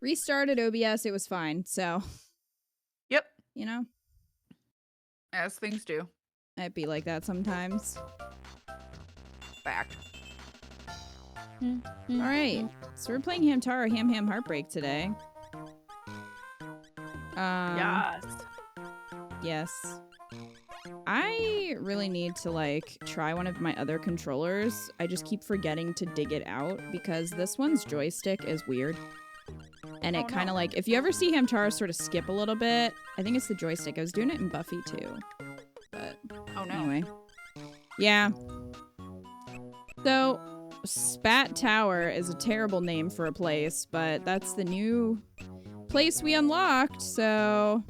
Restarted OBS, it was fine, so. Yep. You know? As things do. I'd be like that sometimes. Fact. Alright, so we're playing Hamtaro Ham Heartbreak today. Yes. Yes. I really need to, like, try one of my other controllers. I just keep forgetting to dig it out because this one's joystick is weird. And it kind of like, if you ever see Hamtaro sort of skip a little bit, I think it's the joystick. I was doing it in Buffy too. But anyway. Yeah. So, Spat Tower is a terrible name for a place, but that's the new place we unlocked, so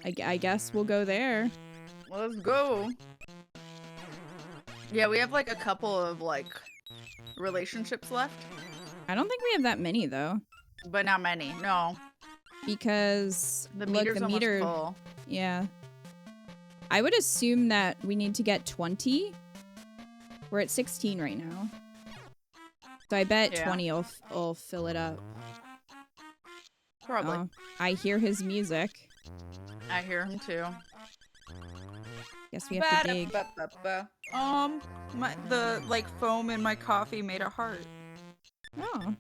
I guess we'll go there. Let's go. Yeah, we have like a couple of like relationships left. I don't think we have that many though. But not many, no. Because the look, meter's the meter, almost full. Yeah. I would assume that we need to get 20. We're at 16 right now. So I bet 20 will fill it up. Probably. Oh, I hear his music. I hear him too. Guess we have to dig. The like foam in my coffee made a heart. Oh.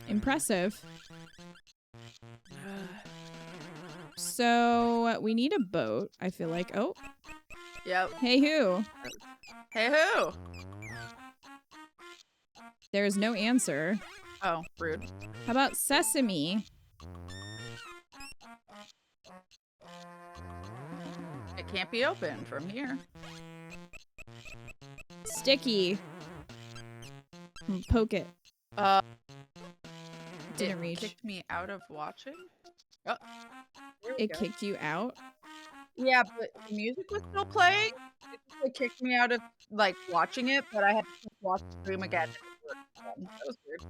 Impressive. So we need a boat, I feel like. Oh. Yep. Hey who? Hey who? There's no answer. Oh, rude. How about Sesame? It can't be opened from here. Sticky. Poke it. Didn't reach. Kicked me out of watching? Oh. It kicked you out? Yeah, but the music was still playing. It kicked me out of like watching it, but I had to watch the stream again. That was weird.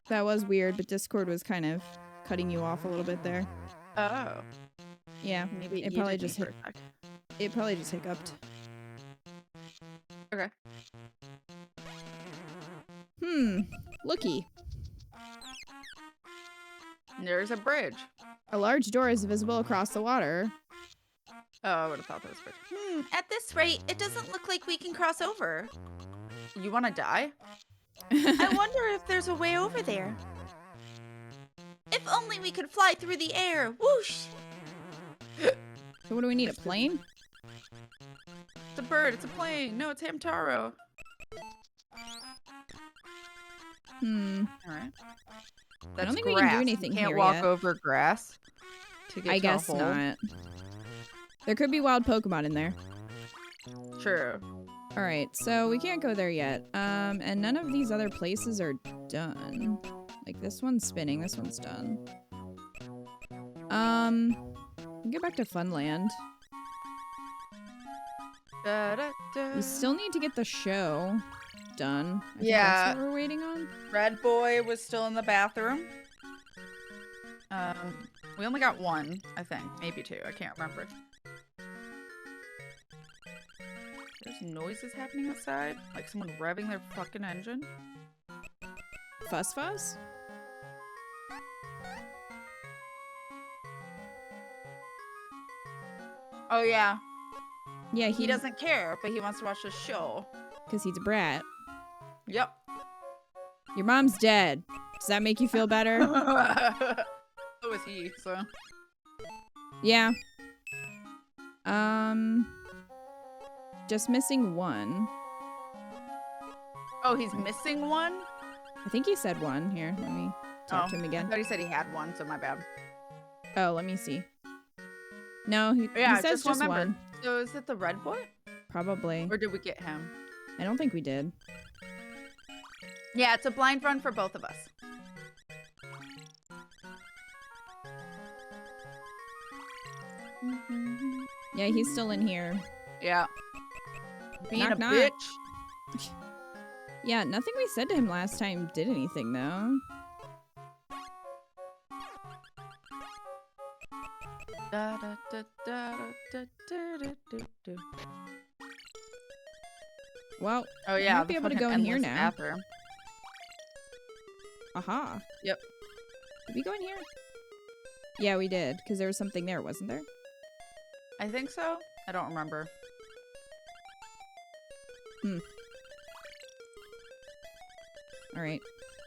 That was weird, but Discord was kind of cutting you off a little bit there. Oh. Yeah, maybe it probably just hit. It probably just hiccuped. Okay. Looky. There's a bridge. A large door is visible across the water. Oh, I would have thought that was a bridge. At this rate, it doesn't look like we can cross over. You want to die? I wonder if there's a way over there. If only we could fly through the air. Whoosh! So what do we need, a plane? It's a bird, it's a plane. No, it's Hamtaro. Alright. I don't think we can do anything here. Can't walk over grass to get I to guess a hole. not. There could be wild Pokemon in there. True. Alright, so we can't go there yet. And none of these other places are done. Like this one's spinning, this one's done. We'll get back to Funland. We still need to get the show done. I think that's what we're waiting on. Red Boy was still in the bathroom. We only got one, I think. Maybe two. I can't remember. There's noises happening outside. Like someone revving their fucking engine. Fuss Fuss? Oh, yeah. Yeah, he doesn't care, but he wants to watch the show. Because he's a brat. Yep. Your mom's dead. Does that make you feel better? So is he, so. Yeah. Just missing one. Oh, he's missing one? I think he said one. Here, let me talk to him again. I thought he said he had one, so my bad. Oh, let me see. No, he says just one. So is it the Red Boy? Probably. Or did we get him? I don't think we did. Yeah, it's a blind run for both of us. Yeah, he's still in here. Yeah. Being knock, a knock. bitch. Yeah, nothing we said to him last time did anything, though. Well, oh yeah, we might be able to go in here now. Bathroom. Haha. Yep. Did we go in here? Yeah, we did, because there was something there, wasn't there? I think so. I don't remember. Alright.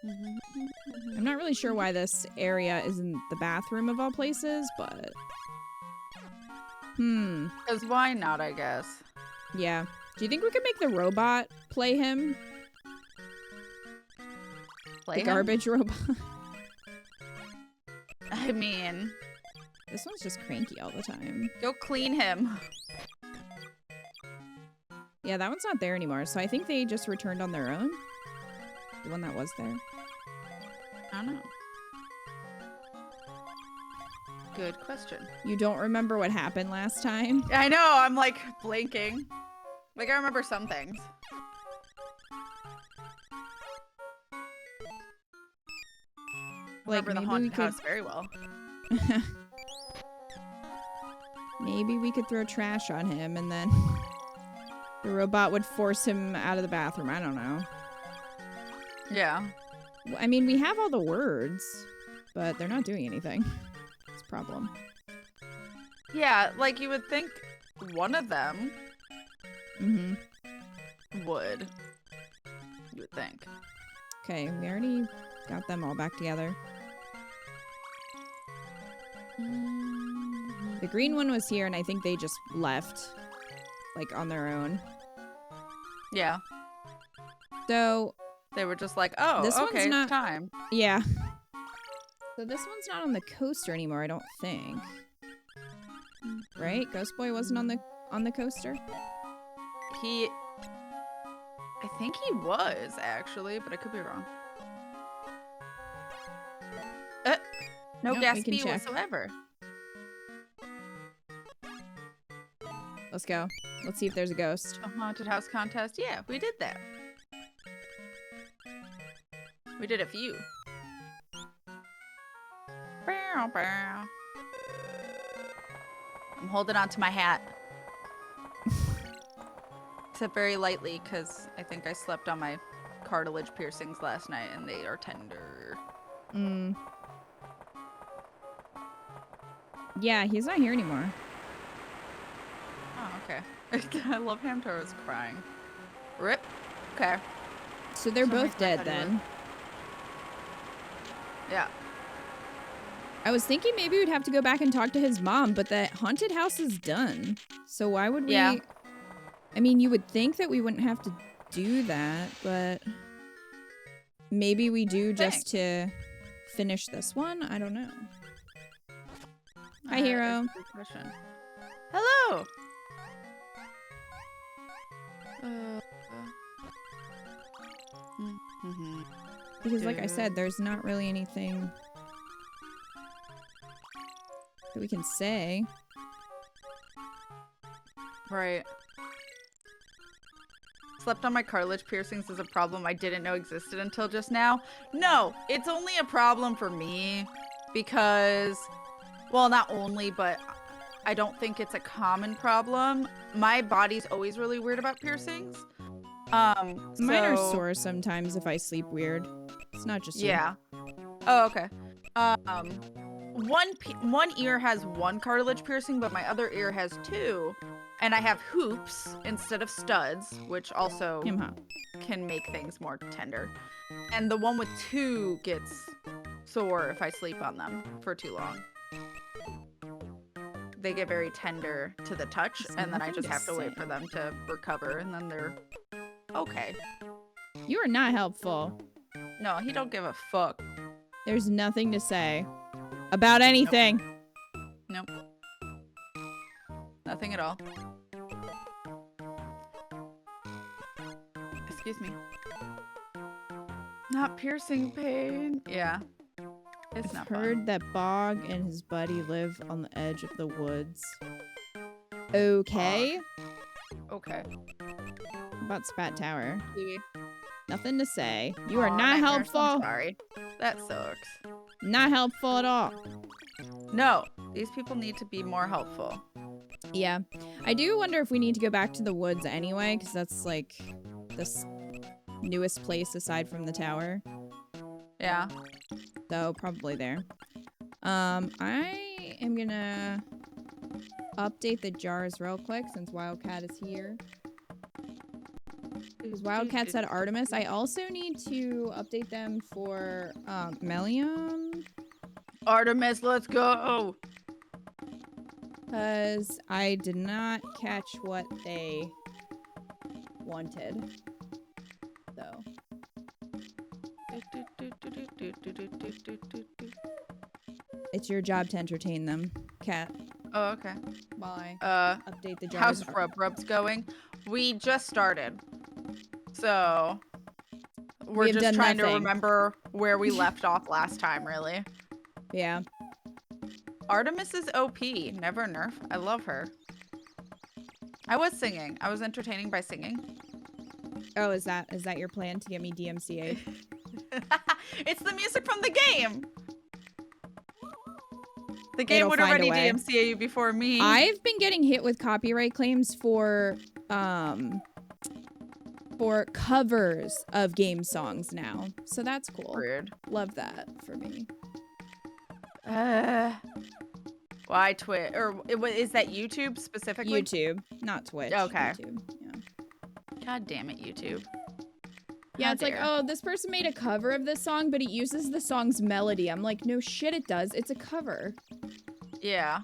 I'm not really sure why this area is in the bathroom of all places, but... Because why not, I guess. Yeah. Do you think we could make the robot play him? Play The garbage robot? I mean, This one's just cranky all the time. go clean him. Yeah, that one's not there anymore, so I think they just returned on their own. The one that was there. I don't know. Good question. You don't remember what happened last time? I know, I'm like blinking. Like I remember some things. Like, Remember the maybe haunted we could... house very well. Maybe we could throw trash on him and then the robot would force him out of the bathroom. I don't know. Yeah. I mean, we have all the words, but they're not doing anything. It's a problem. Yeah, like you would think one of them would. You would think. Okay, we already got them all back together. The green one was here, and I think they just left, like, on their own. Yeah. So, They were just like, oh, This one's okay, not- it's time. yeah. So this one's not on the coaster anymore, I don't think. Right? Ghost Boy wasn't on the coaster? I think he was, actually, but I could be wrong. No Nope, gas we can fee check. whatsoever. Let's go. Let's see if there's a ghost. A haunted house contest? Yeah, we did that. We did a few. Bow, bow. I'm holding on to my hat. Except very lightly, because I think I slept on my cartilage piercings last night, and they are tender. Yeah, he's not here anymore. Oh, okay. I love Hamtaro's crying. Rip. Okay. So they're So my both dead friend then. Yeah. I was thinking maybe we'd have to go back and talk to his mom, but the haunted house is done. So why would we... Yeah. I mean, you would think that we wouldn't have to do that, but... Maybe we do just to finish this one? I don't know. Hi, Hero. That's a good question. Hello! Because like I said, there's not really anything that we can say. Right. Slept on my cartilage piercings is a problem I didn't know existed until just now. No, it's only a problem for me because, well, not only, but I don't think it's a common problem. My body's always really weird about piercings. Mine are so- sore sometimes if I sleep weird. It's not just you. Yeah. Oh, okay. One ear has one cartilage piercing, but my other ear has two. And I have hoops instead of studs, which also can make things more tender. And the one with two gets sore if I sleep on them for too long. They get very tender to the touch, and then I just have to wait for them to recover, and then they're okay. You are not helpful. No, he don't give a fuck. There's nothing to say about anything. Nope. Nothing at all. Excuse me. Not piercing pain. Yeah. It's I've not heard that Bog and his buddy live on the edge of the woods. Okay. fun. Okay. How about Spat Tower? Kiwi. Nothing to say. You are Aw, not nightmares. I'm helpful. sorry. That sucks. Not helpful at all. No, these people need to be more helpful. Yeah. I do wonder if we need to go back to the woods anyway, because that's like this newest place aside from the tower. Yeah. So probably there. I am gonna update the jars real quick since Wildcat is here. Because Wildcat said Artemis. I also need to update them for Melium. Artemis, let's go! Because I did not catch what they wanted. So. It's your job to entertain them, Cat. Oh, okay. While I update the jars. How's Rub's going? We just started. So we're just trying to remember where we left off last time, really. Yeah. Artemis is OP. Never nerf. I love her. I was singing. I was entertaining by singing. Oh, is that your plan to get me DMCA? It's the music from the game. The game would already DMCA you before me. I've been getting hit with copyright claims for covers of game songs now. So that's cool. Weird. Love that for me. Why Twitch? Or is that YouTube specifically? YouTube, not Twitch. Okay. YouTube. Yeah. God damn it, YouTube. Yeah, it's like, oh, this person made a cover of this song, but it uses the song's melody. I'm like, no shit it does. It's a cover. Yeah.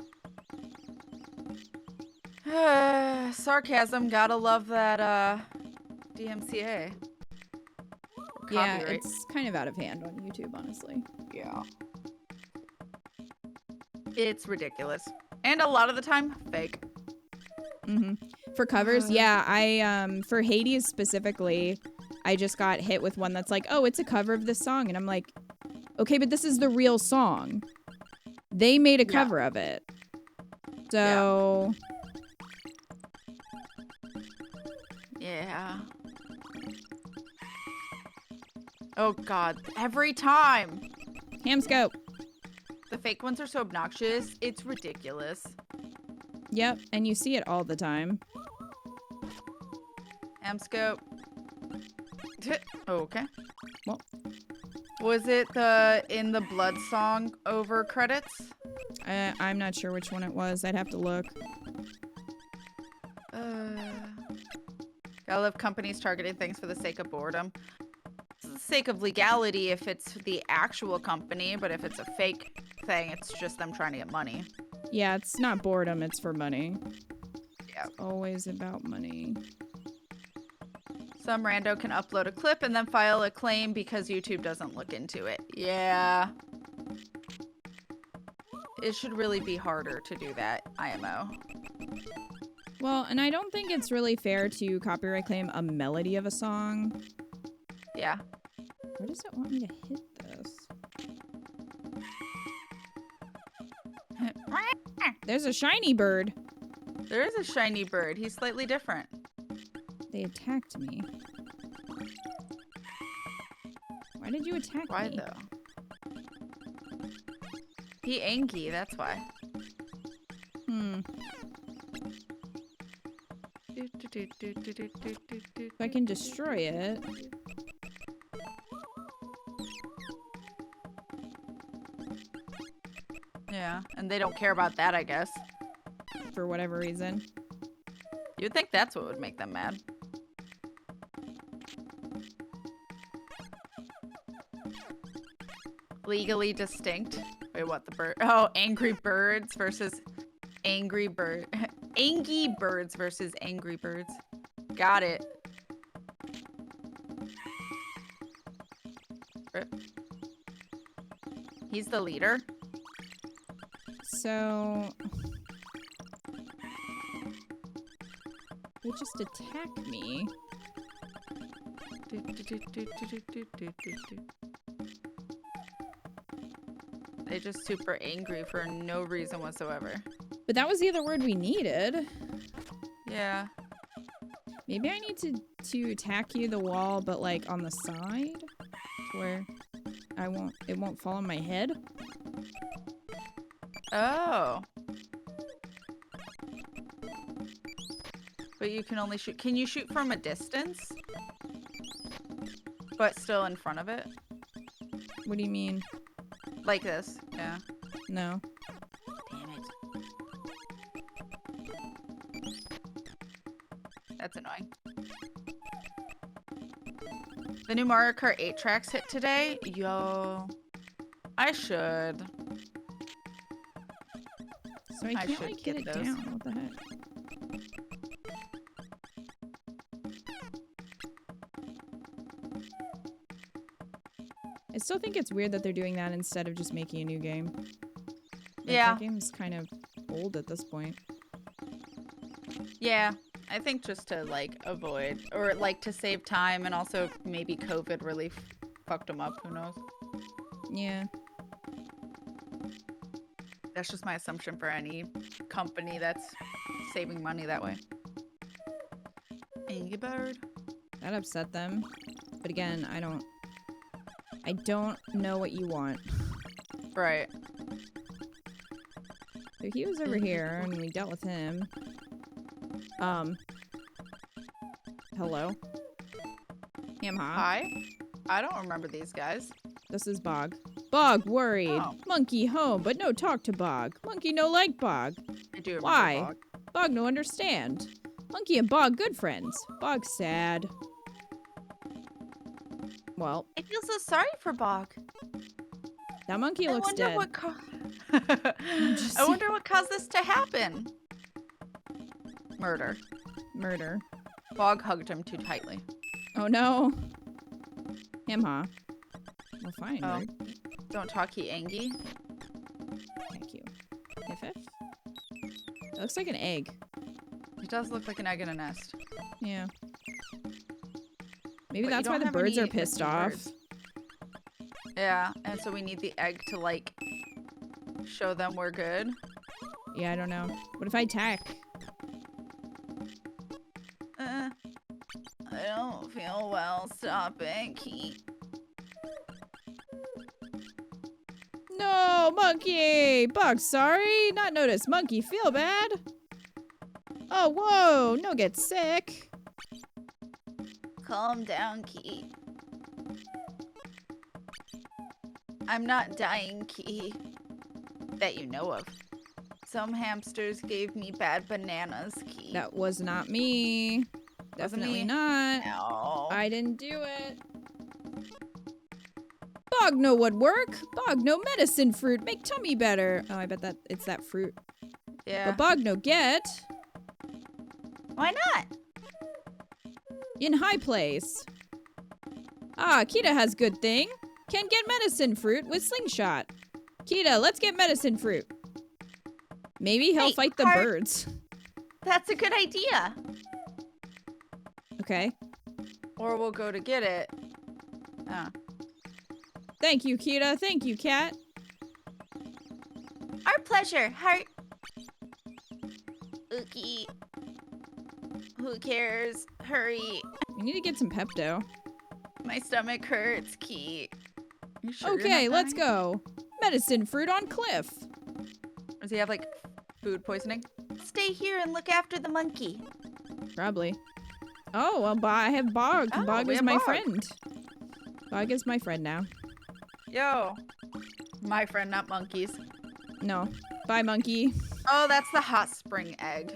Sarcasm. Gotta love that, DMCA. Yeah, it's kind of out of hand on YouTube, honestly. Yeah. It's ridiculous. And a lot of the time, fake. Mm-hmm. For covers, yeah, I, for Hades specifically, I just got hit with one that's like, oh, it's a cover of this song. And I'm like, okay, but this is the real song. They made a cover of it. So... Yeah. Oh, God. Every time. Hamscope. The fake ones are so obnoxious. It's ridiculous. Yep, and you see it all the time. Hamscope. Oh, okay. Well, was it in the Blood song over credits? I'm not sure which one it was. I'd have to look. I love companies targeting things for the sake of boredom. It's the sake of legality if it's the actual company, but if it's a fake thing, it's just them trying to get money. Yeah, it's not boredom, it's for money. Yeah. It's always about money. Some rando can upload a clip and then file a claim because YouTube doesn't look into it. Yeah. It should really be harder to do that, IMO. Well, and I don't think it's really fair to copyright claim a melody of a song. Yeah. Where does it want me to hit this? There's a shiny bird. There is a shiny bird. He's slightly different. They attacked me. Why did you attack me? Why though? He angry, that's why. If I can destroy it. Yeah, and they don't care about that, I guess. For whatever reason. You'd think that's what would make them mad. Legally distinct. Wait, what? The bird? Oh, Angry Birds versus Angry Bird. Angry Birds versus Angry Birds. Got it. He's the leader. So... they just attack me. They just super angry for no reason whatsoever. But that was the other word we needed. Yeah. Maybe I need to attack you the wall, but like on the side, to where it won't fall on my head. Oh. But you can only shoot. Can you shoot from a distance? But still in front of it? What do you mean? Like this, yeah. No. Damn it. That's annoying. The new Mario Kart 8 tracks hit today. Yo. I should. So I I can't should like get it get those. down. What the heck? I still think it's weird that they're doing that instead of just making a new game. Like, Yeah. That game's kind of old at this point. Yeah. I think just to like avoid or like to save time and also maybe COVID really fucked them up. Who knows? Yeah. That's just my assumption for any company that's saving money that way. Angry Bird. That upset them. But again, I don't know what you want. Right. So he was over here and we dealt with him. Hello? Hamha? Hi. I don't remember these guys. This is Bog. Bog worried. Oh. Monkey home, but no talk to Bog. Monkey no like Bog. I do remember Why? Bog. Bog no understand. Monkey and Bog good friends. Bog sad. Well, I feel so sorry for Bog. that monkey looks wonder dead. what just- I wonder what caused this to happen. Murder. Murder. Bog hugged him too tightly. Oh no. Hamha. Well, fine. Oh. Rude. Don't talk, he Angie. Thank you. If. It looks like an egg. It does look like an egg in a nest. Yeah. Maybe But you that's why don't the have birds any are pissed missing off. birds. Yeah, and so we need the egg to like show them we're good. Yeah, I don't know. What if I attack? I don't feel well. Stop it, Keith. No, monkey! Bug, sorry. Not notice. Monkey, feel bad? Oh, whoa. No get sick. Calm down, Key. I'm not dying, Key. That you know of. Some hamsters gave me bad bananas, Key. That was not me. Wasn't Definitely me? not. No. I didn't do it. Bog no would work. Bog no medicine fruit. Make tummy better. Oh, I bet that it's that fruit. Yeah. But Bog no get. Why not? In high place. Ah, Kita has good thing. Can get medicine fruit with slingshot. Kita, let's get medicine fruit. Maybe he'll Hey, fight the Heart. birds. That's a good idea. Okay. Or we'll go to get it. Ah. Thank you, Kita. Thank you, Cat. Our pleasure, Heart. Ookie. Who cares? Hurry. We need to get some Pepto. My stomach hurts, Key. You sure you're Okay, not let's dying? go. Medicine fruit on cliff. Does he have like food poisoning? Stay here and look after the monkey. Probably. Oh, well, I have Bog. Oh, Bog we is have my Bog. friend. Bog is my friend now. Yo. My friend, not monkeys. No. Bye, monkey. Oh, that's the hot spring egg.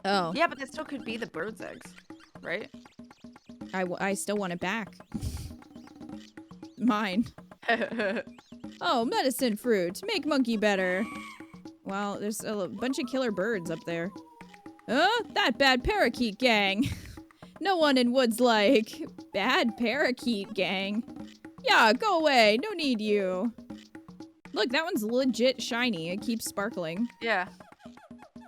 Oh. Yeah, but that still could be the bird's eggs, right? I still want it back. Mine. Oh, medicine fruit. Make monkey better. Well, there's a bunch of killer birds up there. That bad parakeet gang. No one in woods like. Bad parakeet gang. Yeah, go away. No need you. Look, that one's legit shiny. It keeps sparkling. Yeah.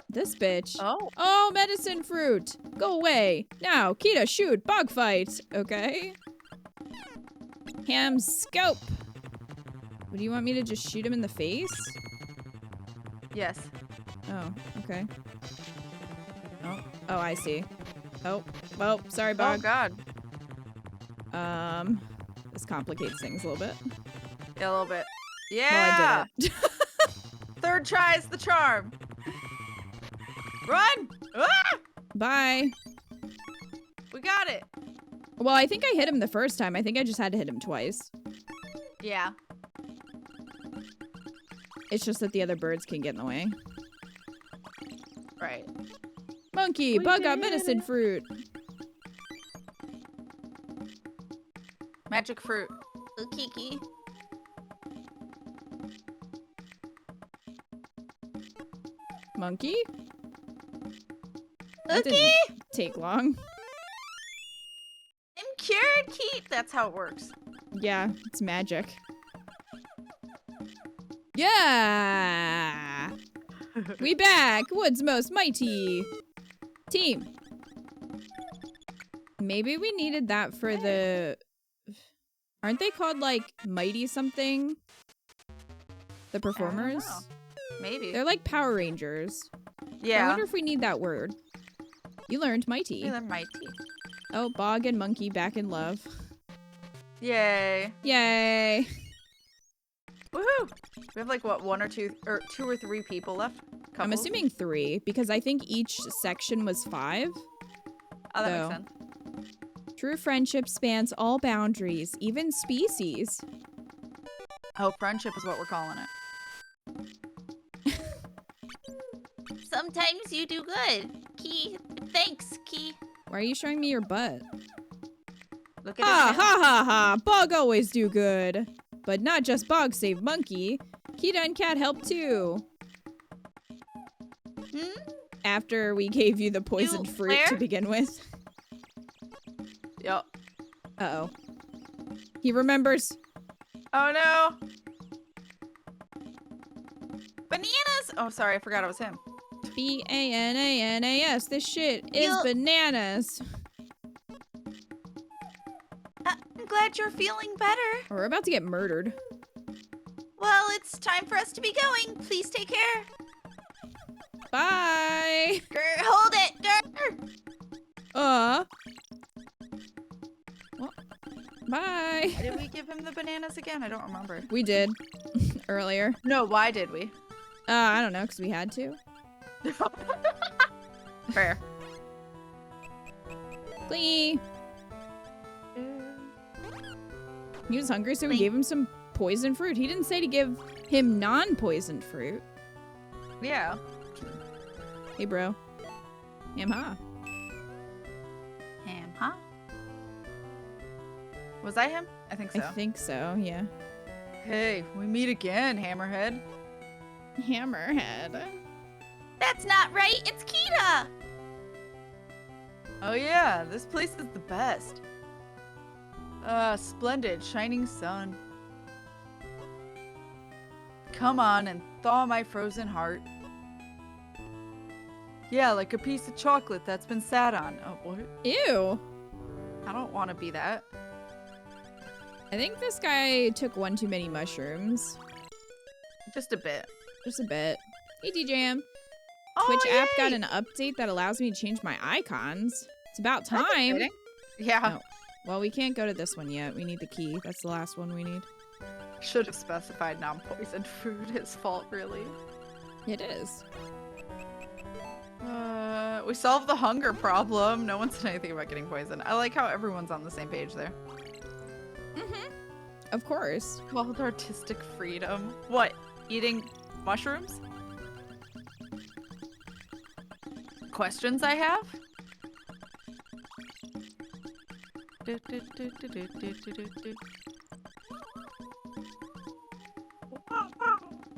This bitch. Oh. Oh, medicine fruit. Go away. Now, Kita, shoot. Bog fight. Okay. Ham scope. What, do you want me to just shoot him in the face? Yes. Oh, okay. Oh, I see. Oh, sorry, Bog. Oh, God. This complicates things a little bit. Yeah, a little bit. Well, Yeah. I did it. Third try is the charm. Run! Ah! Bye. We got it. Well, I think I hit him the first time. I think I just had to hit him twice. Yeah. It's just that the other birds can get in the way. Right. Monkey, bug got medicine fruit. Magic fruit. Ooh, Kiki. Monkey? That Okay. didn't take long. I'm cured, Kiki. That's how it works. Yeah, it's magic. Yeah! We back! Wood's most mighty team. Maybe we needed that for the... Aren't they called, like, mighty something? The performers? I don't know. Maybe. They're like Power Rangers. I Yeah. wonder if we need that word. You learned mighty. Yeah, they're mighty. Oh, Bog and Monkey back in love. Yay. Yay! Woohoo! We have like what, two or three people left? I'm Couples? assuming 3, because I think each section was 5. Oh, that so. makes sense. True friendship spans all boundaries, even species. Oh, friendship is what we're calling it. Sometimes you do good. Key. Thanks, Key. Why are you showing me your butt? Look at Ha it. ha ha ha! Bog always do good. But not just Bog save Monkey. Kita and Cat help too. After we gave you the poisoned fruit to begin with. Yup. Uh-oh. He remembers. Oh no! Bananas! Oh, sorry, I forgot it was him. B-A-N-A-N-A-S. This shit is bananas. I'm glad you're feeling better. We're about to get murdered. Well, it's time for us to be going. Please take care. Bye! Hold it. Well, bye. Did we give him the bananas again? I don't remember. We did. Earlier. No, why did we? I don't know, because we had to. Fair. Glee. He was hungry, so we gave him some poison fruit. He didn't say to give him non-poisoned fruit. Yeah. Hey, bro. Ham-ha. Ham, huh? Was I him? I think so. I think so, yeah. Hey, we meet again, Hammerhead. Hammerhead. That's not right. It's Kita. Oh yeah, this place is the best. Splendid, shining sun. Come on and thaw my frozen heart. Yeah, like a piece of chocolate that's been sat on. Oh, what? Ew. I don't want to be that. I think this guy took one too many mushrooms. Just a bit. Just a bit. Hey, DJM. Oh, Twitch app got yay! an update that allows me to change my icons. It's about That's time. exciting. Yeah. No. Well, we can't go to this one yet. We need the key. That's the last one we need. Should have specified non-poisoned fruit. His fault, really. It is. We solved the hunger problem. No one said anything about getting poisoned. I like how everyone's on the same page there. Mm-hmm. Of course. Called artistic freedom. What? Eating mushrooms? Questions I have?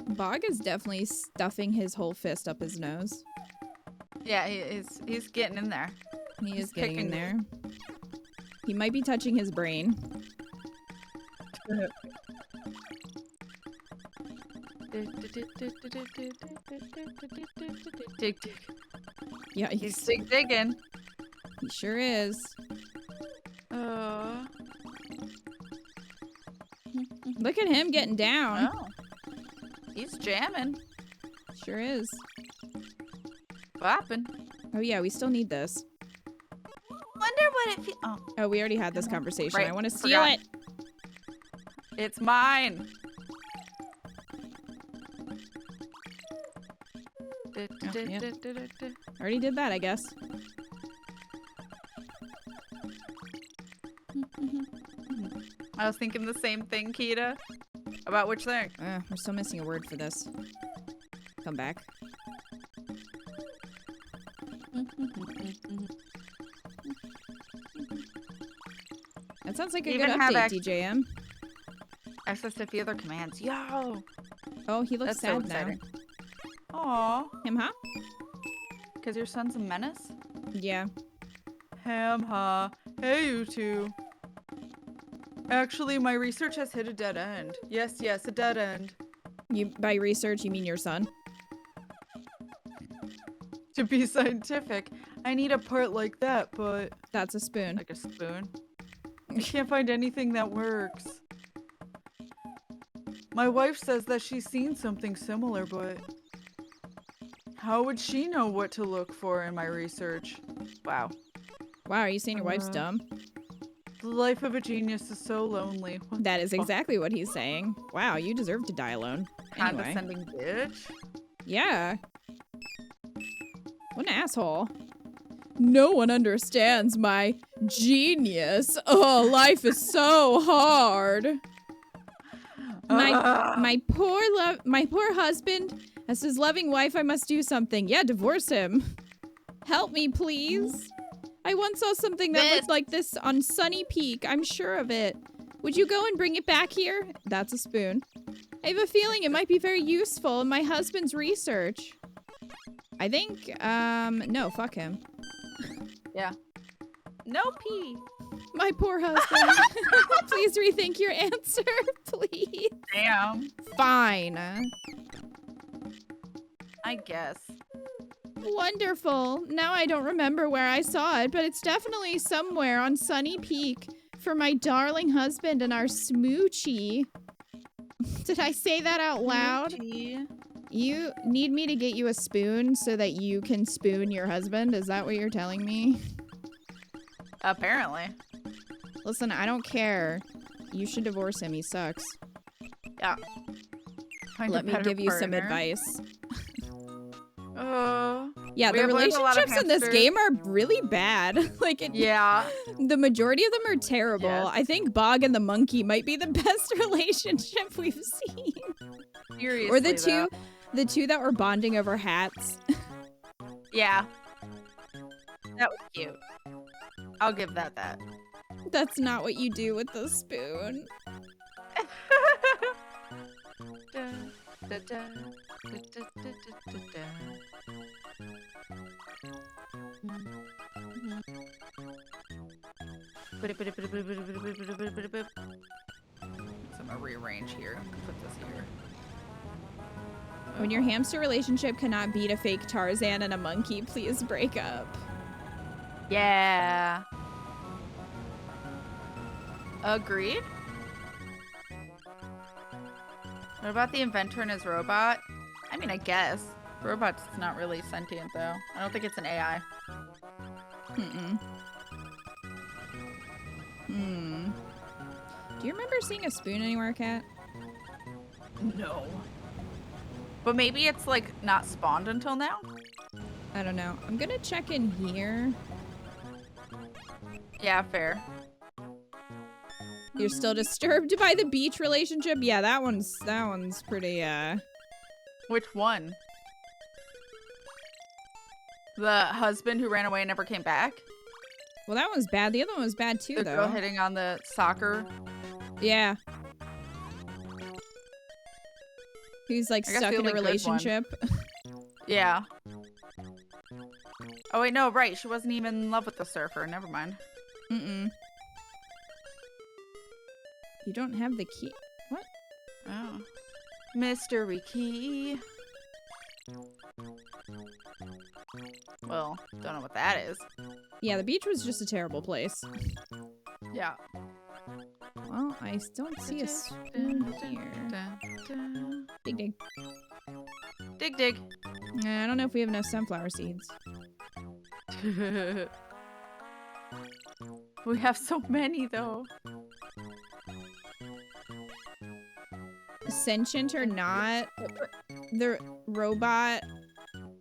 Bog is definitely stuffing his whole fist up his nose. Yeah, he's getting in there. He He's is getting in picking- there. He might be touching his brain. Dig, dig. Yeah, He's digging. he sure is. Look at him getting down. Oh. He's jamming. Sure is. Bopping. Oh yeah, we still need this. Wonder what it feels. Oh. Oh, we already had this conversation. Right, I want to steal forgot. it. It's mine. yep. Already did that, I guess. I was thinking the same thing, Kita. About which thing? We're still missing a word for this. Come back. That sounds like a good update, DJM. Access to a few other commands. Yo! Oh, he looks sad now. Aw. Him, huh? Because your son's a menace? Yeah. Huh? Hey, you two. Actually, my research has hit a dead end. Yes, a dead end. By research, you mean your son? To be scientific, I need a part like that, but... That's a spoon. Like a spoon? I can't find anything that works. My wife says that she's seen something similar, but... How would she know what to look for in my research? Wow. Wow, are you saying your wife's dumb? The life of a genius is so lonely. That is exactly what he's saying. Wow, you deserve to die alone. Anyway. Condescending bitch? Yeah. What an asshole. No one understands my genius. Oh, life is so hard. My poor husband, as his loving wife, I must do something. Yeah, divorce him. Help me, please. I once saw something that looked like this on Sunny Peak. I'm sure of it. Would you go and bring it back here? That's a spoon. I have a feeling it might be very useful in my husband's research. I think, no, fuck him. Yeah. No pee. My poor husband. Please rethink your answer, please. Damn. Fine. I guess. Wonderful. Now I don't remember where I saw it, but it's definitely somewhere on Sunny Peak for my darling husband and our smoochie. Did I say that out loud? Smoochie. You need me to get you a spoon so that you can spoon your husband? Is that what you're telling me? Apparently. Listen, I don't care. You should divorce him. He sucks. Yeah. Let me give you some advice. Yeah, the have, relationships in this game are really bad. Yeah. The majority of them are terrible. Yes. I think Bog and the monkey might be the best relationship we've seen. Seriously, or the two that were bonding over hats. Yeah. That was cute. I'll give that. That's not what you do with the spoon. So I'm gonna rearrange here. Put this here. When your hamster relationship cannot beat a fake Tarzan and a monkey, please break up. Yeah. Agreed. What about the inventor and his robot? I mean, I guess. Robot's not really sentient, though. I don't think it's an AI. Do you remember seeing a spoon anywhere, Kat? No. But maybe it's, like, not spawned until now? I don't know. I'm gonna check in here. Yeah, fair. You're still disturbed by the beach relationship? Yeah, that one's pretty, Which one? The husband who ran away and never came back? Well, that one's bad. The other one was bad, too, though. The girl hitting on the soccer? Yeah. He's, like, stuck in a relationship. Yeah. Oh, wait, no, right. She wasn't even in love with the surfer. Never mind. You don't have the key. What? Oh. Mystery key. Well, don't know what that is. Yeah, the beach was just a terrible place. Yeah. Well, I don't see a spoon here. Dig, dig. Dig, dig. I don't know if we have enough sunflower seeds. We have so many, though. Sentient or not, the robot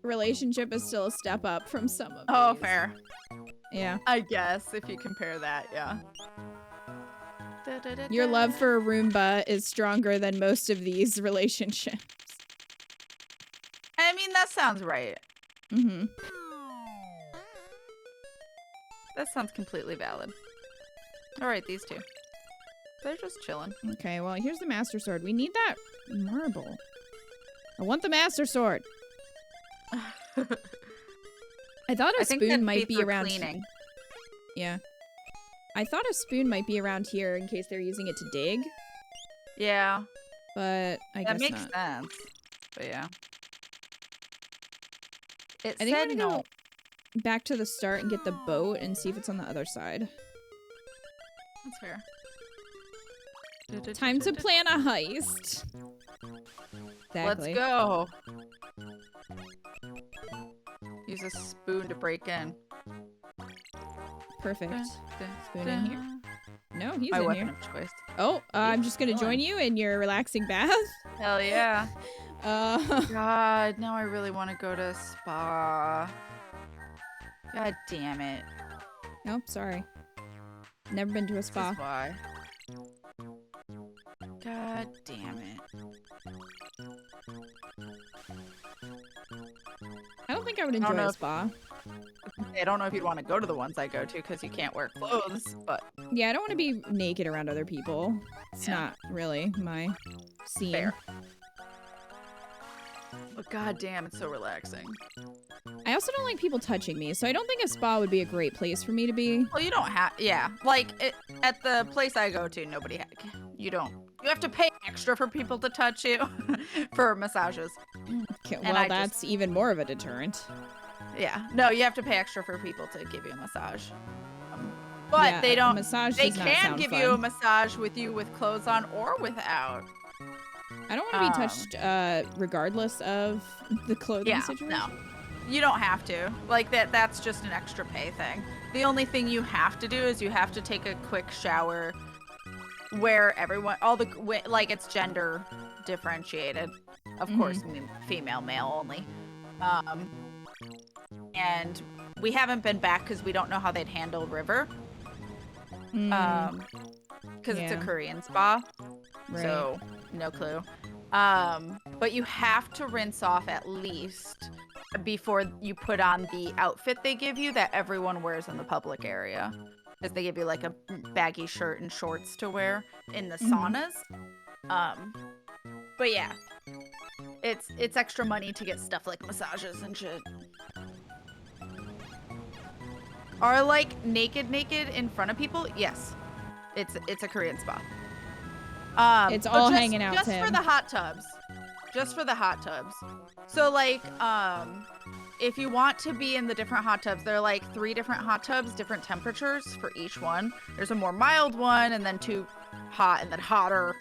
relationship is still a step up from some of Oh, these. fair. Yeah. I guess, if you compare that, yeah. Your love for a Roomba is stronger than most of these relationships. I mean, that sounds right. Mm-hmm. That sounds completely valid. All right, these two. They're just chilling. Okay, well, here's the Master Sword. We need that marble. I want the Master Sword. I thought a spoon might be around cleaning. Yeah. I thought a spoon might be around here in case they're using it to dig. Yeah. But I guess that makes not. sense. But yeah. I think I'm gonna go back to the start and get the boat and see if it's on the other side. That's fair. Time to plan a heist. Exactly. Let's go. Use a spoon to break in. Perfect. Spoon in here. No, he's My in weapon here. of choice. Oh, I'm just gonna join you in your relaxing bath. Hell yeah. God, now I really want to go to a spa. God damn it. Nope, sorry. Never been to a spa. That's why. God damn it. I don't think I would enjoy a spa. I don't know if you'd want to go to the ones I go to because you can't wear clothes, but... Yeah, I don't want to be naked around other people. It's not really my scene. Fair. But god damn, it's so relaxing. I also don't like people touching me, so I don't think a spa would be a great place for me to be. Well, you don't have... Yeah. Like, at the place I go to, nobody... You don't... You have to pay extra for people to touch you for massages. Okay, well, that's even more of a deterrent. Yeah. No, you have to pay extra for people to give you a massage. But yeah, they don't... Massage they does not can sound give fun. you a massage with you with clothes on or without. I don't want to be touched regardless of the clothing situation. No. You don't have to. Like, that's just an extra pay thing. The only thing you have to do is you have to take a quick shower where everyone, like, it's gender differentiated. Of course, female, male only. And we haven't been back because we don't know how they'd handle River. Because it's a Korean spa. Right. So, no clue. But you have to rinse off at least before you put on the outfit they give you that everyone wears in the public area. Because they give you like a baggy shirt and shorts to wear in the saunas. But yeah, it's extra money to get stuff like massages and shit. Are like naked in front of people? Yes, it's a Korean spa. It's all hanging out. Just for the hot tubs. Just for the hot tubs. So like, if you want to be in the different hot tubs, there are like 3 different hot tubs, different temperatures for each one. There's a more mild one, and then 2 hot, and then hotter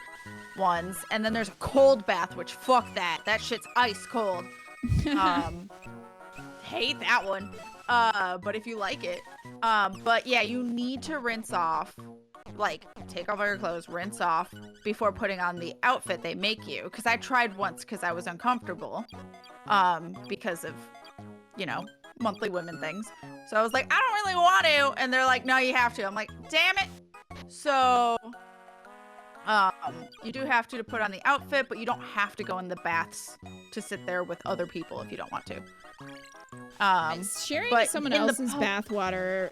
ones. And then there's a cold bath, which fuck that. That shit's ice cold. Hate that one. But if you like it. But yeah, you need to rinse off. Like, take off all your clothes, rinse off before putting on the outfit they make you. Because I tried once because I was uncomfortable. Because of, you know, monthly women things. So I was like, I don't really want to. And they're like, no, you have to. I'm like, damn it. So, you do have to put on the outfit, but you don't have to go in the baths to sit there with other people if you don't want to. Sharing someone else's bathwater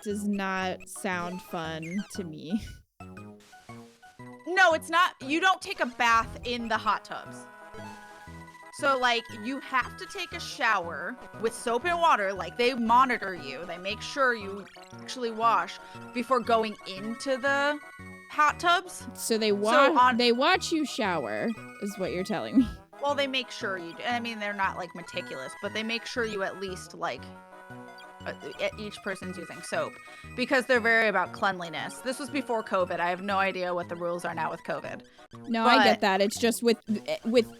does not sound fun to me. No, it's not. You don't take a bath in the hot tubs. So, like, you have to take a shower with soap and water. Like, they monitor you. They make sure you actually wash before going into the hot tubs. So they watch you shower, is what you're telling me. Well, they make sure you do. I mean, they're not, like, meticulous, but they make sure you at least, like, each person's using soap. Because they're very about cleanliness. This was before COVID. I have no idea what the rules are now with COVID. No, I get that. It's just with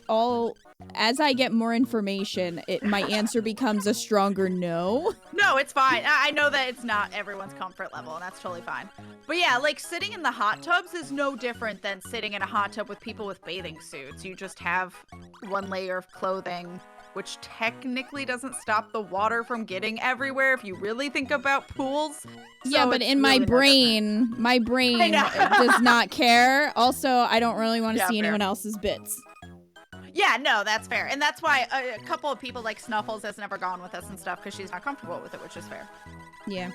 all... As I get more information, my answer becomes a stronger no. No, it's fine. I know that it's not everyone's comfort level, and that's totally fine. But yeah, like, sitting in the hot tubs is no different than sitting in a hot tub with people with bathing suits. You just have one layer of clothing which technically doesn't stop the water from getting everywhere if you really think about pools. Yeah, So but it's in my really no different. brain does not care. Also, I don't really want to Yeah, see fair. anyone else's bits. Yeah, no, that's fair. And that's why a couple of people like Snuffles has never gone with us and stuff because she's not comfortable with it, which is fair. Yeah.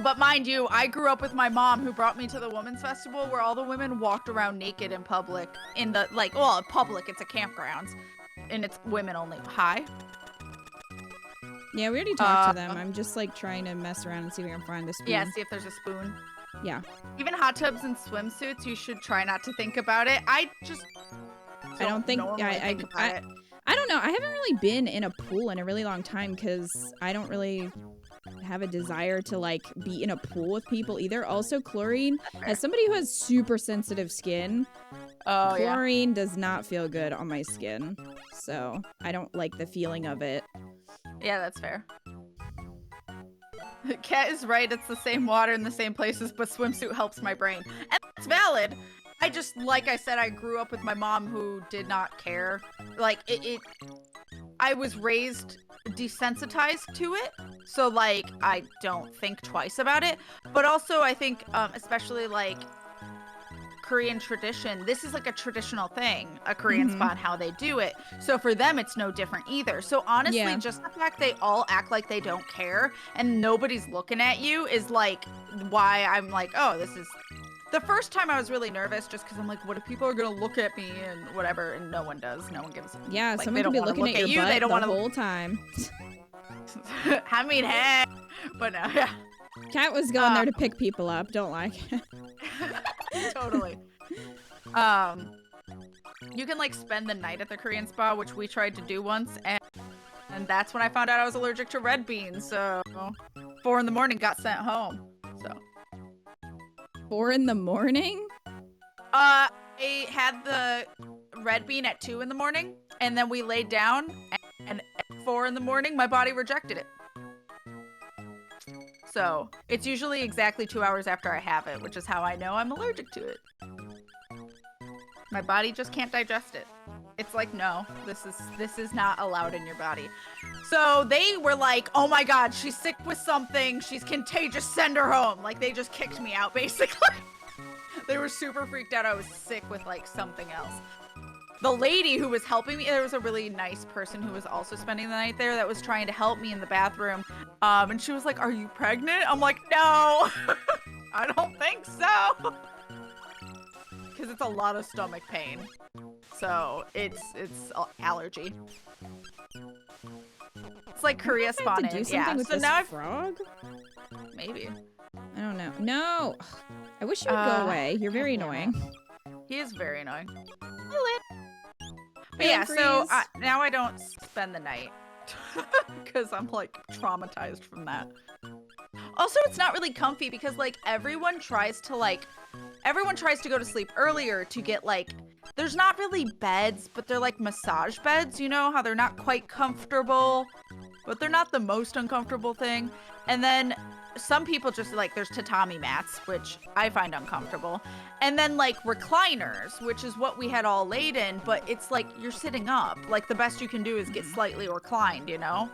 But mind you, I grew up with my mom who brought me to the women's festival where all the women walked around naked in public in the, like, well, public, it's a campgrounds. And it's women only. Hi. Yeah, we already talked to them. I'm just like trying to mess around and see if I can find the spoon. Yeah, see if there's a spoon. Yeah. Even hot tubs and swimsuits, you should try not to think about it. I don't think about it. I don't know. I haven't really been in a pool in a really long time because I don't really have a desire to like be in a pool with people either. Also, chlorine, as somebody who has super sensitive skin, chlorine does not feel good on my skin. So I don't like the feeling of it. Yeah, that's fair. Kat is right. It's the same water in the same places, but swimsuit helps my brain. And that's valid. I just, like I said, I grew up with my mom who did not care. Like, I was raised desensitized to it. So, like, I don't think twice about it. But also, I think, especially, like, Korean tradition, this is like a traditional thing, a Korean spa and how they do it. So for them, it's no different either. So honestly, just the fact they all act like they don't care and nobody's looking at you is like why I'm like, oh, this is... The first time I was really nervous just because I'm like, what if people are going to look at me and whatever, and no one does. No one gives... Yeah, like, someone could be looking at your butt they don't the whole time. I mean, hey, but no, yeah. Kat was going there to pick people up, don't lie. Totally. You can like spend the night at the Korean spa, which we tried to do once, and that's when I found out I was allergic to red beans. So 4 in the morning got sent home. So 4 in the morning? I had the red bean at 2 in the morning, and then we laid down, and at 4 in the morning my body rejected it. So it's usually exactly 2 hours after I have it, which is how I know I'm allergic to it. My body just can't digest it. It's like, no, this is not allowed in your body. So they were like, oh my God, she's sick with something. She's contagious. Send her home. Like they just kicked me out basically. They were super freaked out. I was sick with like something else. The lady who was helping me, there was a really nice person who was also spending the night there that was trying to help me in the bathroom. And she was like, are you pregnant? I'm like, no, I don't think so. Because it's a lot of stomach pain. So it's allergy. It's like Korea spawning. Yeah, with so this now frog? Maybe. I don't know. No. I wish you would go away. You're very annoying. He is very annoying. But yeah, so now I don't spend the night because I'm like traumatized from that. Also, it's not really comfy because like everyone tries to go to sleep earlier to get like, there's not really beds, but they're like massage beds, you know, how they're not quite comfortable, but they're not the most uncomfortable thing. And then some people just like, there's tatami mats, which I find uncomfortable. And then like recliners, which is what we had all laid in, but it's like you're sitting up. Like the best you can do is get slightly reclined, you know?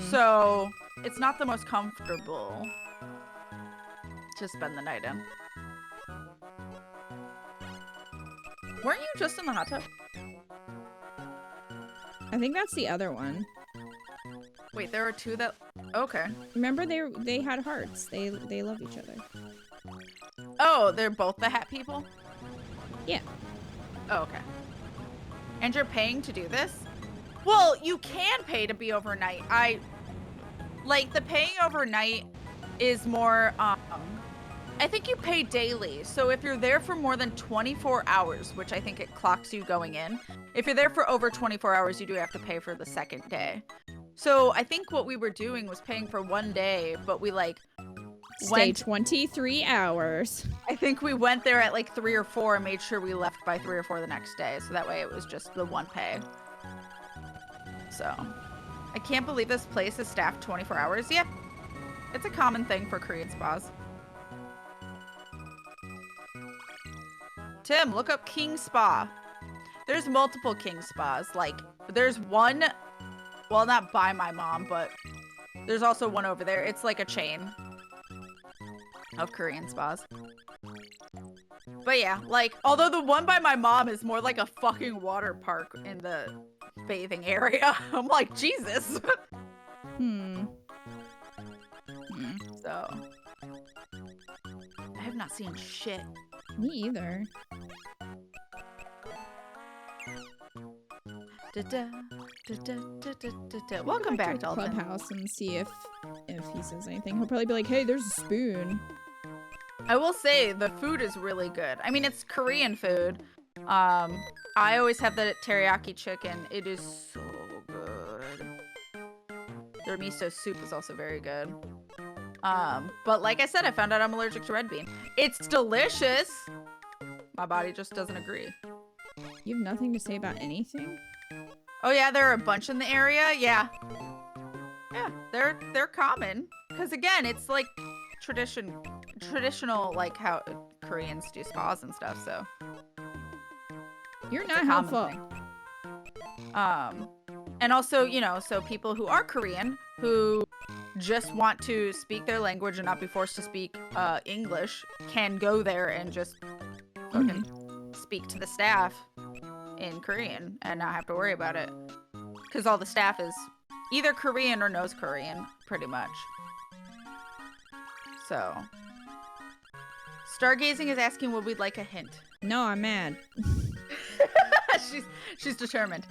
So it's not the most comfortable to spend the night in. Weren't you just in the hot tub? I think that's the other one. Wait, there are two that... Okay. Remember they had hearts. They love each other. Oh, they're both the hat people? Yeah. Oh, okay. And you're paying to do this? Well, you can pay to be overnight. Like, the paying overnight is more, I think you pay daily. So if you're there for more than 24 hours, which I think it clocks you going in, if you're there for over 24 hours, you do have to pay for the second day. So I think what we were doing was paying for 1 day, but we like stay 23 hours. I think we went there at like 3 or 4 and made sure we left by 3 or 4 the next day. So that way it was just the one pay. So I can't believe this place is staffed 24 hours. Yeah, it's a common thing for Korean spas. Tim, look up King Spa. there's multiple king spas. Like, there's one, well, not by my mom, but there's also one over there. It's like a chain of Korean spas. But yeah, like, although the one by my mom is more like a fucking water park in the bathing area. I'm like, Jesus. So, I have not seen shit. Me either. Welcome back to Clubhouse and see if he says anything. He'll probably be like, "Hey, there's a spoon." I will say the food is really good. I mean, it's Korean food. I always have the teriyaki chicken. It is so good. Their miso soup is also very good. But like I said, I found out I'm allergic to red bean. It's delicious. My body just doesn't agree. You have nothing to say about anything? Oh yeah, there are a bunch in the area. Yeah. Yeah, they're common. Because again, it's like traditional, like how Koreans do spas and stuff, so. You're not helpful. And also, you know, so people who are Korean, who just want to speak their language and not be forced to speak English, can go there and just fucking speak to the staff in Korean and not have to worry about it. Because all the staff is either Korean or knows Korean, pretty much. So. Stargazing is asking, would we like a hint? No, I'm mad. She's determined.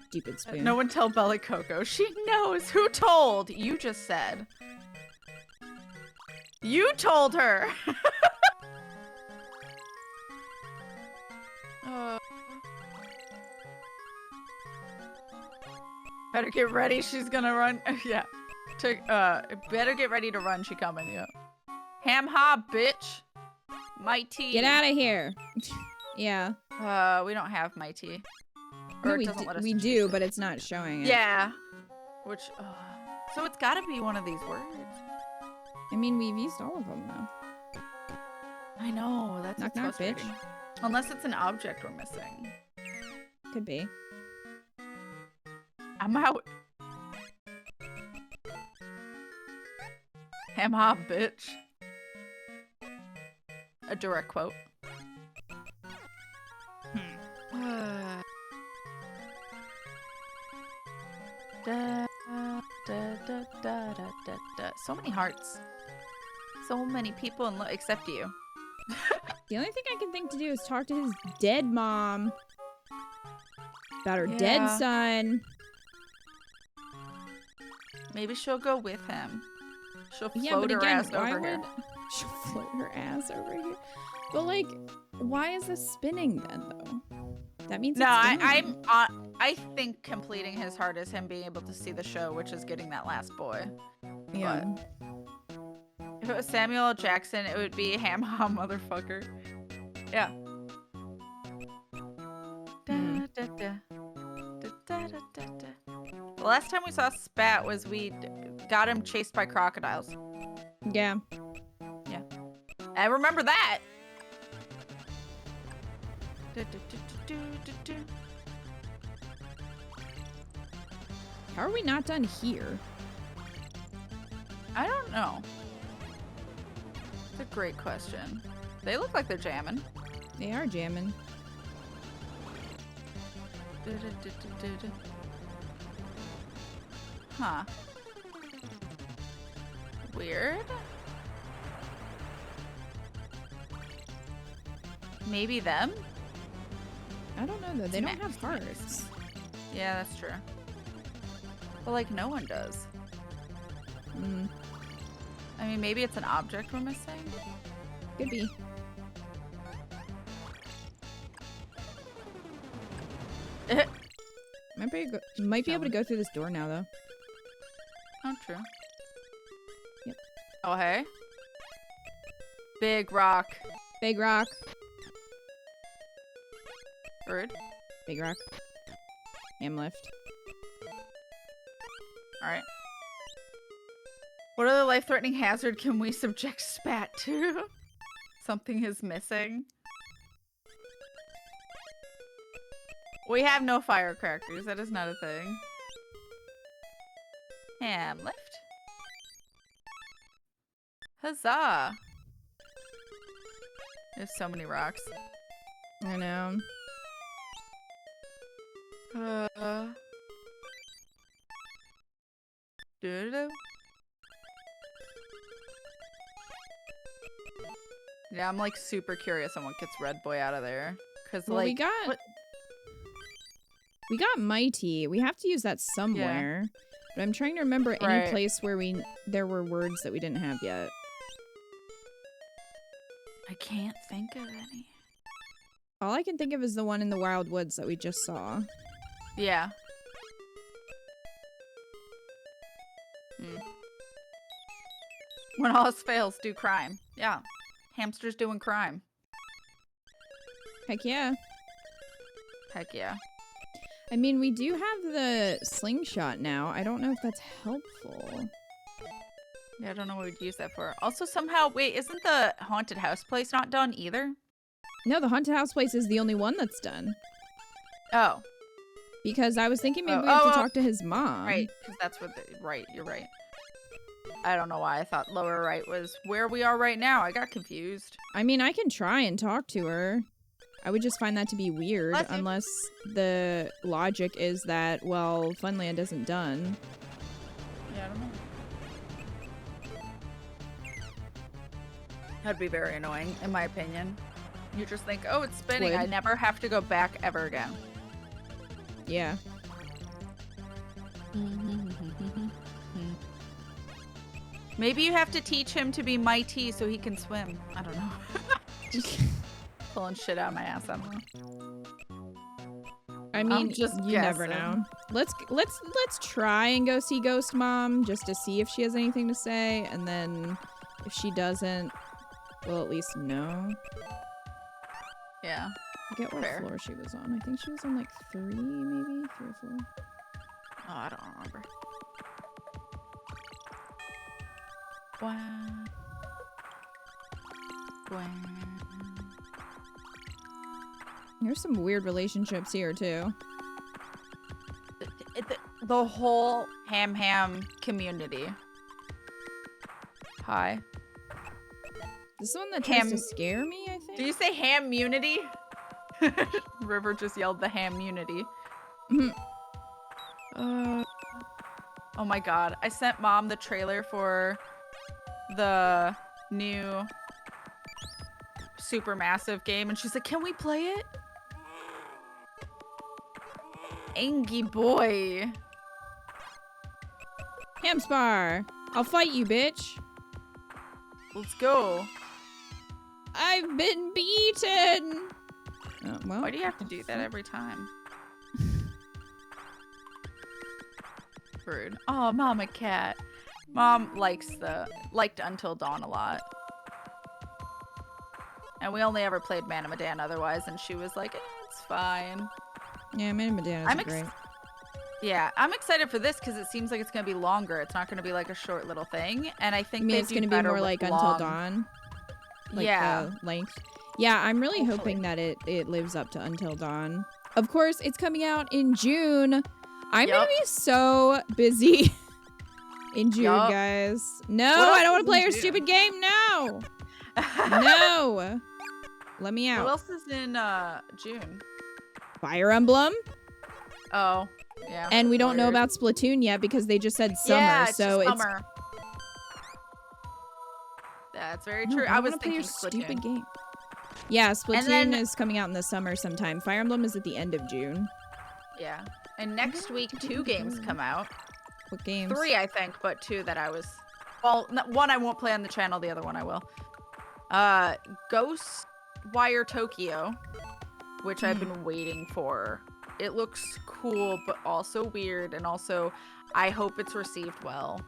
Stupid spoon. No one tell Bella Coco. She knows. Who told? You just said. You told her. Better get ready. She's gonna run. Yeah. Better get ready to run. She coming. Yeah. Ham ha, bitch. My tea. Get out of here. Yeah. We don't have my tea. No, we do, but it's not showing it. Yeah. Which, so it's gotta be one of these words. I mean, we've used all of them, though. I know, that's knock, knock, bitch. Unless it's an object we're missing. Could be. I'm out. Ham ha, bitch. A direct quote. So many hearts. So many people except you. The only thing I can think to do is talk to his dead mom about her dead son. Maybe she'll go with him. She'll float but her again, ass over here. She'll float her ass over here. But like, why is this spinning then, though? That means no. I think completing his heart is him being able to see the show, which is getting that last boy. Yeah. But if it was Samuel L. Jackson, it would be ham ha motherfucker. Yeah. The last time we saw Spat was we got him chased by crocodiles. Yeah. Yeah. I remember that. How are we not done here? I don't know. It's a great question. They look like they're jamming. They are jamming. Huh. Weird. Maybe them? I don't know though. They don't have hearts. Yeah, that's true. But like no one does. I mean, maybe it's an object we're missing? Could be. Might be able to go through this door now, though. Oh, true. Yep. Oh, hey. Big rock. Big rock. Bird. Big rock. Ham lift. Alright. What other life-threatening hazard can we subject Spat to? Something is missing. We have no firecrackers. That is not a thing. Ham lift. Huzzah! There's so many rocks. I know. Doo-doo. Yeah, I'm like super curious on what gets Red Boy out of there. Cause well, like we got Mighty. We have to use that somewhere. Yeah. But I'm trying to remember any place where there were words that we didn't have yet. I can't think of any. All I can think of is the one in the Wild Woods that we just saw. Yeah. When all else fails, do crime. Yeah. Hamsters doing crime. Heck yeah. Heck yeah. I mean, we do have the slingshot now. I don't know if that's helpful. Yeah, I don't know what we'd use that for. Also, somehow, wait, isn't the haunted house place not done either? No, the haunted house place is the only one that's done. Oh. Because I was thinking maybe we have to talk to his mom. Right, because that's what right, you're right. I don't know why I thought lower right was where we are right now. I got confused. I mean, I can try and talk to her. I would just find that to be weird unless the logic is that, well, Funland isn't done. Yeah, I don't know. That'd be very annoying, in my opinion. You just think, oh, it's spinning. I never have to go back ever again. Yeah. Maybe you have to teach him to be mighty so he can swim. I don't know. Just pulling shit out of my ass. I don't know. I mean, you never know. Let's try and go see Ghost Mom just to see if she has anything to say, and then if she doesn't, we'll at least know. Yeah. I forget what floor she was on. I think she was on like 3, maybe 3 or 4. Oh, I don't remember. Gwen. There's some weird relationships here too. The whole ham community. Hi. This is the one that tries to scare me, I think. Do you say ham-munity? River just yelled the ham-munity. Oh my god. I sent Mom the trailer for the new Supermassive game, and she's like, can we play it? Angie boy. Hamspar, I'll fight you, bitch. Let's go. I've been beaten. Oh, well. Why do you have to do that every time? Rude. Oh, Mama Cat. Mom liked Until Dawn a lot. And we only ever played Man of Medan otherwise, and she was like, it's fine. Yeah, Man of Medan is great. Yeah, I'm excited for this because it seems like it's going to be longer. It's not going to be like a short little thing. And I think it's going to be more like Until Dawn? Like the length? Yeah, I'm really hoping that it lives up to Until Dawn. Of course, it's coming out in June. I'm going to be so busy in June, guys. No, I don't want to play your stupid game. No. No. Let me out. What else is in June? Fire Emblem. Oh, yeah. And we don't know about Splatoon yet because they just said summer. Yeah, so it's summer. That's very true. I was thinking Splatoon. Stupid game. Yeah, Splatoon is coming out in the summer sometime. Fire Emblem is at the end of June. Yeah. And next week, 2 games come out. What games? 3, I think, but 2 that I was... Well, one I won't play on the channel, the other one I will. Ghostwire Tokyo, which I've been waiting for. It looks cool, but also weird, and also I hope it's received well.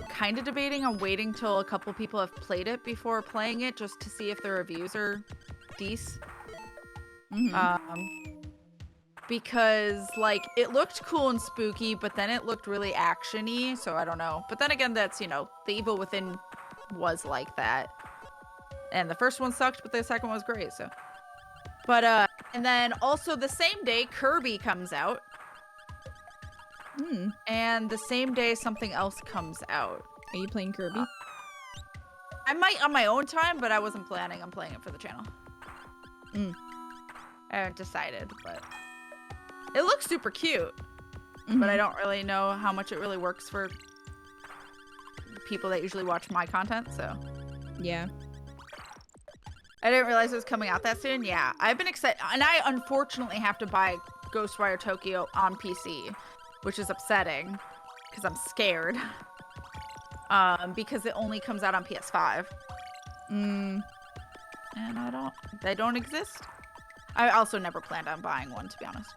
Kind of debating on waiting till a couple people have played it before playing it, just to see if the reviews are decent. Because, like, it looked cool and spooky, but then it looked really action-y, so I don't know. But then again, that's, you know, The Evil Within was like that. And the first one sucked, but the second one was great, so. But, And then also the same day, Kirby comes out. And the same day, something else comes out. Are you playing Kirby? I might on my own time, but I wasn't planning on playing it for the channel. I haven't decided, but it looks super cute. But I don't really know how much it really works for people that usually watch my content, so. Yeah. I didn't realize it was coming out that soon. Yeah, I've been excited. And I unfortunately have to buy Ghostwire Tokyo on PC, which is upsetting because I'm scared. Because it only comes out on PS5. And they don't exist. I also never planned on buying one, to be honest.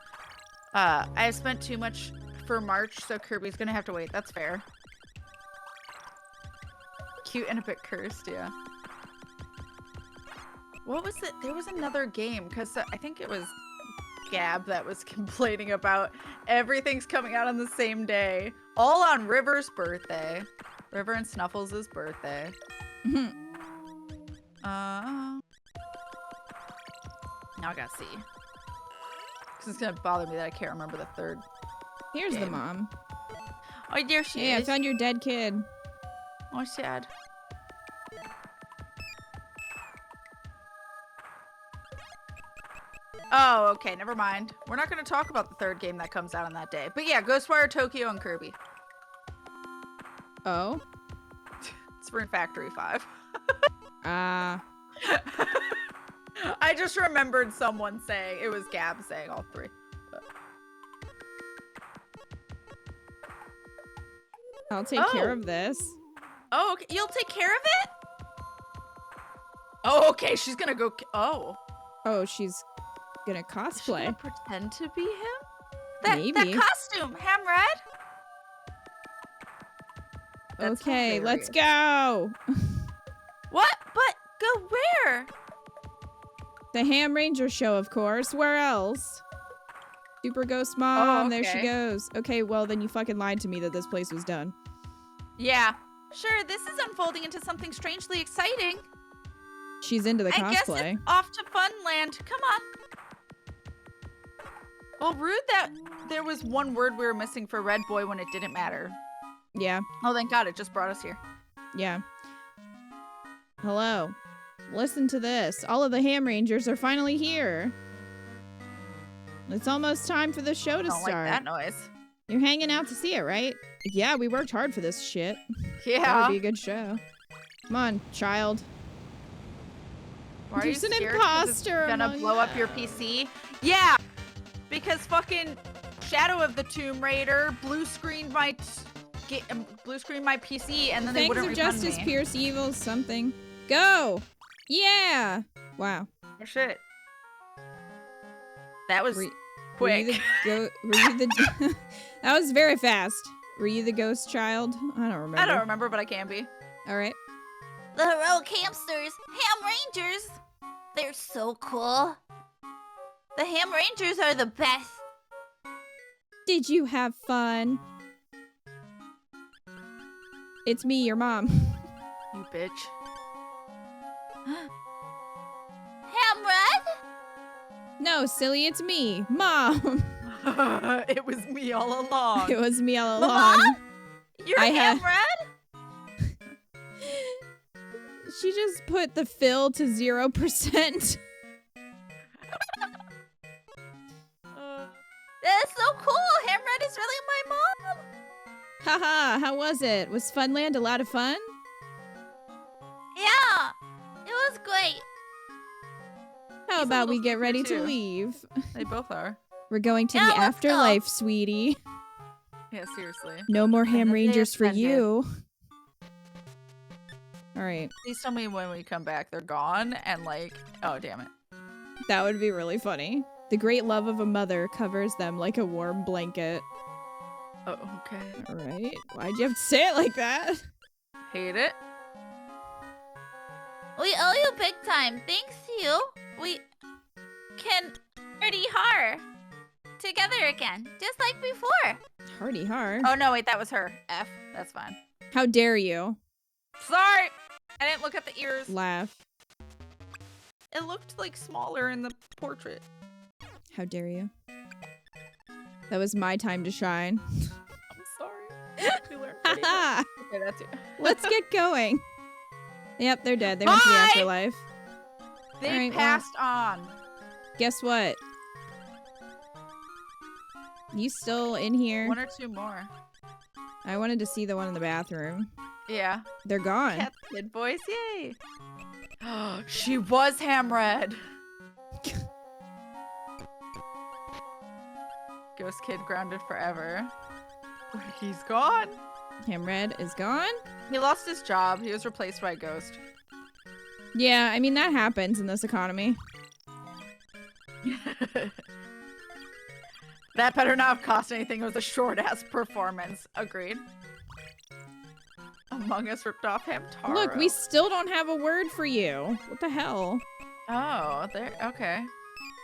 I spent too much for March, so Kirby's gonna have to wait. That's fair. Cute and a bit cursed, yeah. What was it? There was another game, because I think it was Gab that was complaining about everything's coming out on the same day. All on River's birthday. River and Snuffles' birthday. Now I gotta see. Because it's gonna bother me that I can't remember the third. Here's game. the mom. Oh, there she is. is. I found your dead kid. Oh, sad. Oh, okay, never mind. We're not going to talk about the third game that comes out on that day. But yeah, Ghostwire Tokyo and Kirby. Oh? It's Sprint Factory 5. Ah. I just remembered someone saying, it was Gab saying all three. But. I'll take care of this. Oh, okay. You'll take care of it? Oh, okay. She's going to go. Oh. Oh, she's gonna cosplay. Is she gonna pretend to be him? Maybe. That costume, Hamred. Okay, let's go. What? But go where? The Ham Ranger show, of course. Where else? Super Ghost Mom. Okay. There she goes. Okay, well then you fucking lied to me that this place was done. Yeah. Sure, this is unfolding into something strangely exciting. She's into the cosplay. I guess it's off to Funland. Come on. Well, rude that there was one word we were missing for Red Boy when it didn't matter. Yeah. Oh, thank God, it just brought us here. Yeah. Hello. Listen to this. All of the Ham Rangers are finally here. It's almost time for the show to start. I don't like that noise. You're hanging out to see it, right? Yeah, we worked hard for this shit. Yeah. That would be a good show. Come on, child. Why There's an imposter. Gonna blow up your PC? Yeah. Because fucking Shadow of the Tomb Raider blue screened my PC, and then they wouldn't refund me. Thanks of Justice, Pierce Evil, something. Go! Yeah! Wow. Oh shit. That was Were quick. you the that was very fast. Were you the ghost child? I don't remember. I don't remember, but I can be. All right. The heroic hamsters, Ham Rangers. They're so cool. The Ham Rangers are the best. Did you have fun? It's me, your mom. You bitch. Hamred? No, silly, it's me, Mom. It was me all along. It was me all Mama? along. You're Hamred? She just put the fill to 0%. That's so cool. Hamred is really my mom. Haha, how was it? Was Funland a lot of fun? Yeah, it was great. How about we get ready to leave? They both are. We're going to the let's afterlife, go. sweetie. Yeah, seriously. No more Ham then they Rangers for offended. you. All right. Please tell me when we come back they're gone and like, oh damn it. That would be really funny. The great love of a mother covers them like a warm blanket. Oh, okay. All right. Why'd you have to say it like that? Hate it. We owe you big time. Thanks to you, we can party hard together again, just like before. Hardy har. Oh no, wait, that was her. F. That's fine. How dare you? Sorry. I didn't look at the ears. Laugh. It looked like smaller in the portrait. How dare you? That was my time to shine. I'm sorry. We learned pretty much. Okay, that's it. Let's get going. Yep, they're dead. They went to the afterlife. They Alright, passed on. Guess what? You still in here? 1 or 2 more. I wanted to see the one in the bathroom. Yeah. They're gone. Cat Kid boys, yay. She was Hamred. Ghost Kid grounded forever. He's gone. Hamred is gone? He lost his job. He was replaced by a ghost. Yeah, I mean, that happens in this economy. That better not have cost anything. It was a short-ass performance. Agreed. Among Us ripped off Hamtaro. Look, we still don't have a word for you. What the hell? Oh, there. Okay.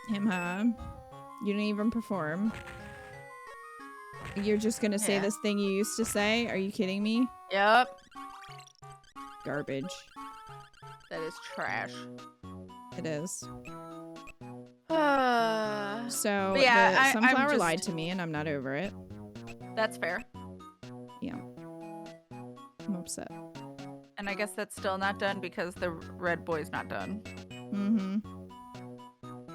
Him, you didn't even perform. You're just gonna say this thing you used to say? Are you kidding me? Yep. Garbage. That is trash. It is. So, yeah, the Sunflower I'm lied to me, and I'm not over it. That's fair. Yeah. I'm upset. And I guess that's still not done because the red boy's not done. Mm-hmm.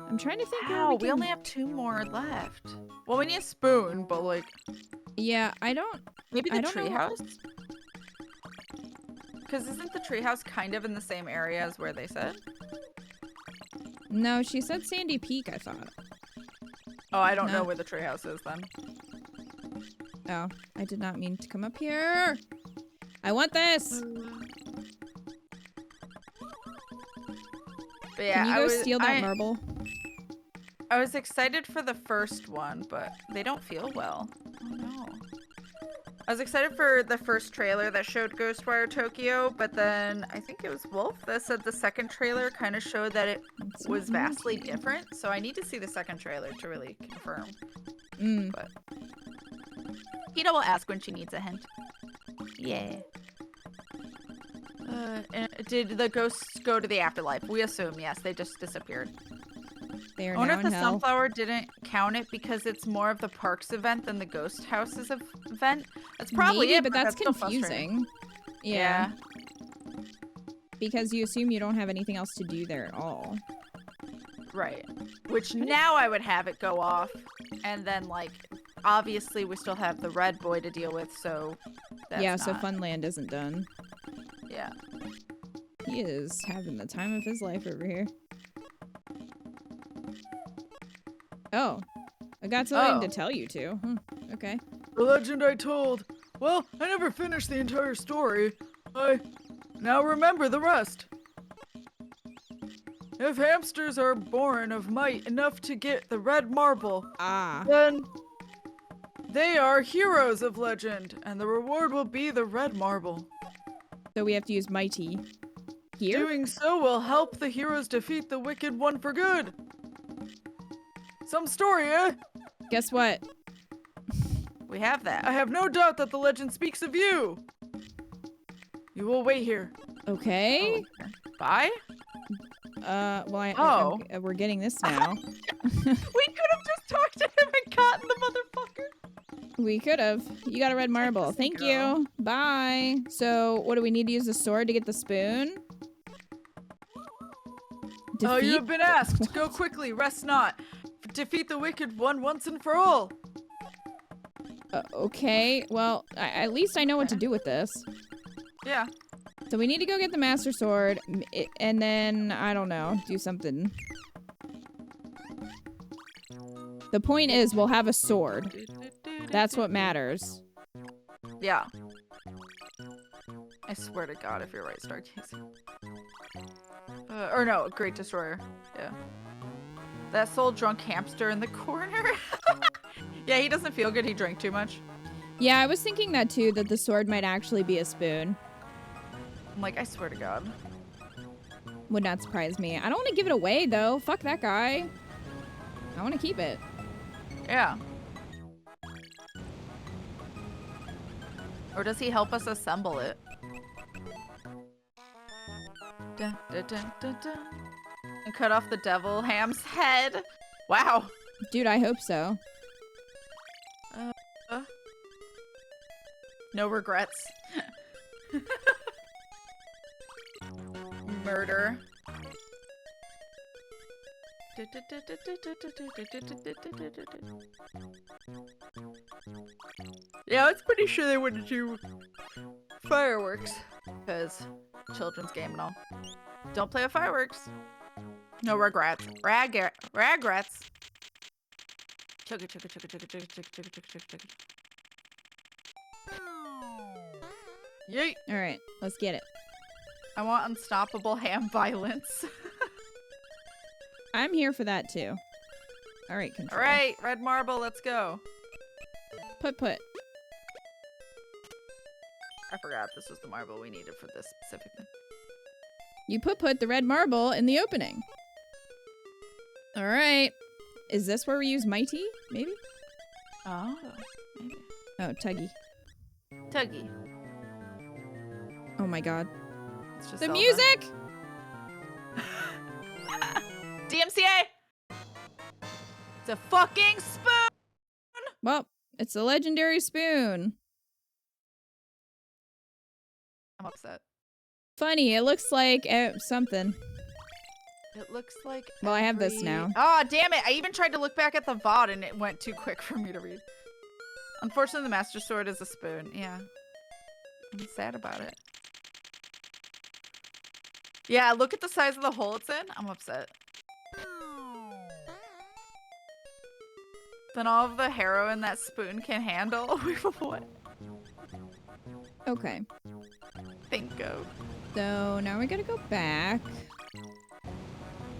I'm trying to think. Wow, we only have 2 more left. Well, we need a spoon, but like... Yeah, I don't... Maybe the treehouse? Because isn't the treehouse kind of in the same area as where they said? No, she said Sandy Peak, I thought. Oh, I don't know where the treehouse is then. Oh, I did not mean to come up here. I want this! But yeah, Can you go steal that marble? I was excited for the first one, but they don't feel well. Oh no. I was excited for the first trailer that showed Ghostwire Tokyo, but then I think it was Wolf that said the second trailer kind of showed that it was vastly different. So I need to see the second trailer to really confirm. But Kita will ask when she needs a hint. Yeah. Did the ghosts go to the afterlife? We assume yes. They just disappeared. They are I wonder now if in the hell. Sunflower didn't count it because it's more of the parks event than the ghost houses event. That's probably Maybe, it, but that's still frustrating. confusing. Yeah. Because you assume you don't have anything else to do there at all. Right. Which now I would have it go off. And then, like, obviously we still have the red boy to deal with, so that's yeah, so not... Funland isn't done. Yeah. He is having the time of his life over here. Oh. I got something to tell you two. Okay. The legend I told. Well, I never finished the entire story. I now remember the rest. If hamsters are born of might enough to get the red marble, then they are heroes of legend, and the reward will be the red marble. So we have to use mighty. Here? Doing so will help the heroes defeat the wicked one for good. Some story, eh? Guess what? We have that. I have no doubt that the legend speaks of you. You will wait here. Okay. Oh, bye? Well, we're getting this now. We could have just talked to him and gotten the motherfucker. We could have. You got a red marble. Thank you. Bye. So, what do we need to use the sword to get the spoon? Oh, you have been asked. Go quickly, rest not. Defeat the wicked one once and for all. Okay. Well, at least I know what to do with this. Yeah. So we need to go get the Master Sword, and then, I don't know, do something. The point is, we'll have a sword. That's what matters. Yeah. I swear to God, if you're right, Stargazer. Or no, Great Destroyer. Yeah. That soul drunk hamster in the corner. Yeah, he doesn't feel good. He drank too much. Yeah, I was thinking that too, that the sword might actually be a spoon. I'm like, I swear to God. Would not surprise me. I don't want to give it away, though. Fuck that guy. I want to keep it. Yeah. Or does he help us assemble it? Dun, dun, dun, dun, dun. And cut off the devil ham's head. Wow. Dude, I hope so. No regrets. Murder. Yeah, I was pretty sure they wouldn't do fireworks. Because children's game and all. Don't play with fireworks. No regrets. Regrets. Chugga chugga chugga chugga chugga chugga chugga chugga chugga. Yeet. Alright, let's get it. I want unstoppable ham violence. I'm here for that too. Alright, control. Alright, red marble, let's go. Put. I forgot this was the marble we needed for this specific thing. You put the red marble in the opening. Alright. Is this where we use Mighty? Maybe? Oh, maybe. Oh, Tuggy. Tuggy. Oh my god. It's just The Zelda. music! DMCA! It's a fucking spoon! Well, it's a legendary spoon. I'm upset. Funny, it looks like something. It looks like Well, I have this now. Oh, damn it. I even tried to look back at the VOD and it went too quick for me to read. Unfortunately, the Master Sword is a spoon. Yeah. I'm sad about it. Yeah, look at the size of the hole it's in. I'm upset. Then all of the heroin that spoon can handle. What? Okay. Think of. So now we gotta go back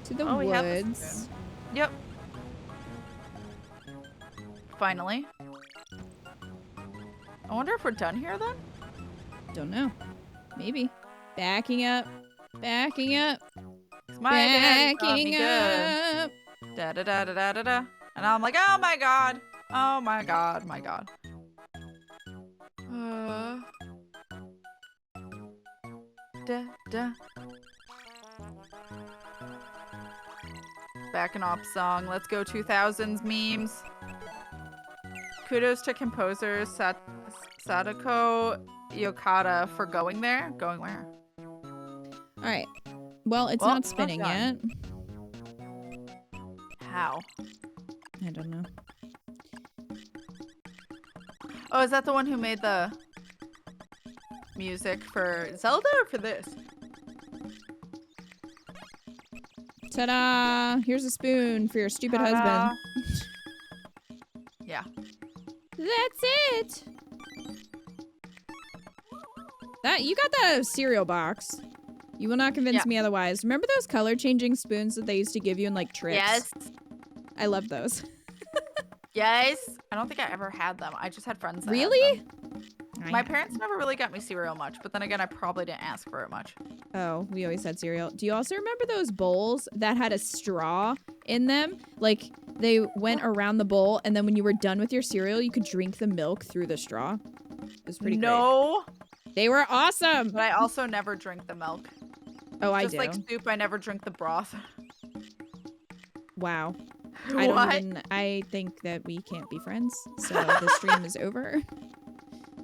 to the We have the woods. spoon. Yep. Finally. I wonder if we're done here then? Don't know. Maybe. Backing up. Backing up. My daddy taught me Backing good. up. Da da da da da da da. And I'm like, oh my god. Oh my god, my god. Da da. Backing up song. Let's go 2000s memes. Kudos to composer Sadako Yokata for going there. Going where? Alright. Well, it's Well, not spinning not yet. How? I don't know. Oh, is that the one who made the music for Zelda or for this? Ta-da! Here's a spoon for your stupid Ta-da. husband. Yeah. That's it! You got that out of cereal box. You will not convince me otherwise. Remember those color changing spoons that they used to give you in like tricks? Yes. I love those. Yes. I don't think I ever had them. I just had friends that had Really? them. My parents never really got me cereal much, but then again, I probably didn't ask for it much. Oh, we always had cereal. Do you also remember those bowls that had a straw in them? Like, they went around the bowl, and then when you were done with your cereal, you could drink the milk through the straw. It was pretty great. No. They were awesome! But I also never drink the milk. Oh, I Just do. like soup, I never drink the broth. Wow. What? I think that we can't be friends, so the stream is over.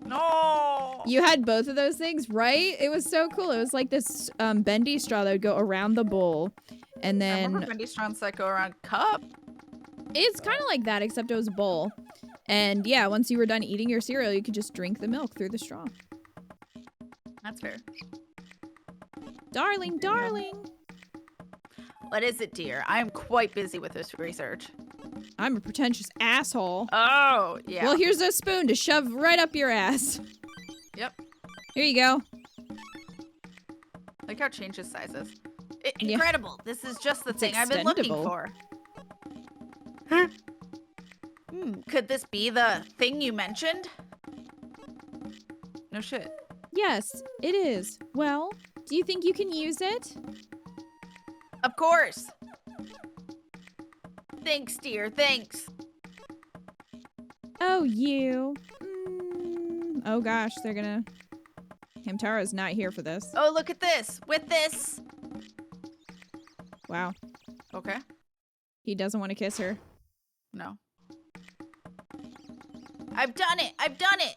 No. You had both of those things, right? It was so cool. It was like this bendy straw that would go around the bowl, and I then remember bendy straws that go around cup. it's kind of like that, except it was a bowl. And yeah, once you were done eating your cereal, you could just drink the milk through the straw. That's fair. Darling, darling. What is it, dear? I am quite busy with this research. I'm a pretentious asshole. Oh, yeah. Well, here's a spoon to shove right up your ass. Yep. Here you go. Like how it changes sizes. Yeah. Incredible. This is just the It's thing I've been looking extendable. for. Could this be the thing you mentioned? No shit. Yes, it is. Well, do you think you can use it? Of course. Thanks, dear. Thanks. Oh, you. Oh gosh, they're gonna... Hamtaro's not here for this. Oh, look at this. With this. Wow. Okay. He doesn't want to kiss her. No. I've done it! I've done it!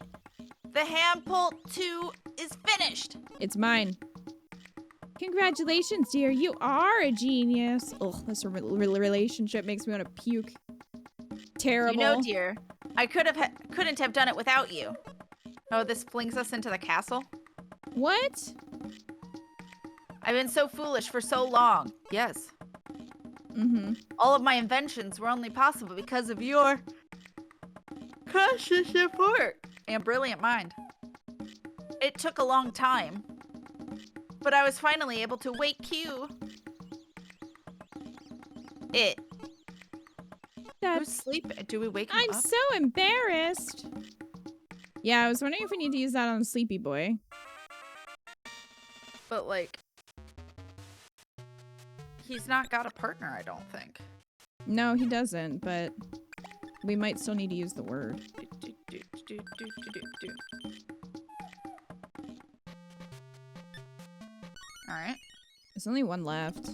The hand pull 2 is finished! It's mine. Congratulations, dear. You are a genius. Ugh, this relationship makes me want to puke. Terrible. You know, dear, I couldn't have done it without you. Oh, this flings us into the castle? What? I've been so foolish for so long. Yes. Mm-hmm. All of my inventions were only possible because of your conscious support and brilliant mind. It took a long time, but I was finally able to wake Q. Who's sleeping? Do we wake him up? I'm so embarrassed. Yeah, I was wondering if we need to use that on Sleepy Boy. But, like, he's not got a partner, I don't think. No, he doesn't, but we might still need to use the word. Alright. There's only one left.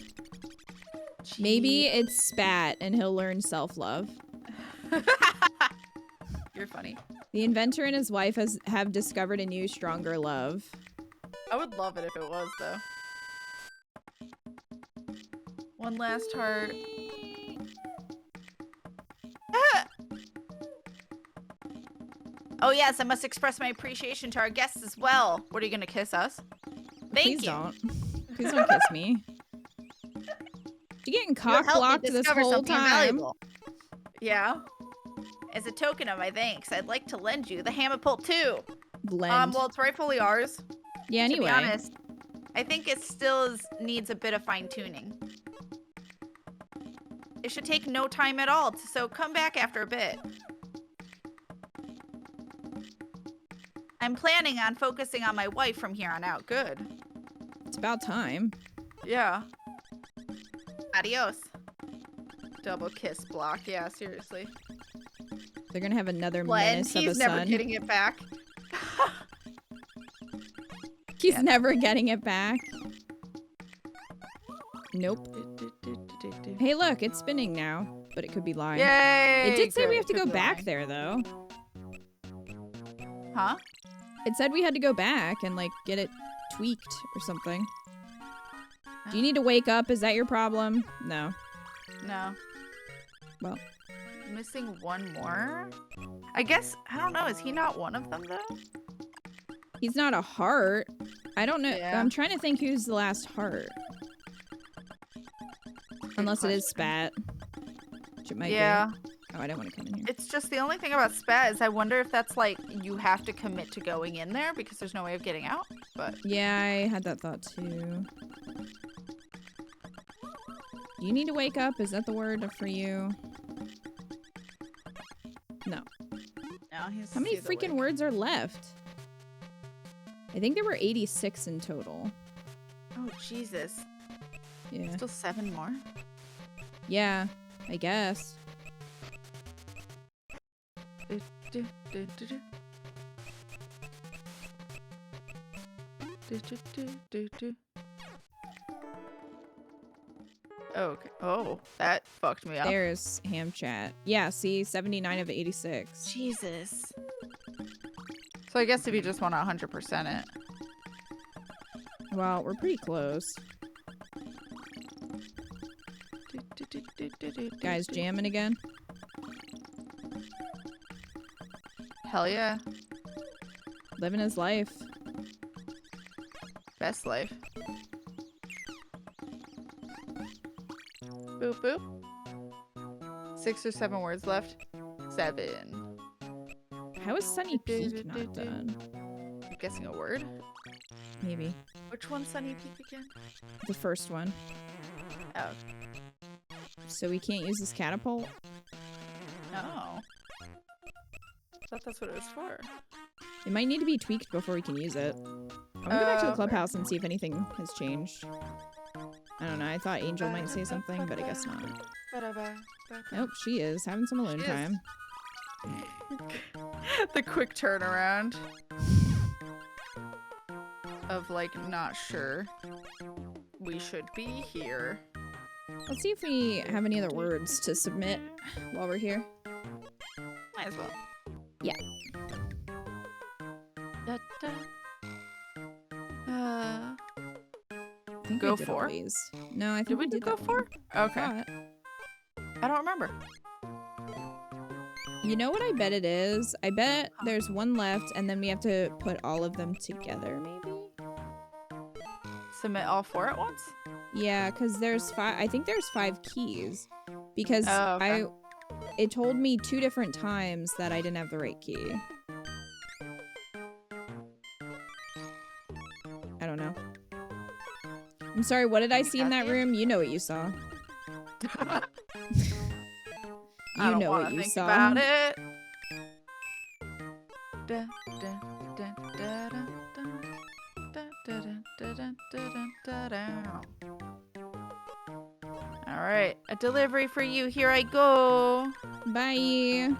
Maybe it's Spat and he'll learn self-love. You're funny. The inventor and his wife have discovered a new, stronger love. I would love it if it was, though. One last heart. Oh yes, I must express my appreciation to our guests as well. What, are you gonna kiss us? Thank you. Please don't kiss me. You're getting cock-blocked this whole time. Valuable. Yeah. As a token of my thanks, I'd like to lend you the hammer pull 2. Lend. Well, it's rightfully ours. Yeah, anyway. To be honest, I think it still needs a bit of fine-tuning. It should take no time at all, so come back after a bit. I'm planning on focusing on my wife from here on out. Good. It's about time. Yeah. Adios. Double kiss block. Yeah, seriously. They're gonna have another menace of a son. He's never getting it back. He's never getting it back. Nope. Hey, look, it's spinning now, but it could be lying. Yay! It did say we have to go back there, though. Huh? It said we had to go back and, like, get it tweaked or something. Do you need to wake up? Is that your problem? No. No. Well. Missing one more? I guess, I don't know. Is he not one of them, though? He's not a heart. I don't know. Yeah. I'm trying to think who's the last heart. Unless it is Spat. Which it might be. Oh, I don't want to come in here. It's just the only thing about Spat is I wonder if that's like you have to commit to going in there because there's no way of getting out. But yeah, I had that thought too. Do you need to wake up? Is that the word for you? No. No, he's How many freaking words are left? I think there were 86 in total. Oh, Jesus. Yeah. Still 7 more? Yeah, I guess. Okay. Oh, that fucked me up. There's ham chat. Yeah, see, 79 of 86. Jesus. So I guess if you just want to 100% it. Well, we're pretty close. Guys jamming again? Hell yeah. Living his life. Best life. Boop boop. 6 or 7 words left. 7. How is Sunny Peak not done? I'm guessing a word? Maybe. Which one's Sunny Peak again? The first one. Oh. So we can't use this catapult? Oh. I thought that's what it was for. It might need to be tweaked before we can use it. I'm gonna go back to the clubhouse and see if anything has changed. I don't know, I thought Angel might say something, but I guess not. Nope, she is. Having some alone time. The quick turnaround. Of, like, not sure. We should be here. Let's see if we have any other words to submit while we're here. Might as well. Yeah. Da, da. I think Go I did for? all these. No, I think Did we did go that for? one. Okay. Thought. I don't remember. You know what I bet it is? I bet there's one left, and then we have to put all of them together, maybe? Submit all 4 at once? Yeah, because there's 5. I think there's 5 keys. Because Oh, okay. it told me 2 different times that I didn't have the right key. I don't know. I'm sorry, what did I see in that room? You know what you saw. I don't know wanna what you think saw. about it. Da, da, da, da, da, da, da, da, da, da, da, da. All right, a delivery for you. Here I go. Bye.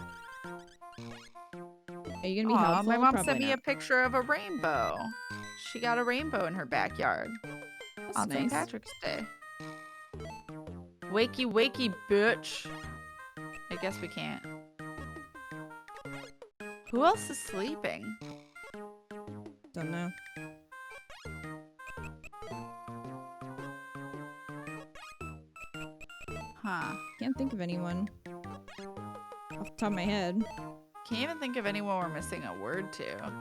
Are you gonna be helpful? My mom Probably sent me a not. picture of a rainbow. She got a rainbow in her backyard That's on St. nice. Patrick's Day. Wakey, wakey, bitch. I guess we can't. Who else is sleeping? Don't know. Huh. Can't think of anyone. Off the top of my head. Can't even think of anyone we're missing a word to.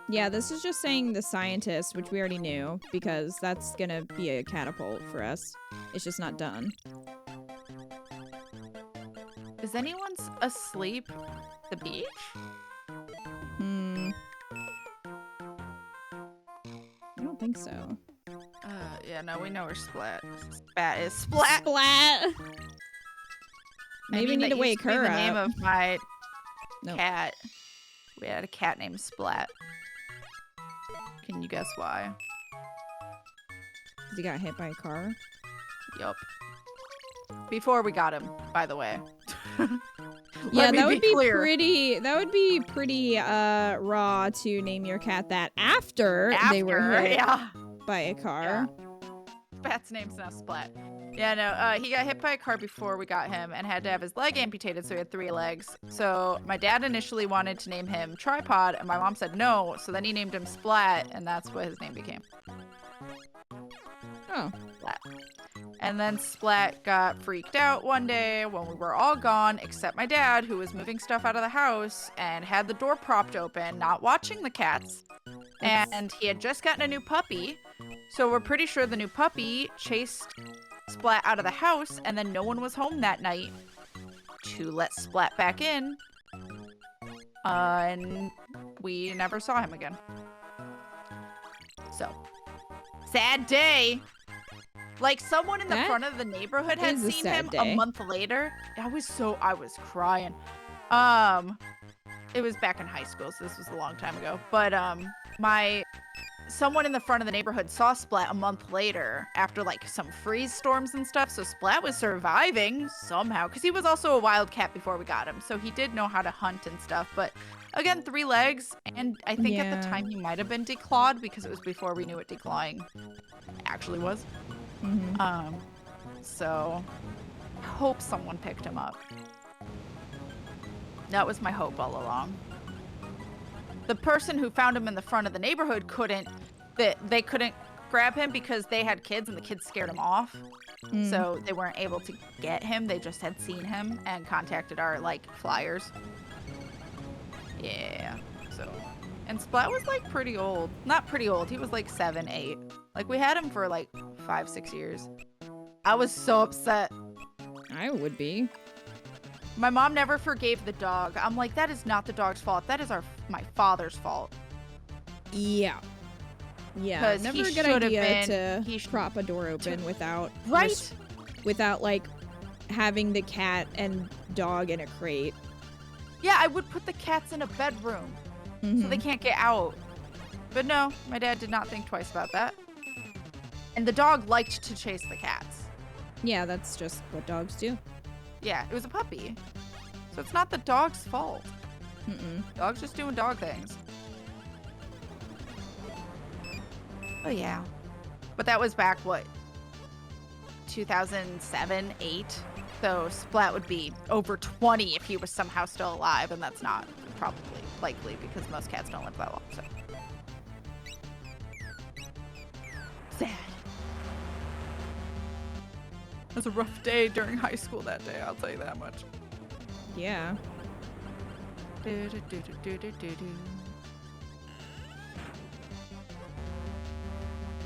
Yeah, this is just saying the scientist, which we already knew, because that's gonna be a catapult for us. It's just not done. Is anyone asleep at the beach? I don't think so. Yeah, no, we know where Splat is. Splat! Splat! Maybe we need to wake her the up. name of my Nope. cat. We had a cat named Splat. Can you guess why? Because he got hit by a car? Yup. Before we got him, by the way. Yeah, that would be clear. pretty. That would be pretty raw to name your cat that after they were hit yeah. by a car. Spat's name's now Splat. Yeah, no, he got hit by a car before we got him and had to have his leg amputated, so he had 3 legs. So my dad initially wanted to name him Tripod, and my mom said no, so then he named him Splat, and that's what his name became. Oh. Splat. And then Splat got freaked out one day when we were all gone, except my dad, who was moving stuff out of the house and had the door propped open, not watching the cats. And he had just gotten a new puppy, so we're pretty sure the new puppy chased Splat out of the house, and then no one was home that night to let Splat back in. And we never saw him again. So, sad day. Like, someone in the front of the neighborhood had seen him a month later. I was crying. It was back in high school, so this was a long time ago. But, someone in the front of the neighborhood saw Splat a month later after, like, some freeze storms and stuff. So Splat was surviving somehow, because he was also a wild cat before we got him. So he did know how to hunt and stuff. But, again, 3 legs. And I think at the time he might have been declawed, because it was before we knew what declawing actually was. So I hope someone picked him up. That was my hope all along. The person who found him in the front of the neighborhood they couldn't grab him because they had kids and the kids scared him off. So they weren't able to get him. They just had seen him and contacted our, like, flyers. Yeah, so. And Splat was, like, pretty old. Not pretty old. He was, like, 7, 8. Like, we had him for, like, 5, 6 years. I was so upset. I would be. My mom never forgave the dog. I'm like, that is not the dog's fault. That is my father's fault. Yeah. Yeah, never a good idea to prop a door open without like having the cat and dog in a crate. Yeah, I would put the cats in a bedroom so they can't get out. But no, my dad did not think twice about that. And the dog liked to chase the cats. Yeah, that's just what dogs do. Yeah, it was a puppy. So it's not the dog's fault. Dog's just doing dog things. Oh yeah. But that was back, what, 2007, 8. So Splat would be over 20 if he was somehow still alive, and that's not probably likely because most cats don't live that long. So sad. It was a rough day during high school that day, I'll tell you that much. Yeah.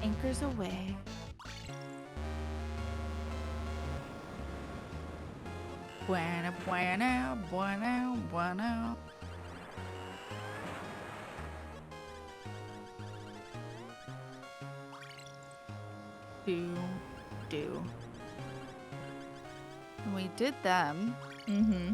Anchors away. Buena, buena, buena, buena. Do. And we did them. Mm-hmm.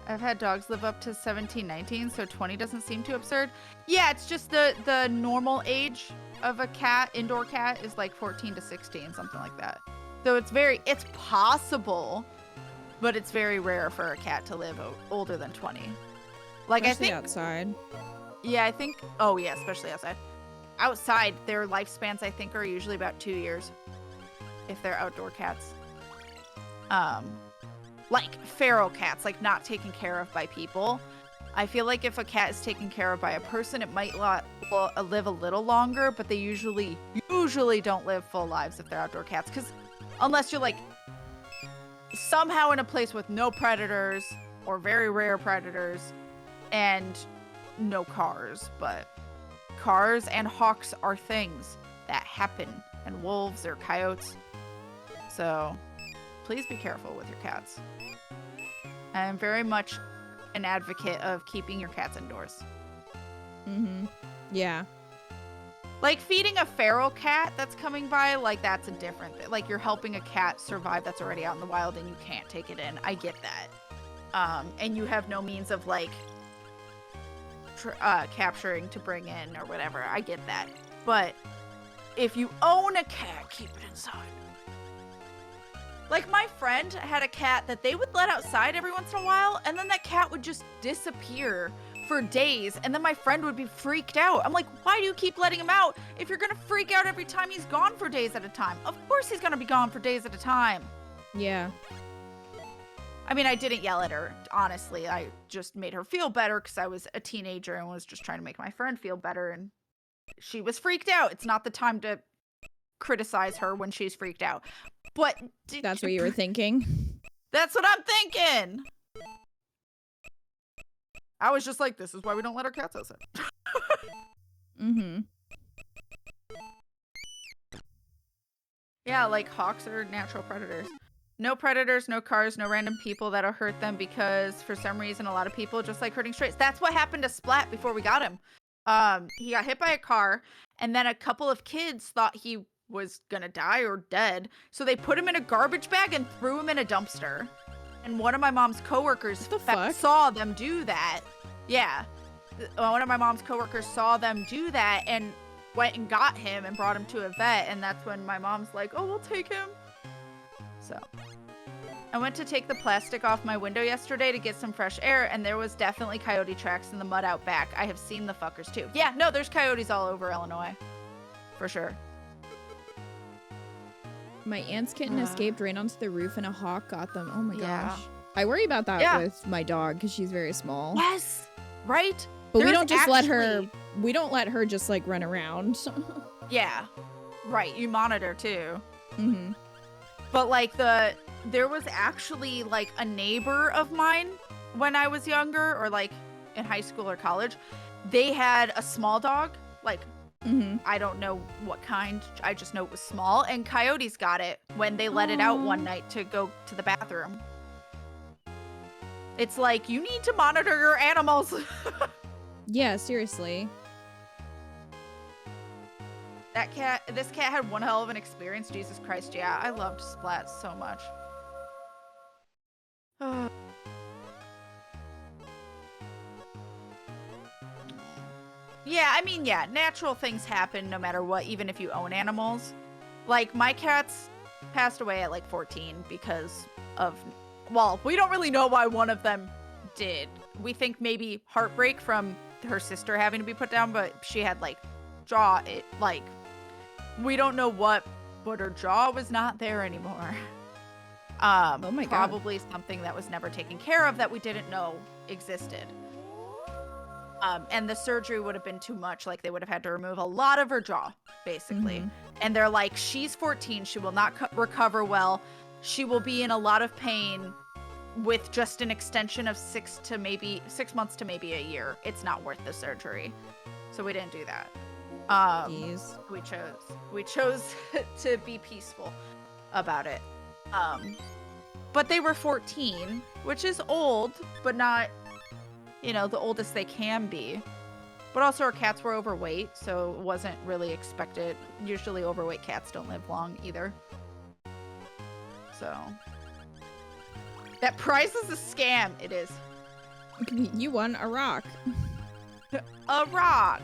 I've had dogs live up to 17, 19, so 20 doesn't seem too absurd. Yeah, it's just the normal age of a cat, indoor cat, is like 14 to 16, something like that. So it's possible, but it's very rare for a cat to live older than 20. Like, Especially I think outside. Yeah, I think. Oh yeah, especially outside. Outside, their lifespans I think are usually about 2 years, if they're outdoor cats. Like feral cats, like not taken care of by people. I feel like if a cat is taken care of by a person, it might live a little longer, but they usually don't live full lives if they're outdoor cats. Because unless you're like somehow in a place with no predators or very rare predators and no cars, but cars and hawks are things that happen, and wolves or coyotes. So please be careful with your cats. I am very much an advocate of keeping your cats indoors. Mm-hmm. Yeah. Like feeding a feral cat that's coming by, like that's a different thing. Like you're helping a cat survive that's already out in the wild and you can't take it in. I get that. And you have no means of like capturing to bring in or whatever. I get that. But if you own a cat, keep it inside. Like my friend had a cat that they would let outside every once in a while, and then that cat would just disappear for days, and then my friend would be freaked out. I'm like, why do you keep letting him out if you're gonna freak out every time he's gone for days at a time? Of course he's gonna be gone for days at a time. Yeah. I mean, I didn't yell at her, honestly. I just made her feel better because I was a teenager and was just trying to make my friend feel better, and she was freaked out. It's not the time to criticize her when she's freaked out. But that's what you were thinking? That's what I'm thinking. I was just like, this is why we don't let our cats outside. Mm-hmm. Yeah, like hawks are natural predators. No predators, no cars, no random people that'll hurt them because for some reason a lot of people just like hurting strays. That's what happened to Splat before we got him. He got hit by a car, and then a couple of kids thought he was gonna die or dead, so they put him in a garbage bag and threw him in a dumpster. And one of my mom's coworkers saw them do that. Yeah, one of my mom's coworkers saw them do that and went and got him and brought him to a vet, and that's when my mom's like, oh, we'll take him. So I went to take the plastic off my window yesterday to get some fresh air, and there was definitely coyote tracks in the mud out back. I have seen the fuckers too. Yeah, no, there's coyotes all over Illinois. For sure. My aunt's kitten escaped, ran onto the roof, and a hawk got them. Oh my gosh. I worry about that with my dog because she's very small. Yes, right? But we don't just let her, we don't let her just like run around. Yeah, right. You monitor too. Mm-hmm. But like there was actually like a neighbor of mine when I was younger, or like in high school or college. They had a small dog, like I don't know what kind. I just know it was small, and coyotes got it when they let it out one night to go to the bathroom. It's like, you need to monitor your animals. Yeah, seriously. This cat had one hell of an experience. Jesus Christ, yeah. I loved Splat so much. Yeah, I mean, yeah, natural things happen no matter what, even if you own animals. Like, my cats passed away at like 14 because of, well, we don't really know why one of them did. We think maybe Heartbreak from her sister having to be put down, but she had like we don't know what but her jaw was not there anymore. Oh my God. Probably something that was never taken care of that we didn't know existed. And the surgery would have been too much. Like, they would have had to remove a lot of her jaw, basically. And they're like, she's 14. She will not recover well. She will be in a lot of pain with just an extension of 6 months to maybe a year. It's not worth the surgery. So we didn't do that. We chose to be peaceful about it. But they were 14, which is old, but not, you know, the oldest they can be. But also our cats were overweight, so it wasn't really expected. Usually overweight cats don't live long either. So that prize is a scam. It is. You won a rock. A rock.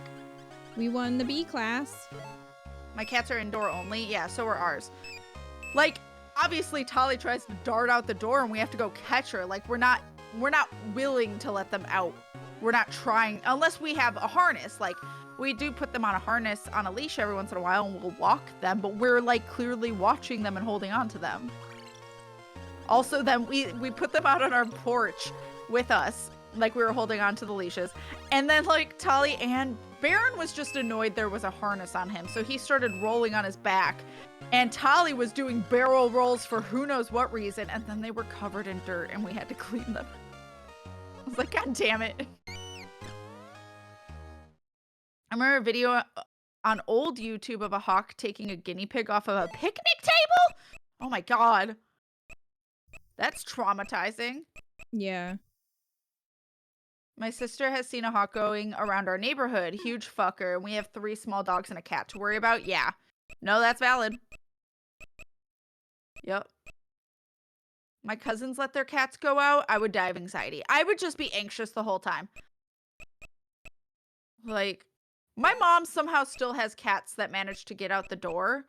We won the B class. My cats are indoor only. Yeah, so are ours. Like, obviously Tali tries to dart out the door and we have to go catch her. Like, we're not willing to let them out. We're not trying, unless we have a harness. Like, we do put them on a harness on a leash every once in a while and we'll walk them, but we're like clearly watching them and holding on to them. Also, then we put them out on our porch with us, like we were holding on to the leashes. And then like Tali and Baron was just annoyed there was a harness on him, so he started rolling on his back. And Tali was doing barrel rolls for who knows what reason, and then they were covered in dirt and we had to clean them. I was like, God damn it. I remember a video on old YouTube of a hawk taking a guinea pig off of a picnic table. Oh my God. That's traumatizing. Yeah. My sister has seen a hawk going around our neighborhood. Huge fucker. And we have 3 small dogs and a cat to worry about. Yeah. No, that's valid. Yep. My cousins let their cats go out. I would die of anxiety. I would just be anxious the whole time. Like, my mom somehow still has cats that manage to get out the door.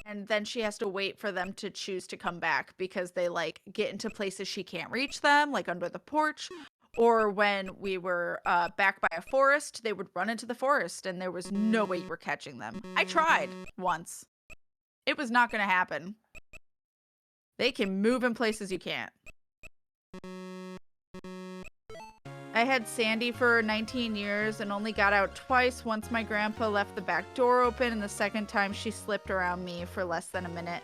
And then she has to wait for them to choose to come back because they like get into places she can't reach them, like under the porch. Or when we were back by a forest, they would run into the forest and there was no way you were catching them. I tried once. It was not going to happen. They can move in places you can't. I had Sandy for 19 years and only got out twice. Once my grandpa left the back door open, and the second time she slipped around me for less than a minute.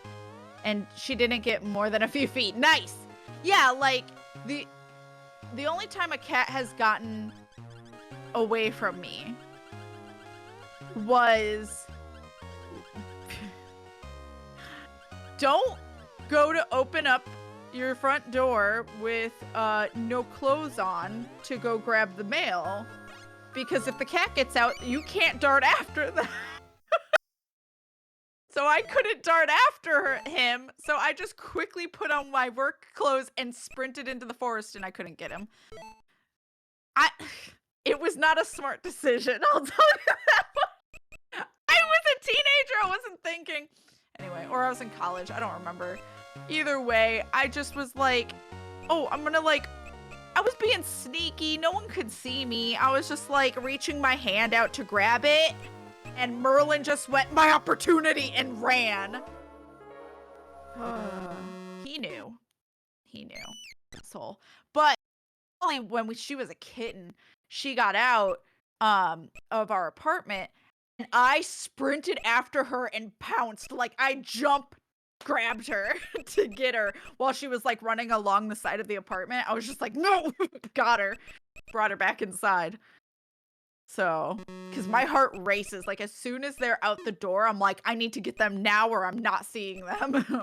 And she didn't get more than a few feet. Nice! Yeah, like, the only time a cat has gotten away from me was... Don't go to open up your front door with no clothes on to go grab the mail, because if the cat gets out, you can't dart after them. So I couldn't dart after him, so I just quickly put on my work clothes and sprinted into the forest, and I couldn't get him. It was not a smart decision, I'll tell you that. I was a teenager, I wasn't thinking. Anyway, or I was in college, I don't remember. Either way, I just was like, oh, I'm gonna like, I was being sneaky. No one could see me. I was just like reaching my hand out to grab it. And Merlin just went, my opportunity, and ran. He knew. He knew. Asshole. But only when she was a kitten, she got out of our apartment. And I sprinted after her and pounced. Like, I grabbed her to get her while she was like running along the side of the apartment. I was just like, no, got her, brought her back inside. So, because my heart races, like as soon as they're out the door, I'm like, I need to get them now or I'm not seeing them. I don't know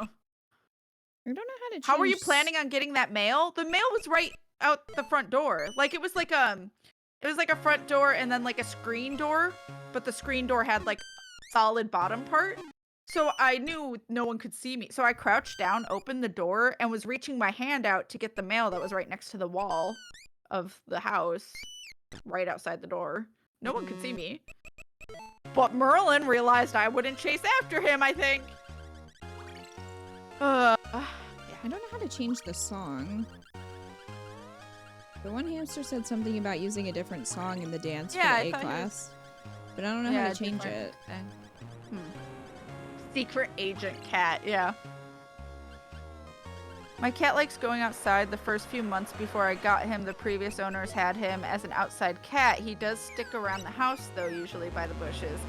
how to change. How were you planning on getting that mail? The mail was right out the front door. Like it was like a front door and then like a screen door, but the screen door had like solid bottom part. So I knew no one could see me. So I crouched down, opened the door, and was reaching my hand out to get the mail that was right next to the wall of the house, right outside the door. No one could see me. But Merlin realized I wouldn't chase after him, I think. Yeah. I don't know how to change the song. The one hamster said something about using a different song in the dance for the A class. But I don't know how to change it. Secret agent cat, yeah. My cat likes going outside. The first few months before I got him, the previous owners had him as an outside cat. He does stick around the house, though, usually by the bushes.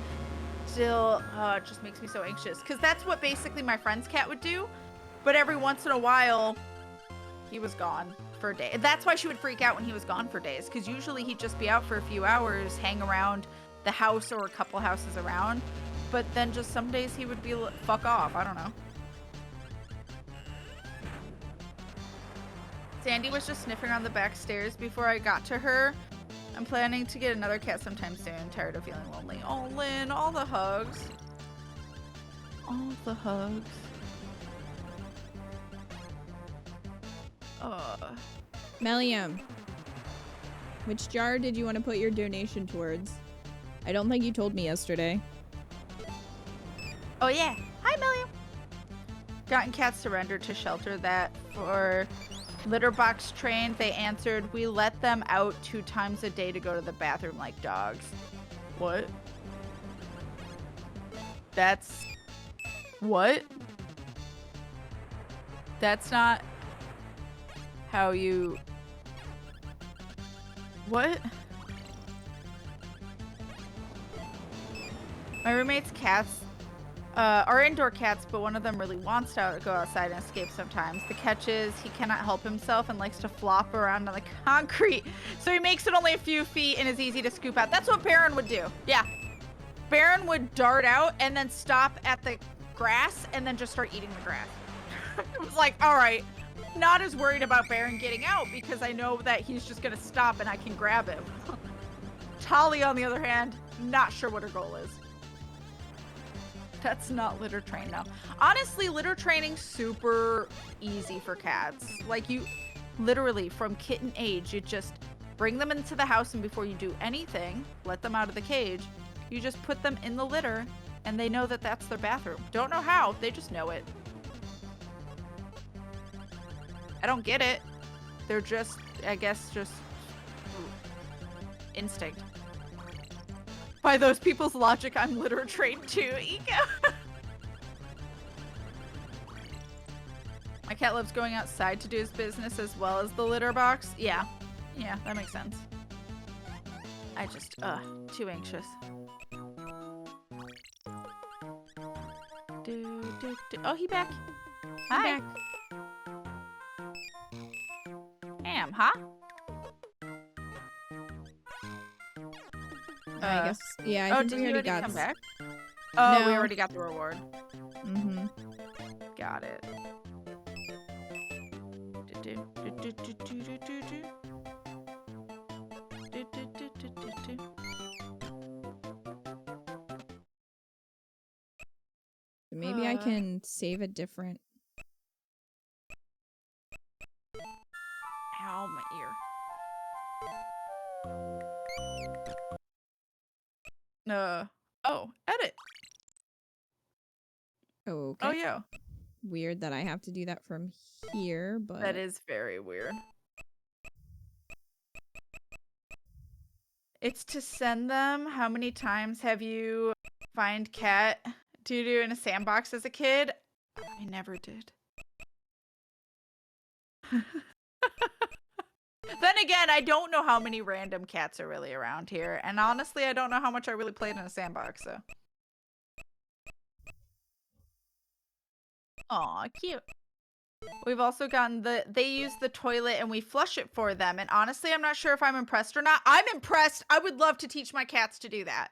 Still, it just makes me so anxious. Because that's what basically my friend's cat would do. But every once in a while, he was gone for a day. And that's why she would freak out when he was gone for days. Because usually he'd just be out for a few hours, hang around the house or a couple houses around. But then just some days he would be fuck off. I don't know. Sandy was just sniffing on the back stairs before I got to her. I'm planning to get another cat sometime soon. Tired of feeling lonely. Oh, Lynn, all the hugs. All the hugs. Melium, which jar did you want to put your donation towards? I don't think you told me yesterday. Oh, yeah. Hi, Melium. Gotten cats surrendered to shelter that for... litter box trained, they answered, we let them out 2 times a day to go to the bathroom like dogs. What? That's... What? That's not how you... What? My roommate's cats are indoor cats, but one of them really wants to go outside and escape sometimes. The catch is he cannot help himself and likes to flop around on the concrete, so he makes it only a few feet and is easy to scoop out. That's what Baron would do. Yeah. Baron would dart out and then stop at the grass and then just start eating the grass. It was like, all right, not as worried about Baron getting out because I know that he's just going to stop and I can grab him. Tali, on the other hand, not sure what her goal is. That's not litter train now. Honestly, litter training's super easy for cats. Like, you literally from kitten age, you just bring them into the house, and before you do anything, let them out of the cage. You just put them in the litter and they know that that's their bathroom. Don't know how, they just know it. I don't get it. They're just, I guess, just instinct. By those people's logic, I'm litter trained too, Ika. My cat loves going outside to do his business as well as the litter box. Yeah, that makes sense. I just, too anxious. Oh, he back. Hi. Back. Damn, huh? I guess. Yeah, I think we already got. Come back? Oh, No. we already got the reward. Mm-hmm. Got it. Maybe I can save a different. Ow, my ear. Oh, edit. Okay. Oh, yeah. Weird that I have to do that from here, but That is very weird. It's to send them. How many times have you find cat doo-doo in a sandbox as a kid? I never did. Then again, I don't know how many random cats are really around here. And honestly, I don't know how much I really played in a sandbox, so. Aw, cute. We've also gotten they use the toilet and we flush it for them. And honestly, I'm not sure if I'm impressed or not. I'm impressed. I would love to teach my cats to do that.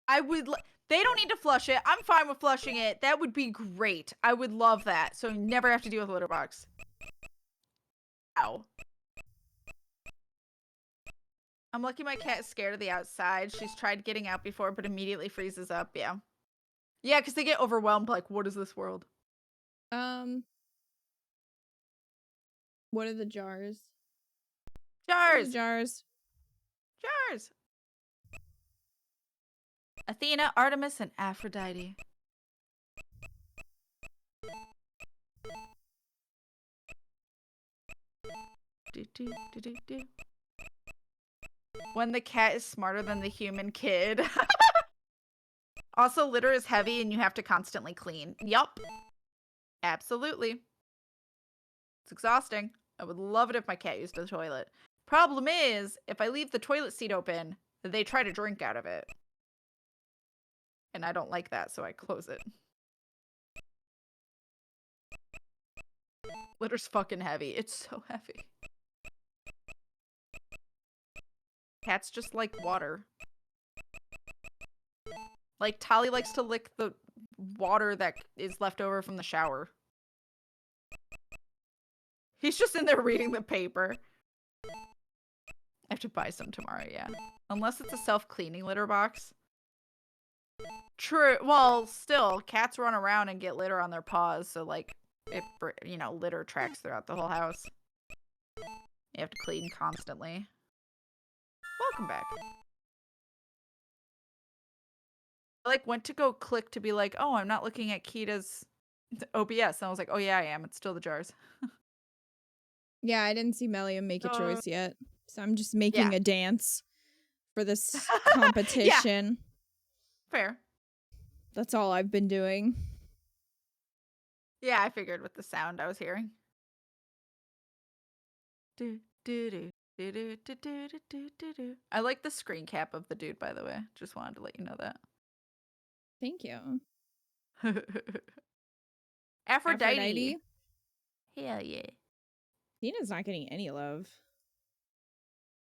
They don't need to flush it. I'm fine with flushing it. That would be great. I would love that. So you never have to deal with a litter box. Ow. I'm lucky my cat is scared of the outside. She's tried getting out before, but immediately freezes up. Yeah. Yeah, because they get overwhelmed. Like, what is this world? What are the jars? Jars! Jars. Jars! Athena, Artemis, and Aphrodite. When the cat is smarter than the human kid. Also, litter is heavy and you have to constantly clean. Yup. Absolutely. It's exhausting. I would love it if my cat used the toilet. Problem is, if I leave the toilet seat open, they try to drink out of it. And I don't like that, so I close it. Litter's fucking heavy. It's so heavy. Cats just like water. Like, Tali likes to lick the water that is left over from the shower. He's just in there reading the paper. I have to buy some tomorrow, yeah. Unless it's a self-cleaning litter box. True. Well, still, cats run around and get litter on their paws, so, like, it, you know, litter tracks throughout the whole house. You have to clean constantly. Welcome back. I, like, went to go click to be like, oh, I'm not looking at Kita's OBS. And I was like, oh, yeah, I am. It's still the jars. Yeah, I didn't see Melium make a choice yet. So I'm just making a dance for this competition. Yeah. Fair. That's all I've been doing. Yeah, I figured with the sound I was hearing. I like the screen cap of the dude, by the way. Just wanted to let you know that. Thank you. Aphrodite. Hell yeah. Athena's not getting any love.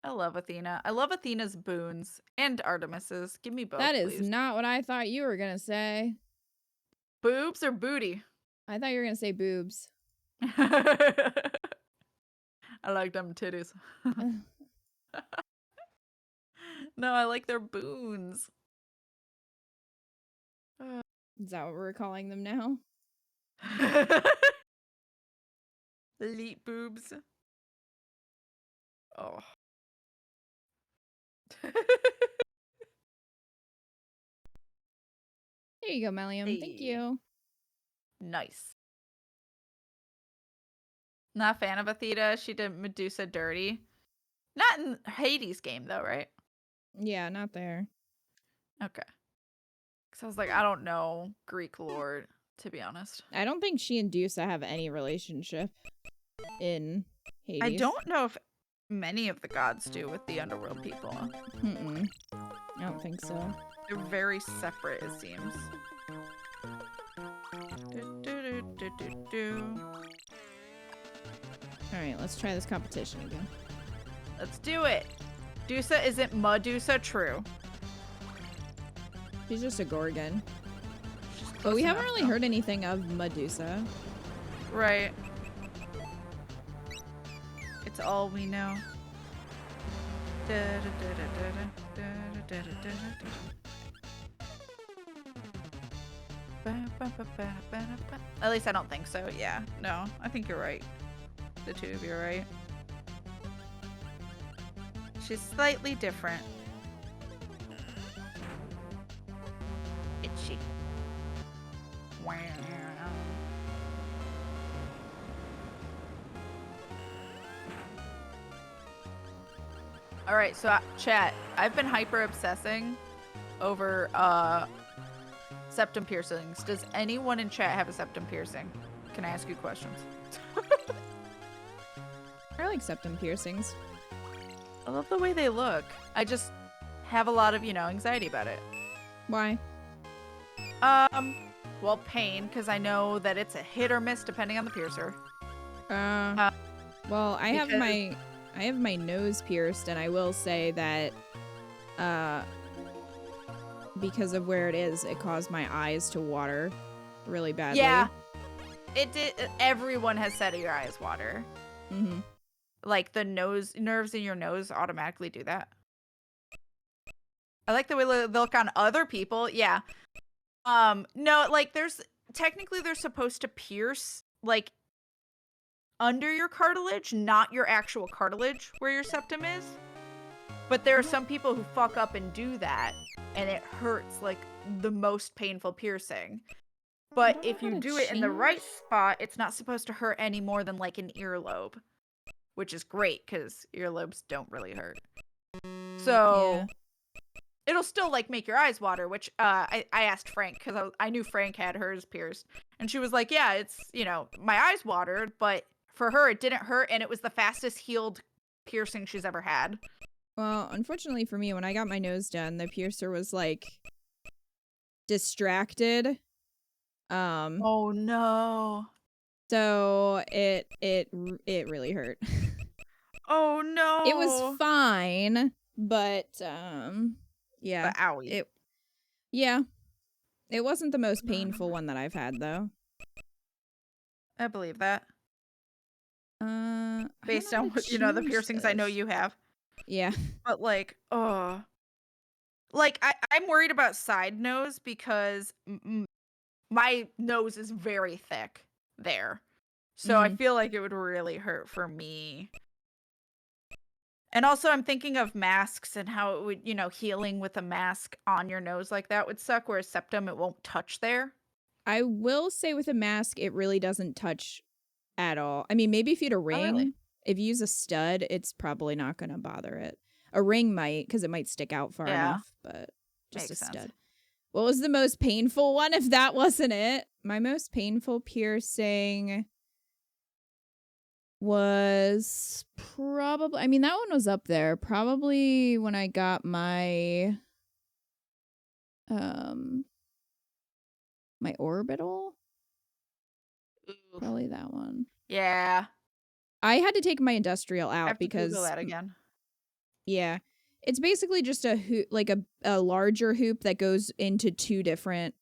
I love Athena. I love Athena's boons and Artemis's. Give me both, That is please. not what I thought you were gonna say. Boobs or booty? I thought you were gonna say boobs. I like them titties. No, I like their boons. Is that what we're calling them now? Elite boobs. Oh. There you go, Melium. Hey. Thank you. Nice. Not a fan of Athena. She did Medusa dirty. Not in Hades' game, though, right? Yeah, not there. Okay. Because I was like, I don't know Greek lore, to be honest. I don't think she and Dusa have any relationship in Hades. I don't know if many of the gods do with the underworld people. I don't think so. They're very separate, it seems. Alright, let's try this competition again. Let's do it. Dusa isn't Medusa true. She's just a Gorgon. But we haven't really heard anything of Medusa. Right. It's all we know. At least I don't think so. Yeah. No, I think you're right. The two of you are right. She's slightly different. Itchy. Wow. All right, so chat, I've been hyper obsessing over septum piercings. Does anyone in chat have a septum piercing? Can I ask you questions? I like septum piercings. I love the way they look. I just have a lot of, anxiety about it. Why? Well, pain, because I know that it's a hit or miss depending on the piercer. Well, I have my nose pierced, and I will say that because of where it is, it caused my eyes to water really badly. Yeah. It did. Everyone has said your eyes water. Mm-hmm. Like the nerves in your nose automatically do that. I like the way they look on other people. Yeah. No, like they're supposed to pierce like under your cartilage, not your actual cartilage where your septum is. But there are some people who fuck up and do that, and it hurts like the most painful piercing. But if you do it in the right spot, it's not supposed to hurt any more than like an earlobe, which is great because earlobes don't really hurt. So it'll still like make your eyes water, which I asked Frank because I knew Frank had hers pierced, and she was like, yeah, it's, you know, my eyes watered, but for her it didn't hurt, and it was the fastest healed piercing she's ever had. Well, unfortunately for me, when I got my nose done, the piercer was like distracted. Oh no. So it really hurt. Oh no. It was fine, but yeah. But owie. It wasn't the most painful one that I've had though. I believe that. Based on what you know, the piercings I know you have. Yeah. But like, oh. Like I'm worried about side nose because my nose is very thick there. So I feel like it would really hurt for me. And also I'm thinking of masks and how it would, you know, healing with a mask on your nose like that would suck, whereas septum, it won't touch there. I will say with a mask, it really doesn't touch at all. I mean, maybe if you had a ring, really? If you use a stud, it's probably not going to bother it. A ring might, because it might stick out far enough, but just Makes a stud. sense. What was the most painful one if that wasn't it? My most painful piercing was probably, I mean, that one was up there. Probably when I got my my orbital. Ooh. Probably that one. Yeah. I had to take my industrial I out have to because Google that again. Yeah. It's basically just a hoop, like a larger hoop that goes into two different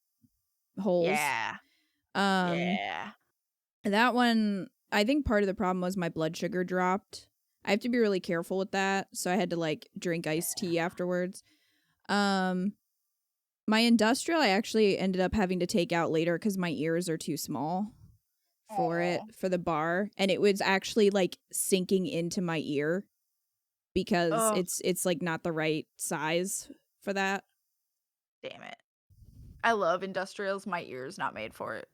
holes. Yeah. Yeah. That one, I think part of the problem was my blood sugar dropped. I have to be really careful with that, so I had to like drink iced tea afterwards. My industrial I actually ended up having to take out later because my ears are too small for it, for the bar, and it was actually like sinking into my ear because it's like not the right size for that. Damn it. I love industrials. My ear's not made for it.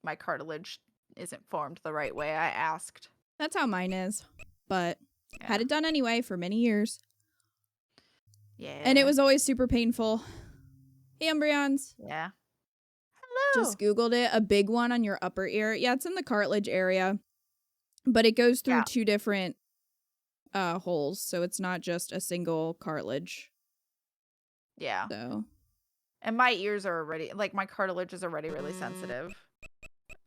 My cartilage isn't formed the right way. I asked. That's how mine is, but had it done anyway for many years. Yeah. And it was always super painful. Hey, Umbreons. Yeah. Hello. Just Googled it. A big one on your upper ear. Yeah, it's in the cartilage area, but it goes through two different holes, so it's not just a single cartilage. Yeah. So. And my ears are already, like, my cartilage is already really sensitive.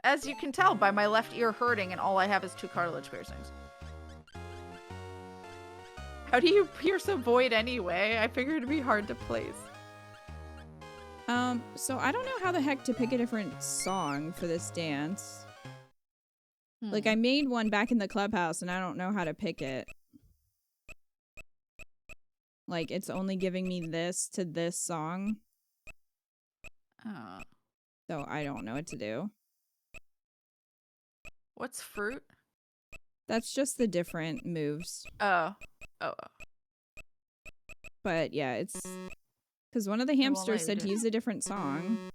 As you can tell by my left ear hurting, and all I have is 2 cartilage piercings. How do you pierce a void anyway? I figured it'd be hard to place. So I don't know how the heck to pick a different song for this dance. Like, I made one back in the clubhouse, and I don't know how to pick it. Like, it's only giving me this to this song. Oh. So I don't know what to do. What's fruit? That's just the different moves. Oh. But yeah, it's... Because one of the hamsters said to use a different song.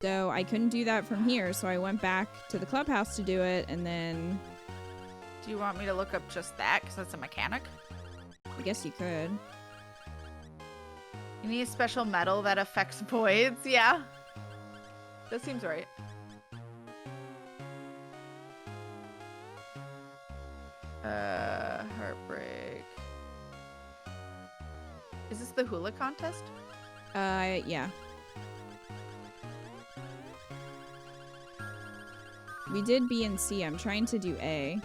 So I couldn't do that from here, so I went back to the clubhouse to do it, and then... Do you want me to look up just that? Because that's a mechanic? I guess you could. You need a special metal that affects voids? Yeah. That seems right. Heartbreak. Is this the hula contest? Yeah. We did B and C. I'm trying to do A.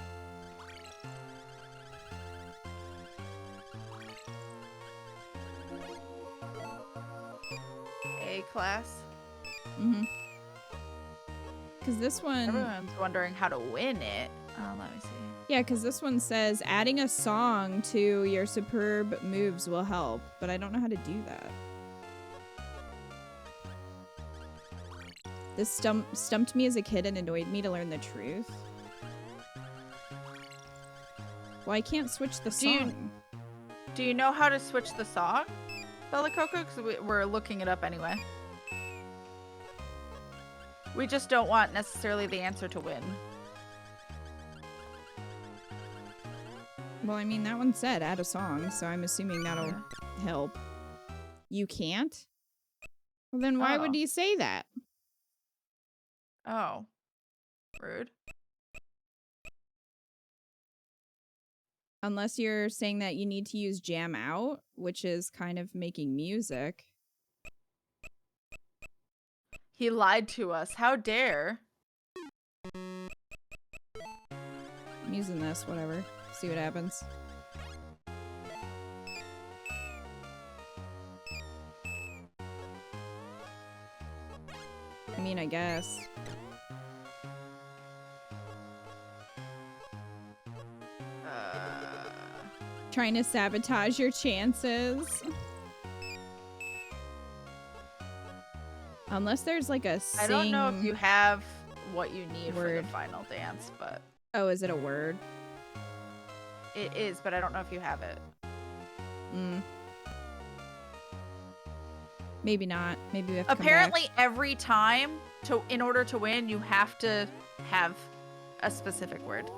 A class? Mm-hmm. Because this one... Everyone's wondering how to win it. Let me see. Yeah, because this one says adding a song to your superb moves will help, but I don't know how to do that. This stumped me as a kid and annoyed me to learn the truth. Well, I can't switch the song. Do you know how to switch the song, Bella Coco? Because we're looking it up anyway. We just don't want necessarily the answer to win. Well, I mean, that one said add a song, so I'm assuming that'll help. You can't? Well, then why would he say that? Oh. Rude. Unless you're saying that you need to use jam out, which is kind of making music. He lied to us. How dare? I'm using this, whatever. See what happens. I mean, I guess. Trying to sabotage your chances. Unless there's like a sing... I don't know if you have what you need for the final dance, but... Oh, is it a word? It is, but I don't know if you have it. Maybe not. Maybe we have to Apparently, come back. every time, in order to win, you have to have a specific word.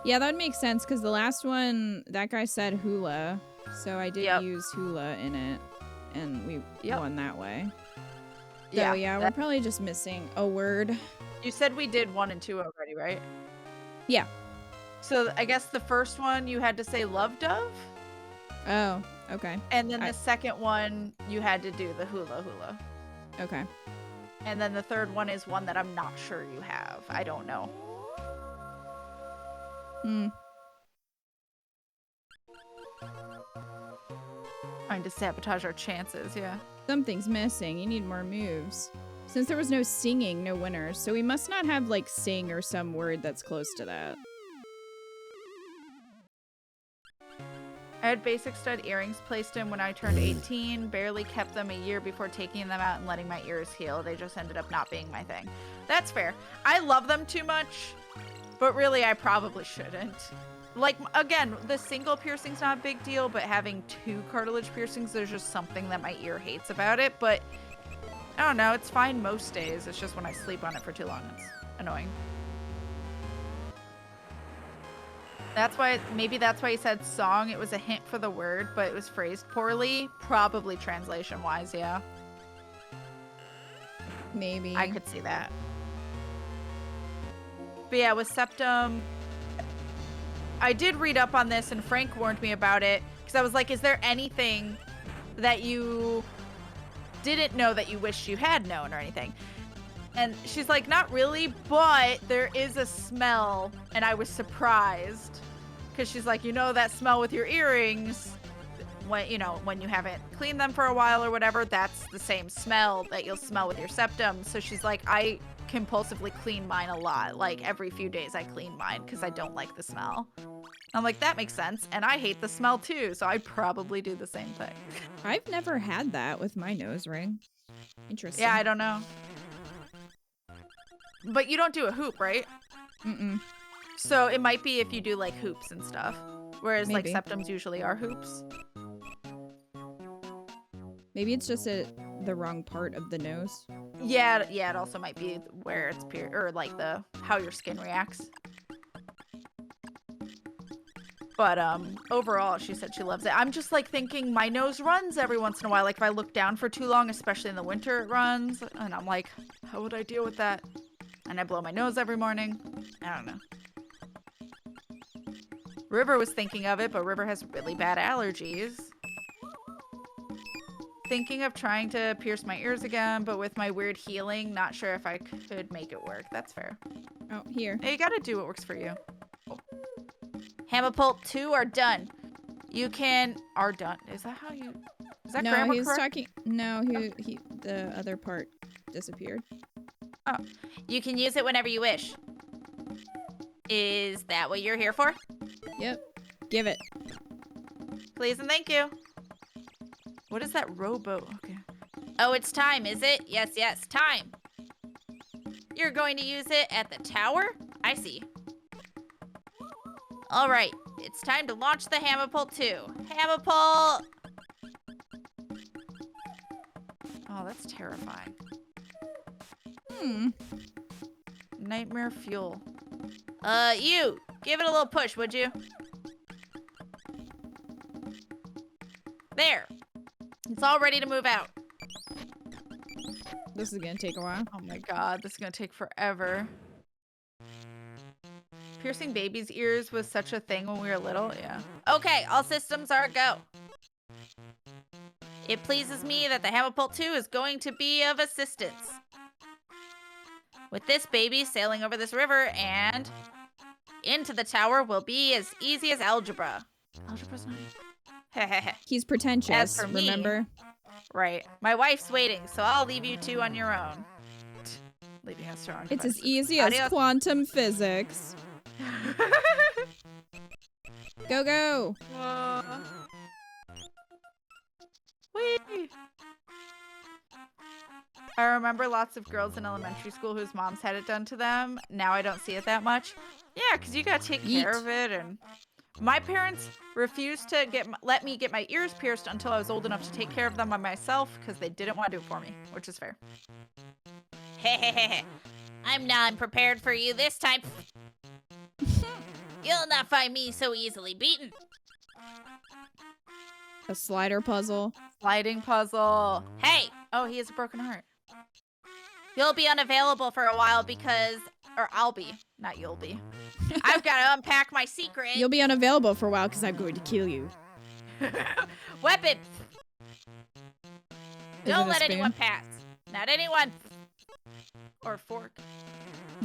Yeah, that would make sense, because the last one, that guy said hula, so I did use hula in it, and we won that way. So yeah, we're probably just missing a word. You said we did 1 and 2 already, right? Yeah. So I guess the first one, you had to say love dove? Oh, okay. And then the second one, you had to do the hula hula. Okay. And then the third one is one that I'm not sure you have. I don't know. Trying to sabotage our chances, yeah. Something's missing. You need more moves. Since there was no singing, no winners, so we must not have, like, sing or some word that's close to that. I had basic stud earrings placed in when I turned 18, barely kept them a year before taking them out and letting my ears heal. They just ended up not being my thing. That's fair. I love them too much, but really I probably shouldn't. Like, again, the single piercing's not a big deal, but having 2 cartilage piercings, there's just something that my ear hates about it. But, I don't know, it's fine most days. It's just when I sleep on it for too long, it's annoying. That's why, maybe that's why he said song. It was a hint for the word, but it was phrased poorly. Probably translation-wise, yeah. Maybe. I could see that. But yeah, with septum... I did read up on this, and Frank warned me about it, because I was like, is there anything that you didn't know that you wished you had known or anything? And she's like, not really, but there is a smell, and I was surprised, because she's like, you know that smell with your earrings, when, you know, when you haven't cleaned them for a while or whatever, that's the same smell that you'll smell with your septum. So she's like, I compulsively clean mine a lot. Like, every few days I clean mine because I don't like the smell. I'm like, that makes sense. And I hate the smell too, so I probably do the same thing. I've never had that with my nose ring. Interesting. Yeah, I don't know. But you don't do a hoop, right? Mm-mm. So it might be if you do like hoops and stuff. Whereas Maybe. like septums usually are hoops. Maybe it's just the wrong part of the nose. Yeah, it also might be where it's or like how your skin reacts. But overall, she said she loves it. I'm just like thinking my nose runs every once in a while. Like if I look down for too long, especially in the winter, it runs. And I'm like, how would I deal with that? And I blow my nose every morning. I don't know. River was thinking of it, but River has really bad allergies. Thinking of trying to pierce my ears again, but with my weird healing, not sure if I could make it work. That's fair. Oh, here. Hey, you gotta do what works for you. Hamapult 2 are done. You are done. Is that how you... Is that grammar No, he was correct? talking... No, the other part disappeared. Oh. You can use it whenever you wish. Is that what you're here for? Yep. Give it. Please and thank you. What is that rowboat? Okay. Oh, it's time, is it? Yes, time. You're going to use it at the tower? I see. All right, it's time to launch the Hamapult 2. Hamapult! Oh, that's terrifying. Hmm. Nightmare fuel. You, give it a little push, would you? There. It's all ready to move out. This is gonna take a while. Oh my god, this is gonna take forever. Piercing babies' ears was such a thing when we were little, yeah. Okay, all systems are a go. It pleases me that the Hamapult 2 is going to be of assistance. With this baby sailing over this river and into the tower will be as easy as algebra. Algebra's not easy. He's pretentious, As for me, remember? Right. My wife's waiting, so I'll leave you two on your own. Leaving us strong. It's as easy as quantum physics. Go, go! Whee! I remember lots of girls in elementary school whose moms had it done to them. Now I don't see it that much. Yeah, because you gotta take care of it. And my parents refused to let me get my ears pierced until I was old enough to take care of them by myself because they didn't want to do it for me, which is fair. Hehehe. I'm not prepared for you this time. You'll not find me so easily beaten. A slider puzzle. Sliding puzzle. Hey, Oh, he has a broken heart. you'll be unavailable for a while because... Or I'll be, not you'll be. I've got to unpack my secret. You'll be unavailable for a while because I'm going to kill you. Weapon. Don't it a let spoon? anyone pass. Not anyone. Or fork.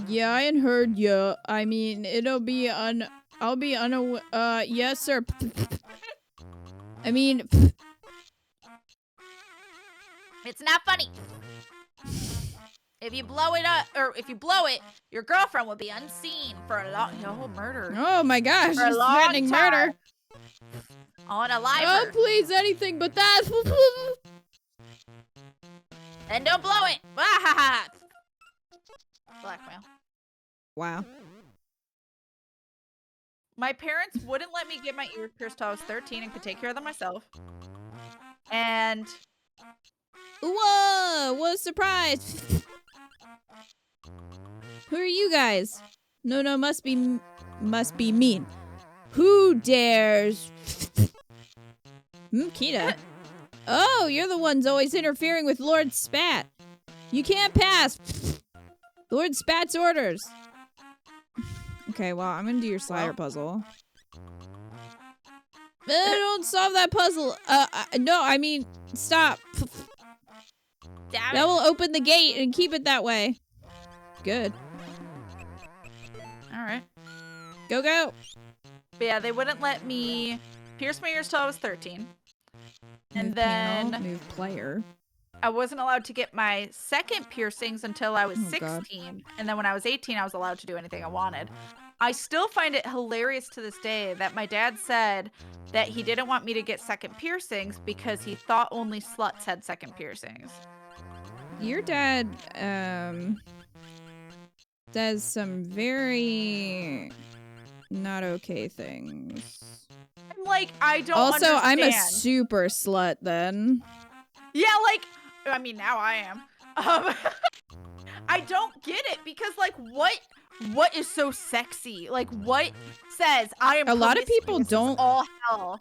Yeah, I ain't heard ya. I mean, I'll be yes, sir. I mean, It's not funny. If you blow it up, or if you blow it, your girlfriend will be unseen for a long... No, murder. oh my gosh, For a she's long threatening time. murder. On a liver. Oh, please, anything but that. Then don't blow it. Wahaha. Blackmail. Wow. My parents wouldn't let me get my ears pierced till I was 13 and could take care of them myself. And Whoa, what a surprise. Who are you guys? No, must be mean. Who dares? Kita. Oh, you're the ones always interfering with Lord Spat. You can't pass. Lord Spat's orders. Okay, well, I'm gonna do your slider puzzle. Don't solve that puzzle. No, I mean, stop. Damn That it. will open the gate and keep it that way. Good. all right. Go, go. But yeah, they wouldn't let me pierce my ears till I was 13. And Move then panel, move player. I wasn't allowed to get my second piercings until I was Oh, God. 16. And then when I was 18, I was allowed to do anything I wanted. I still find it hilarious to this day that my dad said that he didn't want me to get second piercings because he thought only sluts had second piercings. Your dad, does some very not okay things. I'm like, I don't Also, I'm a understand. super slut then. Yeah, like, I mean, now I am. I don't get it because, like, what is so sexy? Like, what says I am? A lot of people promiscuous is don't- all hell.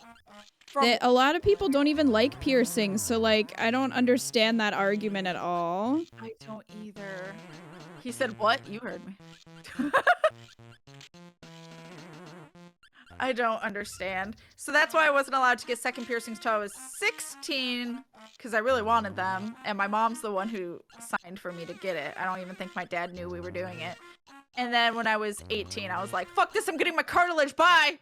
A lot of people don't even like piercings, so like I don't understand that argument at all. I don't either. He said, "What? You heard me." I don't understand. So that's why I wasn't allowed to get second piercings till I was 16 because I really wanted them, and my mom's the one who signed for me to get it. I don't even think my dad knew we were doing it. And then when I was 18, I was like, "Fuck this! I'm getting my cartilage. Bye."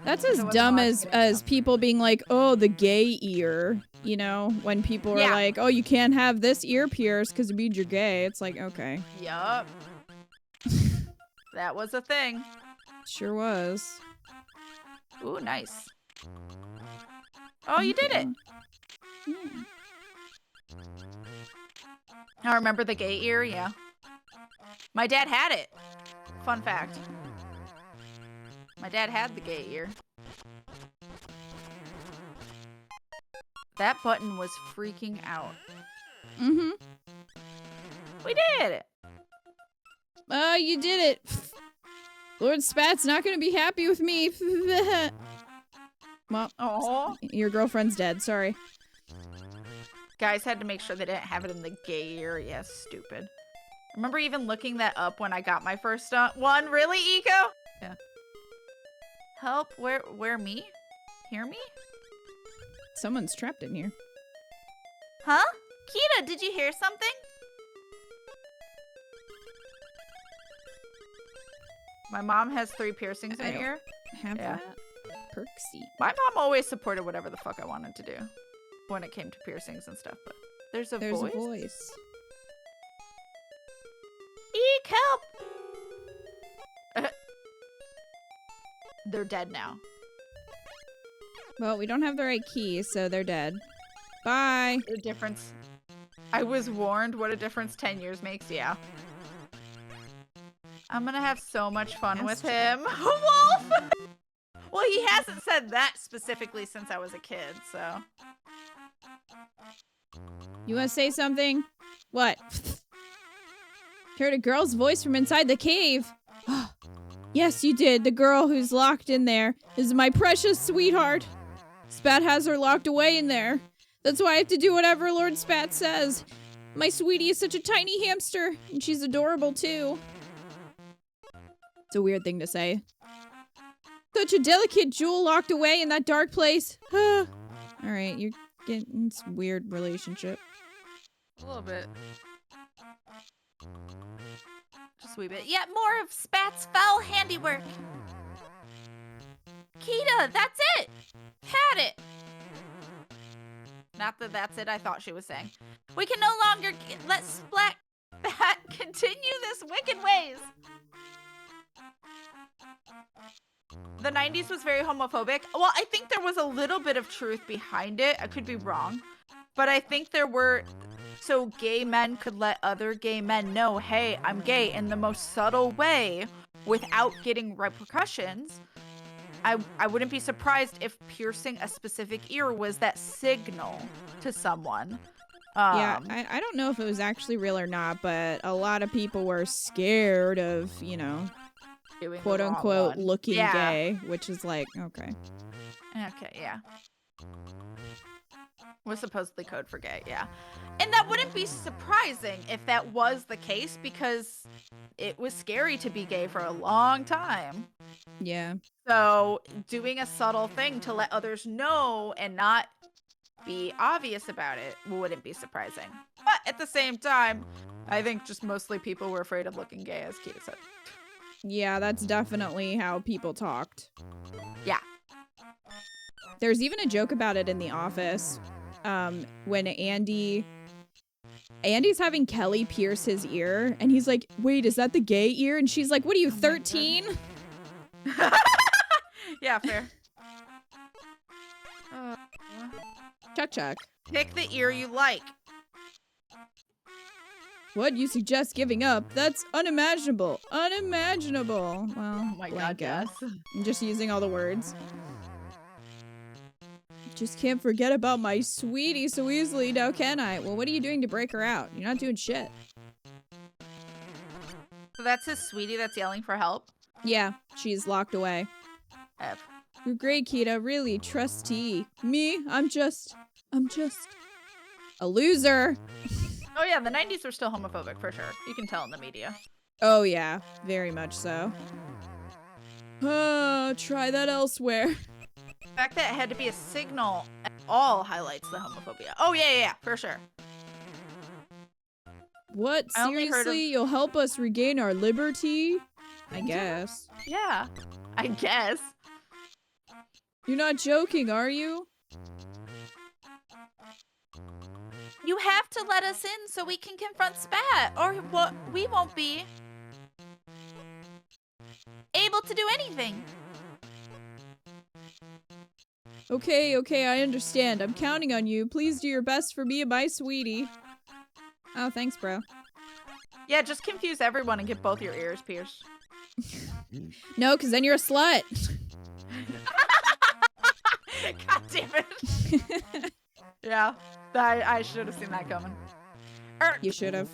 That's as So it's dumb not as getting people being like, "Oh, the gay ear," you know, when people are Yeah. like, "Oh, you can't have this ear pierced because it means you're gay." It's like, okay, Yup. That was a thing. sure was. Ooh, nice. Oh, you did it. Yeah. I remember the gay ear, yeah. My dad had it. Fun fact. My dad had the gay ear. That button was freaking out. Mm-hmm. We did it. Oh, you did it. Lord Spat's not gonna be happy with me. Well, Oh, your girlfriend's dead. Sorry. Guys had to make sure they didn't have it in the gay ear. Yeah, stupid. I remember even looking that up when I got my first one. Really, Eco? Yeah. Help? Where me? Hear me? Someone's trapped in here. Huh? Kita, did you hear something? My mom has 3 piercings in her ear. Have that? Perksy. My mom always supported whatever the fuck I wanted to do when it came to piercings and stuff, but there's a voice. Eek, help! They're dead now. Well, we don't have the right key, so they're dead. Bye. The difference. I was warned what a difference 10 years makes, yeah. I'm gonna have so much fun with him. Wolf! Well, he hasn't said that specifically since I was a kid, so. You want to say something? What? Heard a girl's voice from inside the cave. Yes, you did. The girl who's locked in there is my precious sweetheart. Spat has her locked away in there. That's why I have to do whatever Lord Spat says. My sweetie is such a tiny hamster, and she's adorable too. It's a weird thing to say. Such a delicate jewel locked away in that dark place. Alright, you're getting this weird relationship. A little bit. Just a wee bit. Yet more of Spat's foul handiwork. Kita, that's it! Had it! Not that that's it, I thought she was saying. We can no longer let Splat continue this wicked ways. The 90s was very homophobic. Well, I think there was a little bit of truth behind it. I could be wrong. But I think there were... So gay men could let other gay men know, hey, I'm gay in the most subtle way without getting repercussions. I wouldn't be surprised if piercing a specific ear was that signal to someone. Yeah, I don't know if it was actually real or not, but a lot of people were scared of, you know, doing quote unquote looking gay, which is like, okay. Okay, yeah. Was supposedly code for gay, yeah. And that wouldn't be surprising if that was the case because it was scary to be gay for a long time. Yeah. So doing a subtle thing to let others know and not be obvious about it wouldn't be surprising. But at the same time, I think just mostly people were afraid of looking gay, as Kita said. Yeah, that's definitely how people talked. Yeah. There's even a joke about it in The Office. When Andy's having Kelly pierce his ear, and he's like, wait, is that the gay ear? And she's like, what are you, 13? Yeah, fair. Chuck. Pick the ear you like. What, you suggest giving up? That's unimaginable. Unimaginable. Well, oh my god, yes. I'm just using all the words. Just can't forget about my sweetie so easily, now can I? Well, what are you doing to break her out? You're not doing shit. So that's his sweetie that's yelling for help? Yeah, she's locked away. F. You're great, Kita. Really, trustee. Me? I'm just a loser. Oh yeah, the 90s were still homophobic for sure. You can tell in the media. Oh yeah, very much so. Try that elsewhere. The fact that it had to be a signal at all highlights the homophobia. Oh yeah, for sure. What? Seriously? You'll help us regain our liberty? I guess. Yeah, I guess. You're not joking, are you? You have to let us in so we can confront Spat, or what? We won't be able to do anything. Okay, I understand. I'm counting on you. Please do your best for me and my sweetie. Oh, thanks, bro. Yeah, just confuse everyone and get both your ears pierced. No, because then you're a slut. God damn it. Yeah, I should have seen that coming. You should have.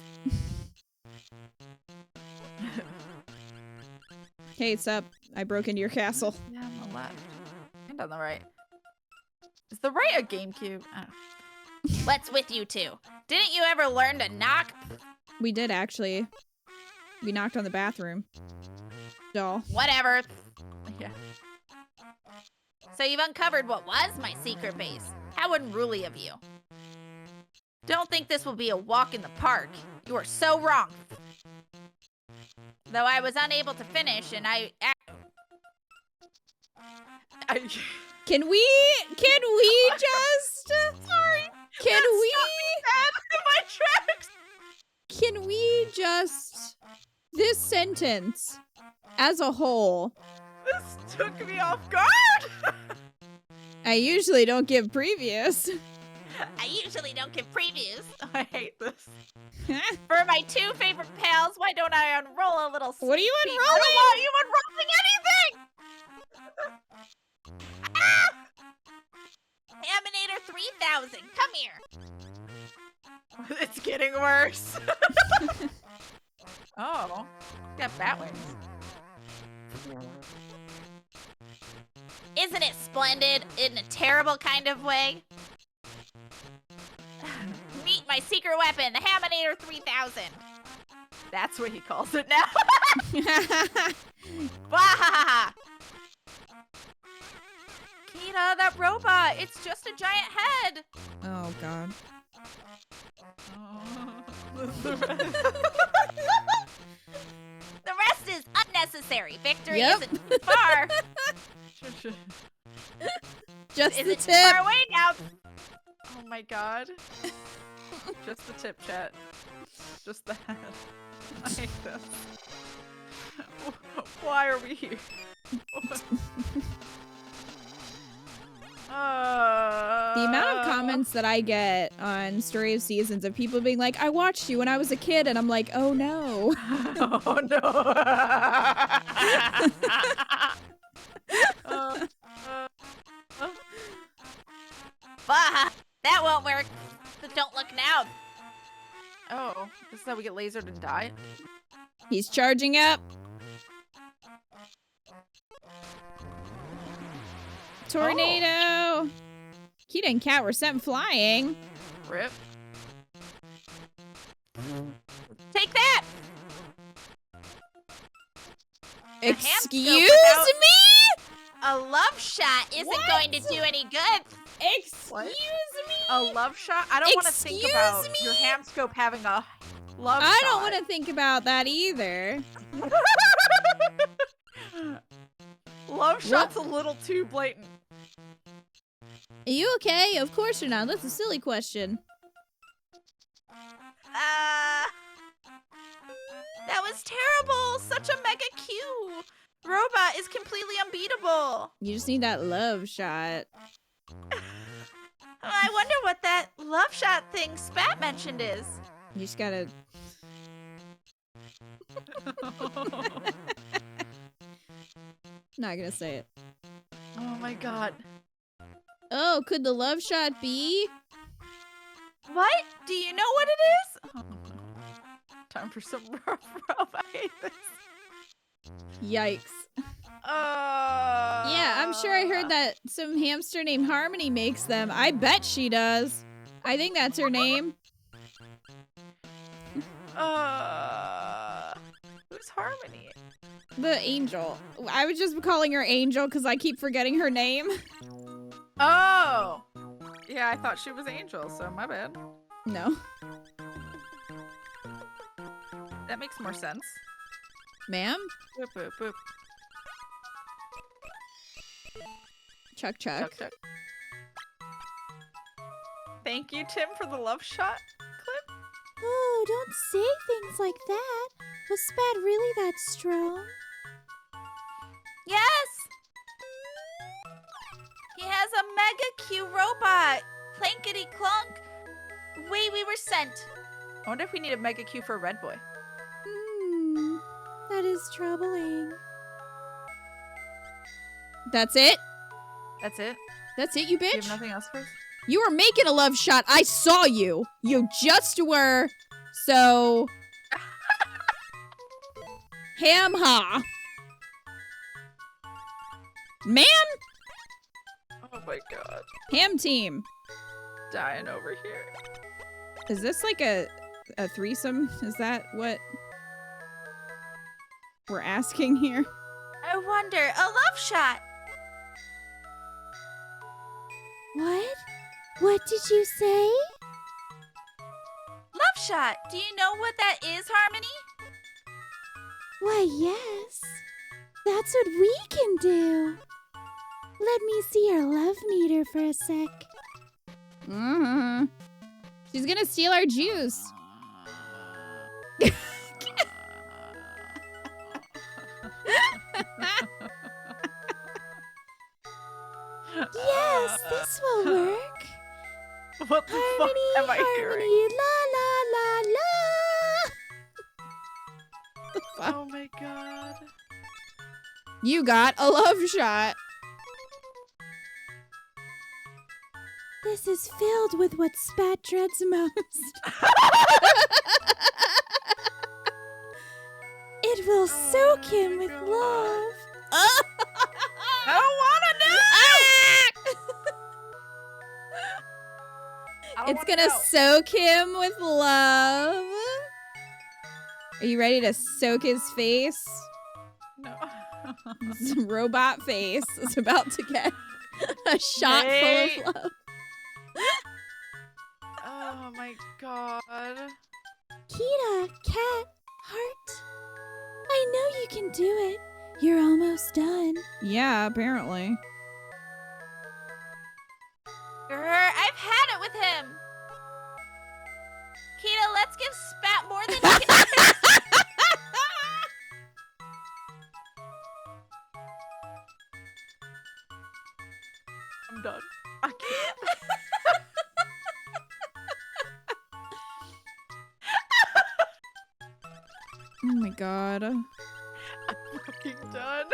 Hey, what's up? I broke into your castle. Yeah, on the left. And on the right. Is the right a GameCube? What's with you two? Didn't you ever learn to knock? We did, actually. We knocked on the bathroom. Doll. Whatever. Yeah. So you've uncovered what was my secret base. How unruly of you. Don't think this will be a walk in the park. You are so wrong. Though I was unable to finish and Can we just... Sorry. Can we... My tracks. Can we just... This sentence, as a whole... This took me off guard. I usually don't give previews. I usually don't give previews. I hate this. For my two favorite pals, why don't I unroll a little sneak What are you peek? unrolling? I don't want you unrolling anything! Ah! Aminator 3000, come here. It's getting worse. Oh, got bat wings. Isn't it splendid in a terrible kind of way? Meet my secret weapon, the Haminator 3000. That's what he calls it now. Wahahaha! Kita, that robot, it's just a giant head. Oh, God. The rest is unnecessary. Victory Yep. isn't too far. Just the Isn't too tip. far away now. Oh my god. Just the tip, chat. Just the head. I hate this. Why are we here? The amount of comments that I get on Story of Seasons of people being like, I watched you when I was a kid, and I'm like, oh no. Oh no. Bah, that won't work. But don't look now. Oh, this is how we get lasered and die? He's charging up. Tornado. Kita and Cat were sent flying. Rip. Take that. Excuse without- me? A love shot isn't What? going to do any good. Excuse me? A love shot? I don't want to think Excuse about me? your ham scope having a love shot. I don't want to think about that either. Love shot's a little too blatant. Are you okay? Of course you're not. That's a silly question. That was terrible. Such a mega Q. Robot is completely unbeatable. You just need that love shot. I wonder what that love shot thing Spat mentioned is. You just gotta... Not gonna say it. Oh my god. Oh, could the love shot be? What? Do you know what it is? Oh, no. Time for some rough rub. I hate this. Yikes. Yeah, I'm sure I heard that some hamster named Harmony makes them. I bet she does. I think that's her name. Who's Harmony? The angel. I was just calling her Angel because I keep forgetting her name. Oh! Yeah, I thought she was Angel, so my bad. No. That makes more sense. Ma'am? Boop, boop, boop. Chuck Chuck. Chuck, chuck. Thank you, Tim, for the love shot clip. Oh, don't say things like that. Was Spat really that strong? Yes! He has a mega Q robot. Clankety clunk. Way we were sent. I wonder if we need a mega Q for a red boy. That is troubling. That's it? That's it? That's it, you Do you bitch? have nothing else for us? You were making a love shot. I saw you. You just were. So... Ham-ha. Man? Oh my god. Ham team. dying over here. Is this like a threesome? Is that what we're asking here? I wonder, a love shot. What? What did you say? Love shot. Do you know what that is, Harmony? Why, yes. That's what we can do. Let me see your love meter for a sec. Mm-hmm. She's gonna steal our juice. Yes, this will work. What the Harmony, fuck am I harmony, hearing? la la la la. Oh my god. You got a love shot. This is filled with what Spat dreads most. It will soak him with love. I don't wanna know! It's gonna soak him with love. Are you ready to soak his face? No. His robot face is about to get a shot Nay. full of love. Oh my god. Kita, cat, heart. I know you can do it. You're almost done. Yeah, apparently. I've had it with him. Kita, let's give Spat more than he can. I'm done. I can't. Oh my god. I'm fucking done.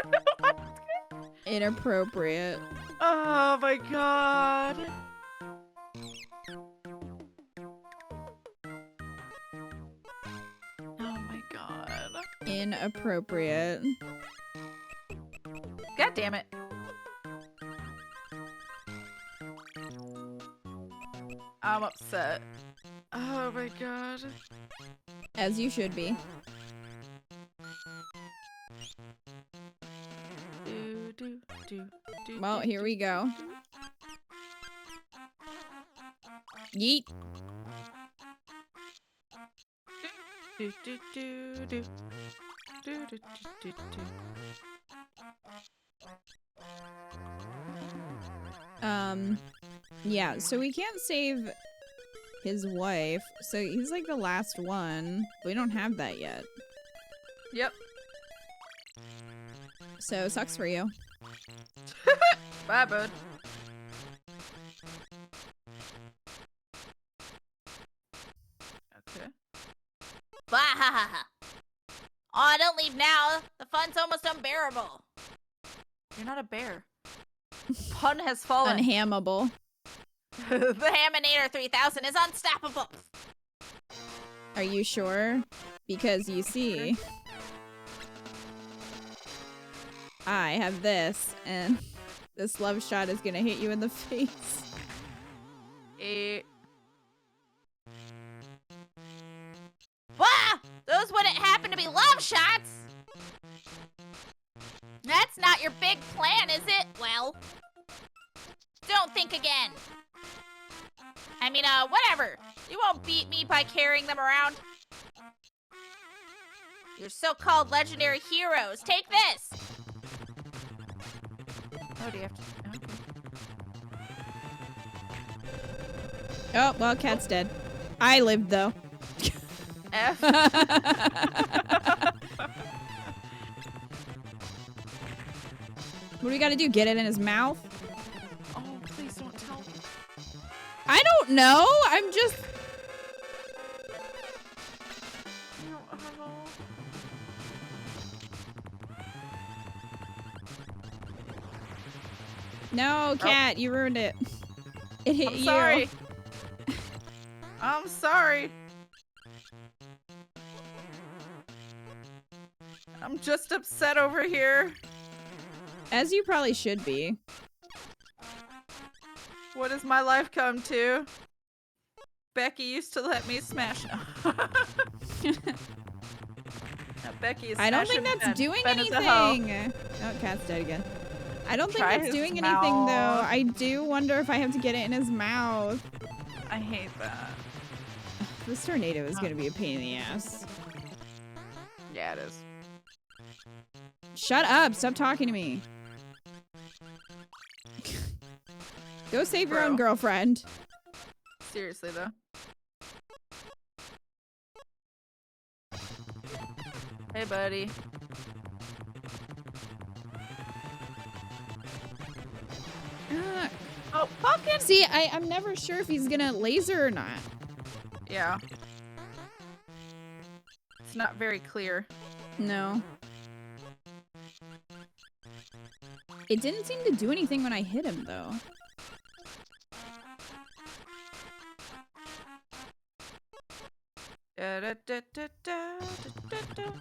Inappropriate. Oh my god. Oh my god. Inappropriate. God damn it. I'm upset. Oh my god. As you should be. Do, do, do, do, Well, do, here do. we go. Yeet. Do, do, do, do. Do, do, do, do, do. Yeah, so we can't save his wife. So he's like the last one. We don't have that yet. Yep. So sucks for you. Bye, bud. Okay. Bahaha. Oh, don't leave now. The fun's almost unbearable. You're not a bear. Pun has fallen. Unhammable. The Haminator 3000 is unstoppable. Are you sure? Because you see, I have this, and this love shot is gonna hit you in the face. Wah! Those wouldn't happen to be love shots. That's not your big plan, is it? Well, don't think again. I mean, whatever. You won't beat me by carrying them around. Your so-called legendary heroes. Take this. Oh, do you have to? Okay. Oh, well, Cat's dead. I lived, though. F. What do we gotta do? Get it in his mouth? Oh, please don't tell me. I don't know. I'm just... I don't know. No, Cat, you ruined it. It hit I'm you. sorry. I'm sorry. I'm just upset over here. As you probably should be. What has my life come to? Becky used to let me smash. Becky is I don't think smashing that's Ben. doing Ben is a hoe. anything. Oh, cat's dead again. I don't think Try that's his doing anything though. mouth. I do wonder if I have to get it in his mouth. I hate that. This tornado is gonna be a pain in the ass. Yeah, it is. Shut up! Stop talking to me. Go save your own girlfriend. Seriously though. Hey, buddy. Oh, fucking. See, I'm never sure if he's gonna laser or not. Yeah. It's not very clear. No. It didn't seem to do anything when I hit him, though. Da, da, da, da, da, da, da.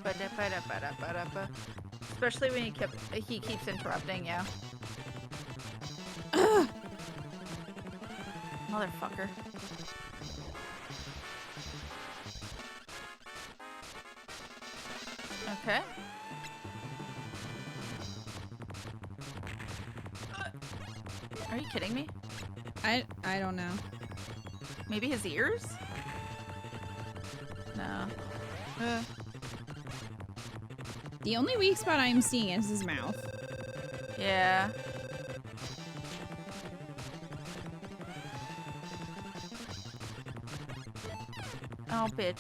Ba-da-ba-da-ba-da-ba-da-ba. Especially when he keeps interrupting, yeah. Motherfucker. Okay. Are you kidding me? I don't know. Maybe his ears? No. The only weak spot I'm seeing is his mouth. Yeah. Oh, bitch.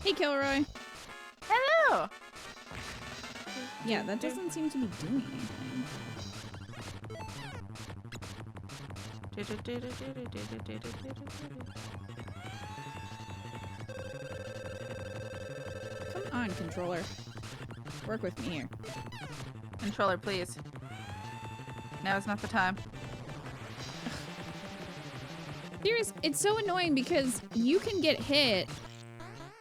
Hey, Kilroy. Hello. Yeah, that doesn't seem to be doing anything. Come on, controller. Work with me here. Controller, please. Now is not the time. Serious, it's so annoying because you can get hit.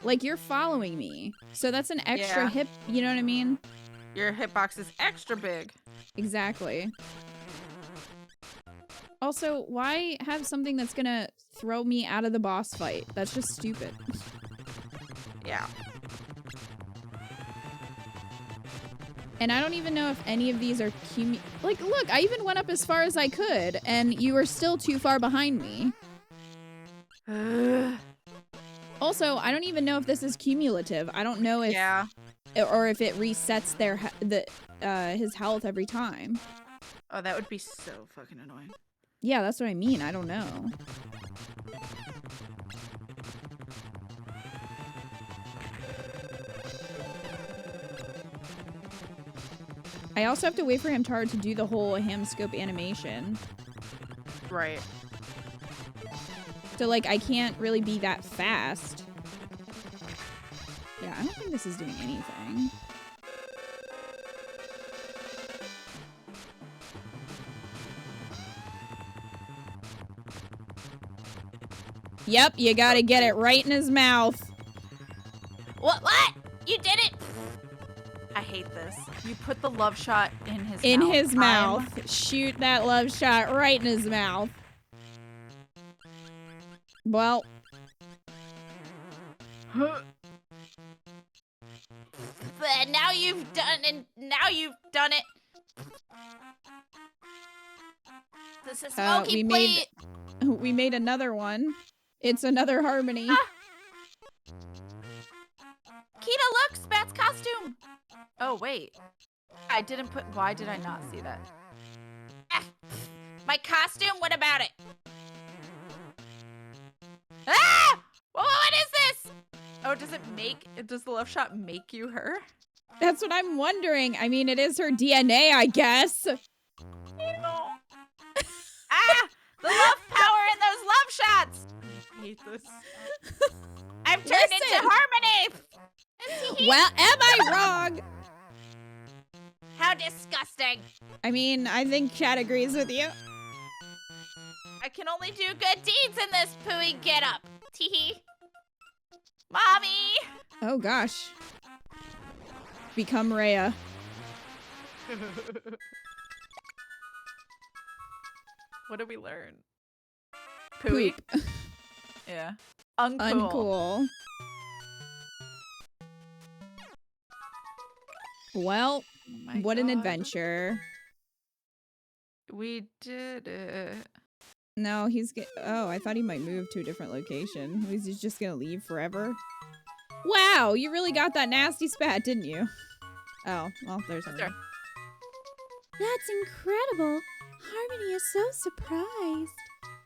Like, you're following me. So that's an extra hip, you know what I mean? Your hitbox is extra big. Exactly. Also, why have something that's gonna throw me out of the boss fight? That's just stupid. Yeah. And I don't even know if any of these are like, look, I even went up as far as I could, and you were still too far behind me. Also, I don't even know if this is cumulative. I don't know if or if it resets his health every time. Oh, that would be so fucking annoying. Yeah, that's what I mean. I don't know. I also have to wait for Hamtaro to do the whole ham scope animation. Right. So, like, I can't really be that fast. Yeah, I don't think this is doing anything. Yep, you gotta get it right in his mouth. What? You did it? I hate this. You put the love shot in his mouth. In his mouth. Shoot that love shot right in his mouth. Well. Now you've done it. This is smoky plate. We made another one. It's another harmony. Kita, look, Spat's costume. Oh, wait. I didn't put... Why did I not see that? My costume? What about it? Ah! What is this? Oh, does the love shot make you her? That's what I'm wondering. I mean, it is her DNA, I guess. The love power in those love shots. I hate this. I've turned into harmony. Well, am I wrong? How disgusting. I mean, I think chat agrees with you. I can only do good deeds in this pooey getup. Teehee. Mommy! Oh gosh. Become Rhea. What did we learn? Poop. Yeah. Uncool. Uncool. Well, Oh my what an God. adventure. We did it. No, oh, I thought he might move to a different location. Was he just gonna leave forever? Wow, you really got that nasty spat, didn't you? Oh, well, there's Sure. another. That's incredible. Harmony is so surprised.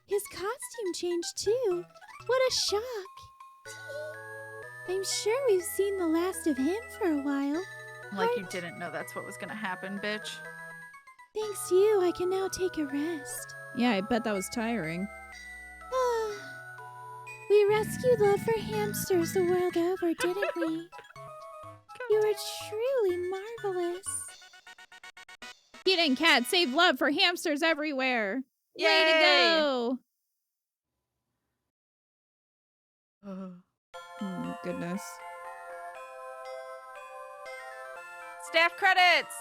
His costume changed too. What a shock. I'm sure we've seen the last of him for a while. Like you didn't know that's what was gonna happen, bitch. Thanks to you, I can now take a rest. Yeah, I bet that was tiring. We rescued love for hamsters the world over, didn't we? You were truly marvelous. Kita and Cat save love for hamsters everywhere. Way to Yay! go! Oh, goodness. Staff credits!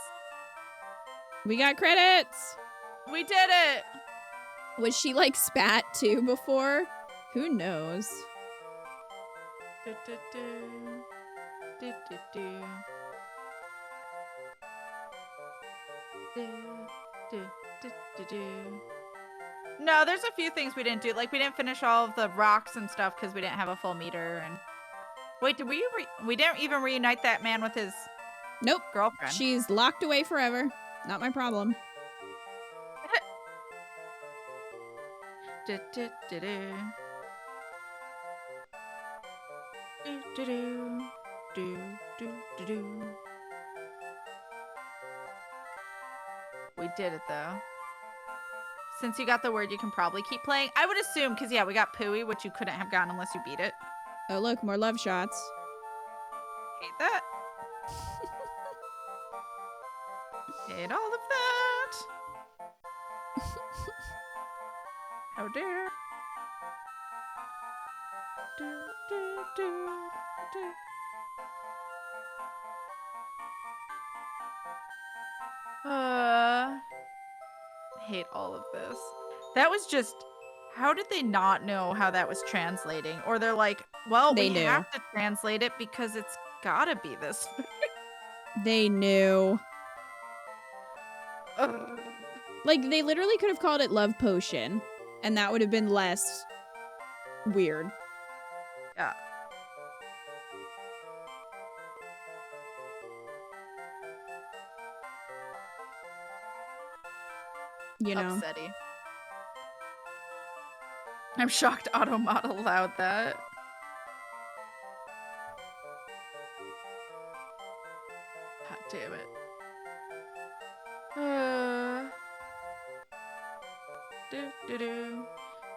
We got credits! We did it! Was she like spat too before? Who knows? No, there's a few things we didn't do. Like, we didn't finish all of the rocks and stuff because we didn't have a full meter. And wait, did we didn't even reunite that man with his Nope. girlfriend. She's locked away forever. Not my problem. We did it though. Since you got the word, you can probably keep playing. I would assume, because yeah, we got Pooey, which you couldn't have gotten unless you beat it. Oh, look, more love shots. Hate that. Hate all of that. How dare. Hate all of this. That was just, how did they not know how that was translating? Or they're like, well, They we knew. have to translate it because it's gotta be this. They knew. Ugh. Like, they literally could have called it Love Potion, and that would have been less weird. Yeah. You know? Upsetty. I'm shocked Automata allowed that. God damn it. Do do do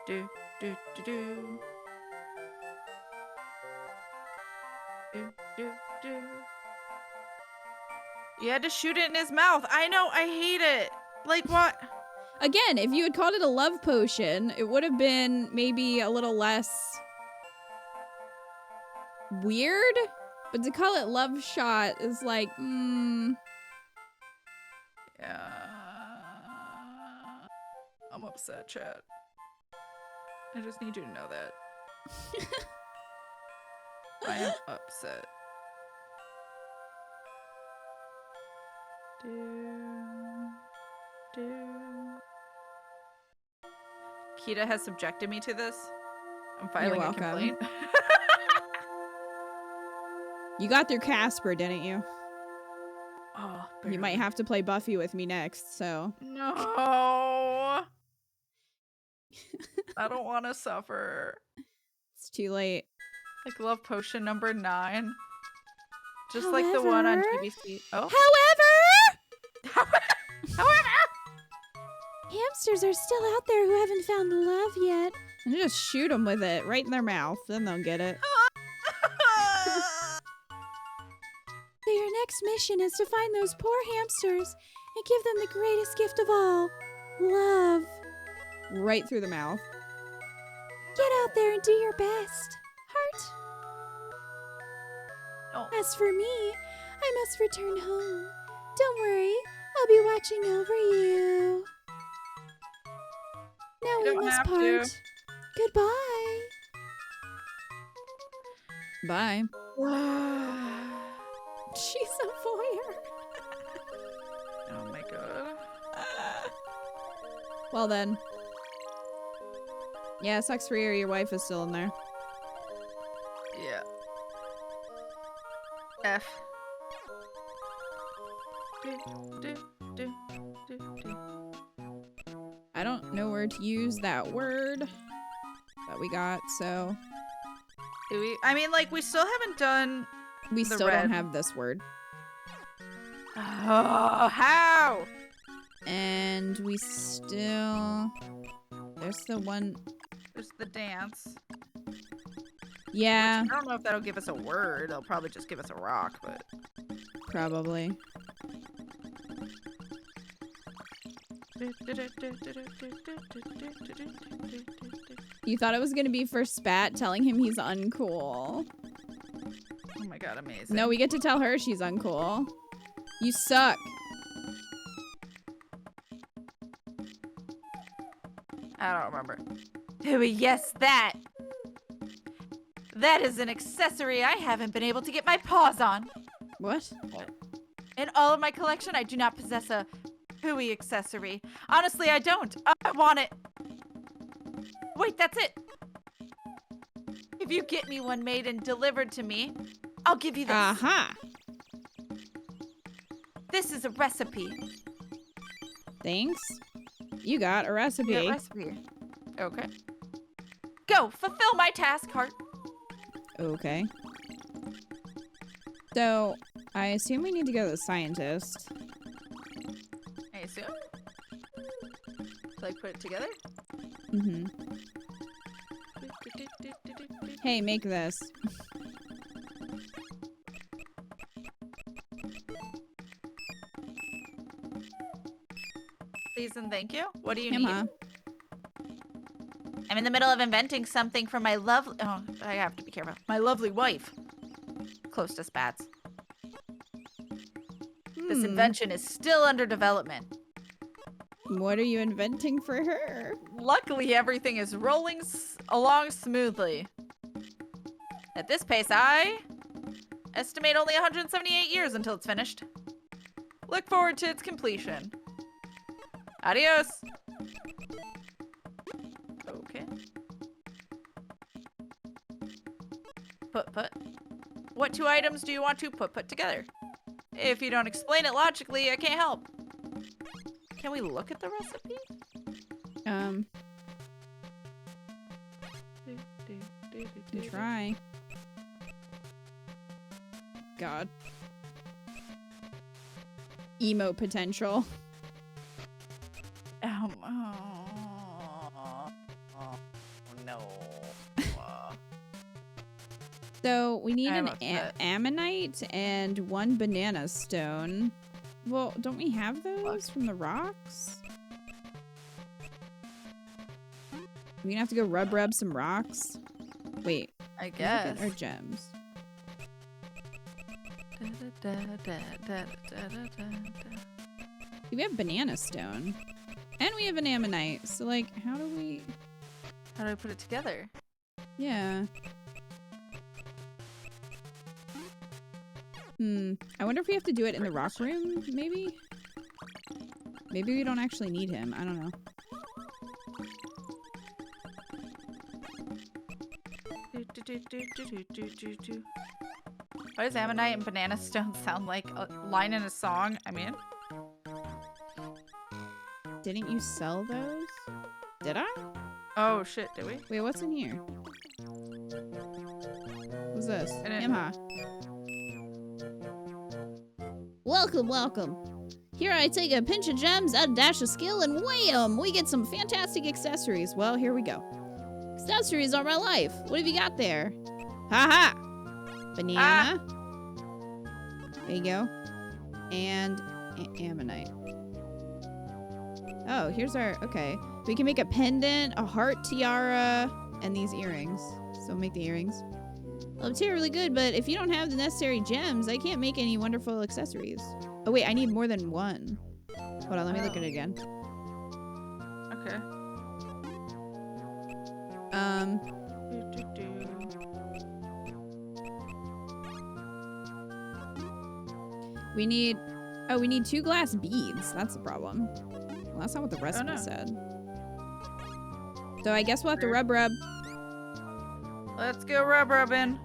do do do do do do do. You had to shoot it in his mouth. I know, I hate it. Like what? Again, if you had called it a love potion, it would have been maybe a little less weird. But to call it love shot is like, Yeah. I'm upset, chat. I just need you to know that. I am upset. Kita has subjected me to this. I'm filing You're a welcome. complaint. You got through Casper, didn't you? Oh, You might have to play Buffy with me next, so. No. I don't want to suffer. It's too late. Like love potion number 9. Just like the one on However- GBC. Oh. However, However. hamsters are still out there who haven't found love yet. And just shoot them with it right in their mouth, then they'll get it. So your next mission is to find those poor hamsters and give them the greatest gift of all, love. right through the mouth. Get out there and do your best, Heart. Oh. As for me, I must return home. Don't worry, I'll be watching over you. Now You we don't must have part. to. Goodbye. Bye. She's a voyeur. Oh my god. Well then. Yeah, sucks for you. Your wife is still in there. Yeah. F. I don't know where to use that word that we got, so Do we? I mean, like, we still haven't done. we The still red. don't have this word. Oh, how? And we still... There's the one... There's the dance. Yeah, I don't know if that'll give us a word. It'll probably just give us a rock, but. probably. You thought it was gonna be for Spat telling him he's uncool. Oh my god, amazing. No, we get to tell her she's uncool. You suck. I don't remember. Yes, that. That is an accessory I haven't been able to get my paws on. What? In all of my collection, I do not possess a Hooey accessory. Honestly, I don't. I want it. Wait, that's it. If you get me one made and delivered to me, I'll give you this. Aha! This is a recipe. Thanks. You got a recipe. Yeah, recipe. Okay. Go, fulfill my task, Heart. Okay. So, I assume we need to go to the scientist. I assume. Like, put it together? Mm-hmm. Hey, make this. Please and thank you. What do you Emma. need? I'm in the middle of inventing something for my lovely... Oh, I have to be careful. My lovely wife. Close to Spats. This invention is still under development. What are you inventing for her? Luckily, everything is rolling along smoothly. At this pace, I estimate only 178 years until it's finished. Look forward to its completion. Adios. Okay. Put. What two items do you want to put together? If you don't explain it logically, I can't help. Can we look at the recipe? Try. God. Emo potential. Oh, no. So we need I'm an upset. ammonite and one banana stone. Well, don't we have those from the rocks? We're gonna have to go rub some rocks. Wait, I look guess. at our gems. We have banana stone. And we have an ammonite. So, like, how do we... How do I put it together? Yeah. I wonder if we have to do it in the rock room, maybe? Maybe we don't actually need him. I don't know. Why does ammonite and banana stone sound like a line in a song? I mean, Didn't you sell those? Did I? oh shit, did we? Wait, what's in here? What's this? I didn't- Imha. Welcome, welcome. Here I take a pinch of gems, add a dash of skill, and weigh 'em. We get some fantastic accessories. Well, here we go. Accessories are my life. What have you got there? Haha! Banana. There you go. And ammonite. Oh, here's our... Okay. we can make a pendant, a heart tiara, and these earrings. So make the earrings. Well, it's really good, but if you don't have the necessary gems, I can't make any wonderful accessories. Oh wait, I need more than one. Hold on, let me look at it again. Okay. We need 2 glass beads. That's the problem. Well, that's not what the recipe said. So I guess we'll have to rub. Let's go rubbing.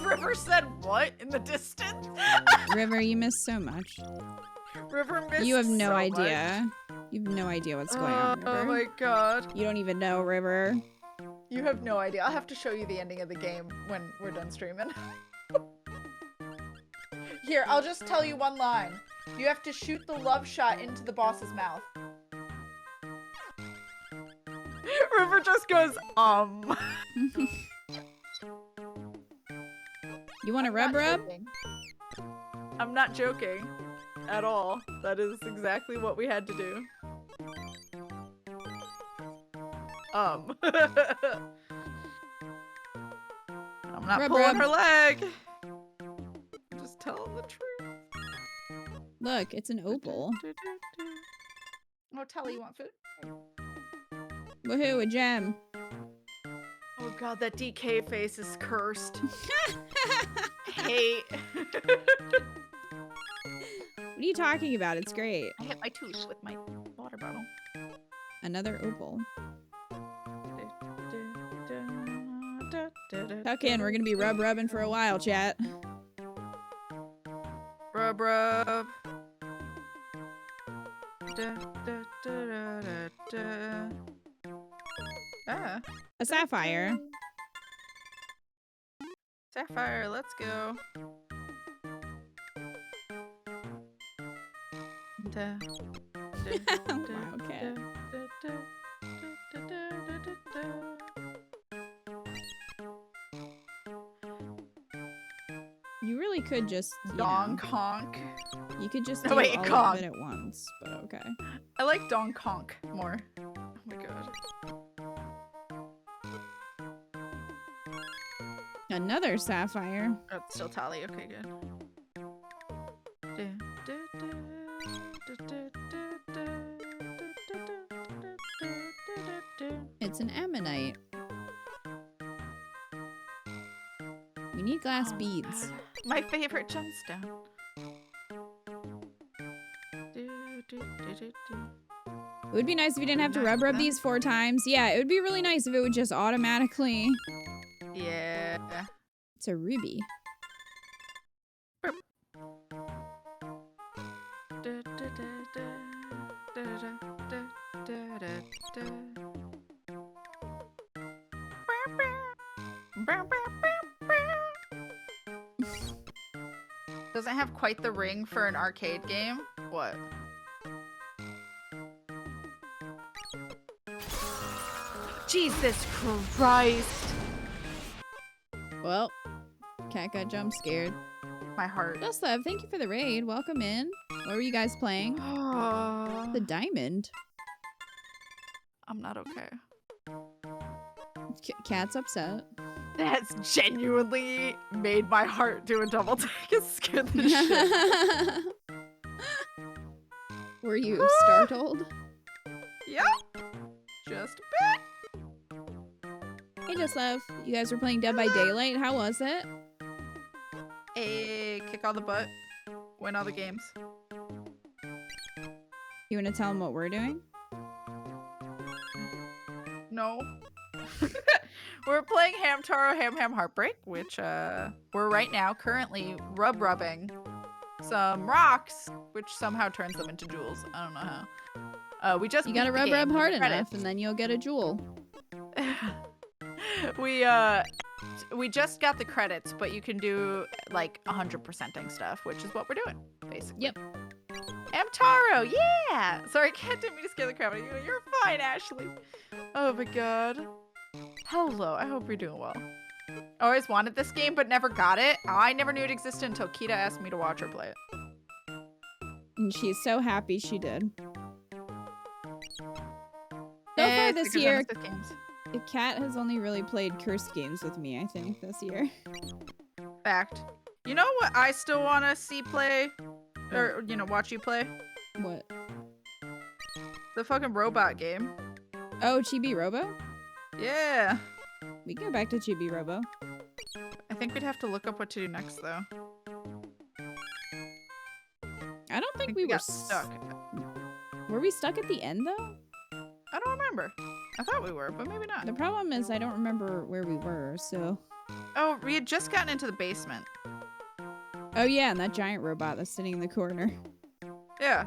River said what in the distance? River, you missed so much. River missed You have no so idea. You have no idea what's going on, River. Oh my god. You don't even know, River. You have no idea. I'll have to show you the ending of the game when we're done streaming. Here, I'll just tell you one line. You have to shoot the love shot into the boss's mouth. River just goes, You want to rub? Joking. I'm not joking at all. That is exactly what we had to do. I'm not pulling her leg. I'm just telling the truth. Look, it's an opal. Oh, Telly, you want food? Woohoo, a gem. Oh god, that DK face is cursed. Hate. What are you talking about? It's great. I hit my tooth with my water bottle. Another opal. Tuck in, we're gonna be rubbing for a while, chat. Rub. Ah. A sapphire. Sapphire, let's go. Wildcat. You really could just Donk honk. You could just do wait, all of it at once, but okay. I like donk honk more. Oh my god. Another sapphire. Oh, it's still Tally. Okay, good. It's an ammonite. We need glass beads. My favorite gemstone. It would be nice if you didn't have to rub these 4 times. Yeah, it would be really nice if it would just automatically. Yeah. It's a ruby. Doesn't have quite the ring for an arcade game. What? Jesus Christ. Well, cat got jump scared. My heart. Just Love, thank you for the raid. Welcome in. What were you guys playing? The diamond. I'm not okay. Cat's upset. That's genuinely made my heart do a double take. It scared the shit. Were you startled? Yep. Just a bit. Hey, Just Love. You guys were playing Dead by Daylight. How was it? Kick all the butt. Win all the games. You want to tell them what we're doing? No. We're playing Hamtaro Heartbreak, which we're right now currently rubbing some rocks, which somehow turns them into jewels. I don't know how. We just you gotta rub hard enough, and then you'll get a jewel. We just got the credits, but you can do like 100%ing stuff, which is what we're doing, basically. Yep. Hamtaro, yeah! Sorry, I didn't mean to scare the crap out of you. You're fine, Ashley. Oh my god. Hello, I hope you're doing well. I always wanted this game, but never got it. I never knew it existed until Kita asked me to watch her play it. And she's so happy she did. So Hey, far this Secret year, Genesis games. the cat has only really played cursed games with me, I think, this year. Fact. You know what I still want to see play? Or, you know, watch you play? What? The fucking robot game. Oh, Chibi Robo? Yeah. We can go back to Chibi Robo. I think we'd have to look up what to do next, though. I don't think we were got stuck. Were we stuck at the end, though? I don't remember. I thought we were, but maybe not. The problem is I don't remember where we were, so... Oh, we had just gotten into the basement. Oh yeah, and that giant robot that's sitting in the corner. Yeah.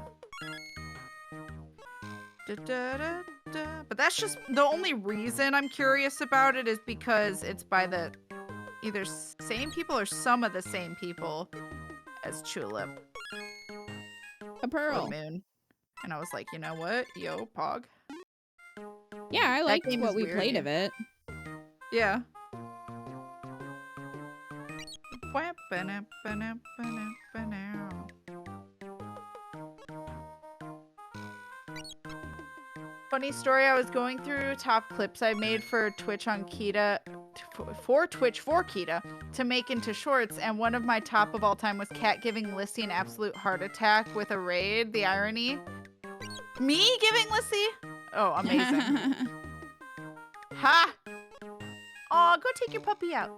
But that's just the only reason I'm curious about it is because it's by the either same people or some of the same people as Tulip. A pearl. Or Moon. And I was like, you know what? Yo, Pog. Yeah, I liked game what is we weird, played yeah. of it. Yeah. Funny story, I was going through top clips I made for Twitch on Kita, for Kita, to make into shorts, and one of my top of all time was Kat giving Lissy an absolute heart attack with a raid. The irony. Me giving Lissy? Oh, amazing. Ha! Aw, go take your puppy out.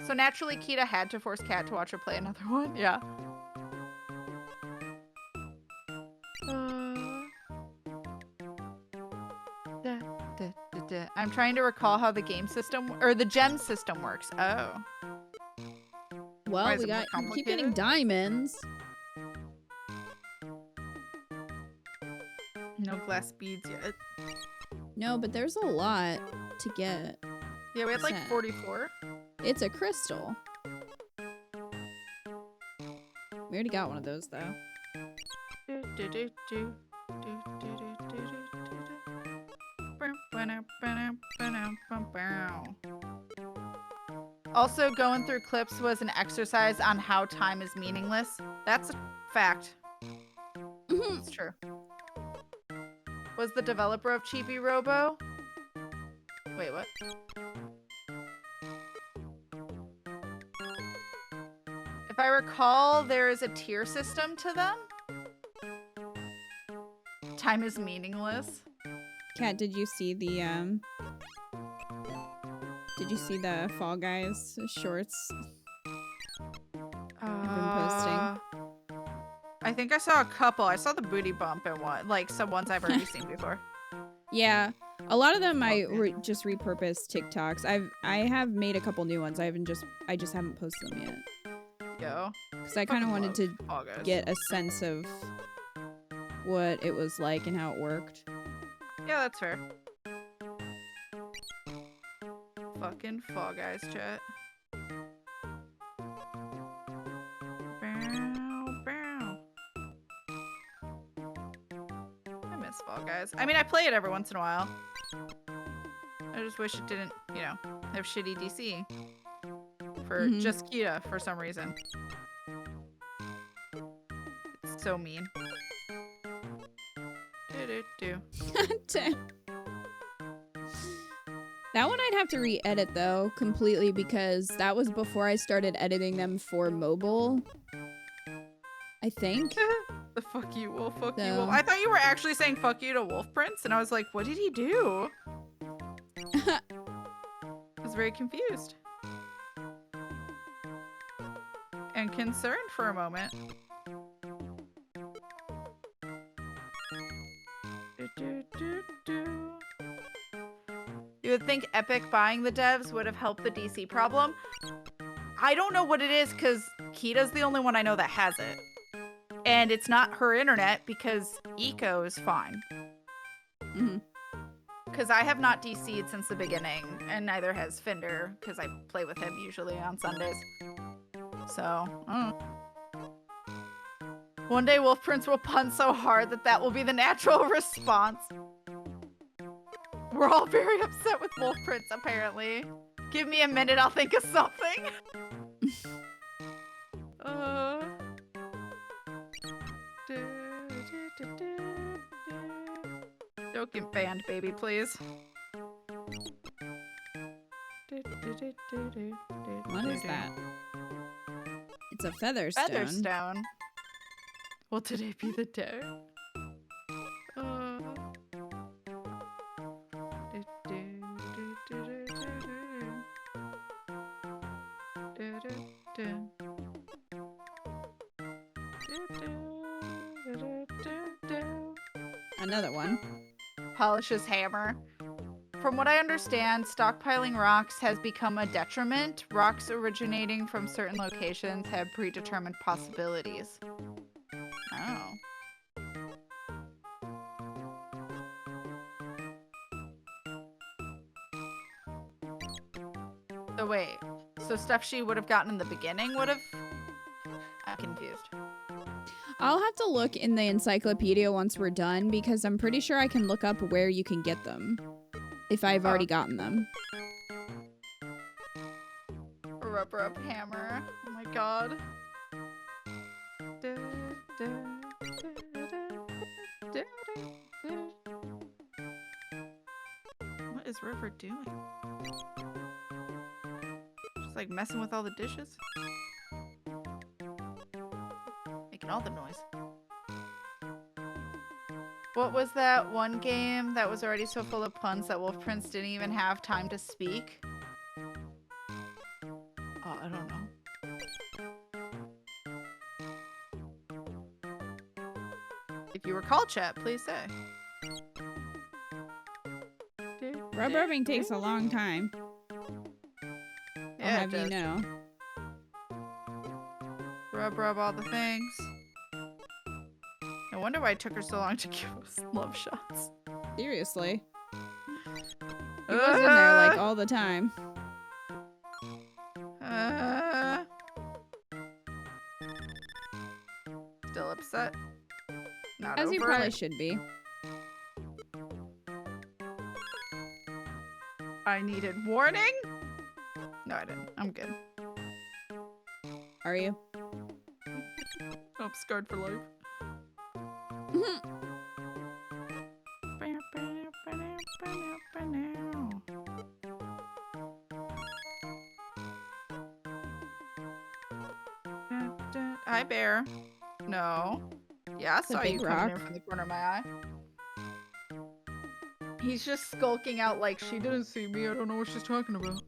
So naturally, Kita had to force Kat to watch her play another one. Yeah. I'm trying to recall how the game system or the gem system works. Oh. Well, Why is we it more got keep getting complicated? diamonds. No glass beads yet. No, but there's a lot to get. Yeah, we had like Set. 44. It's a crystal. We already got one of those though. Also, going through clips was an exercise on how time is meaningless. That's a fact. It's true. Was the developer of Chibi Robo? Wait, what? If I recall, there is a tier system to them. Time is meaningless. Kat, did you see the Did you see the Fall Guys shorts? I've been posting. I think I saw a couple. I saw the booty bump and one, like some ones I've already seen before. Yeah, a lot of them I Okay. just repurposed TikToks. I have made a couple new ones. I just haven't posted them yet Yo. because I kind of wanted to Fall Guys. get a sense of what it was like and how it worked. Yeah, that's fair. Fucking Fall Guys chat. Bow, bow. I miss Fall Guys. I mean, I play it every once in a while. I just wish it didn't, you know, have shitty DC. For just Kita for some reason. It's so mean. Do-do-do. Damn. That one I'd have to re-edit though completely because that was before I started editing them for mobile. I think. The fuck you, Wolf, fuck you, So- Wolf. I thought you were actually saying fuck you to Wolf Prince, and I was like, what did he do? I was very confused. And concerned for a moment. Do-do-do-do. You would think Epic buying the devs would have helped the DC problem. I don't know what it is because Kita's the only one I know that has it. And it's not her internet because Eco is fine. Mhm. Because I have not DC'd since the beginning, and neither has Fender, because I play with him usually on Sundays. So, I don't know. One day Wolf Prince will pun so hard that will be the natural response. We're all very upset with Wolf Prince, apparently. Give me a minute, I'll think of something. Don't get banned, baby, please. What is that? It's a featherstone. Featherstone. Will today be the day? Another one. Polish his hammer. From what I understand, stockpiling rocks has become a detriment. Rocks originating from certain locations have predetermined possibilities. Oh. So wait, so stuff she would have gotten in the beginning would have? I'm confused. I'll have to look in the encyclopedia once we're done because I'm pretty sure I can look up where you can get them. If I've already gotten them. Rub hammer. Oh my god. What is River doing? Just like messing with all the dishes? Making all the noise. What was that one game that was already so full of puns that Wolf Prince didn't even have time to speak? Oh, I don't know. If you recall, chat, please say. Rubbing takes a long time. Yeah, I'll have you know. Rub all the things. I wonder why it took her so long to give us love shots. Seriously. He was in there like all the time. Still upset? Not As over you probably it. should be. I needed warning? No, I didn't. I'm good. Are you? I'm scarred for life. Hi, bear. No. Yeah, I saw you coming in from the corner of my eye. He's just skulking out like she didn't see me. I don't know what she's talking about.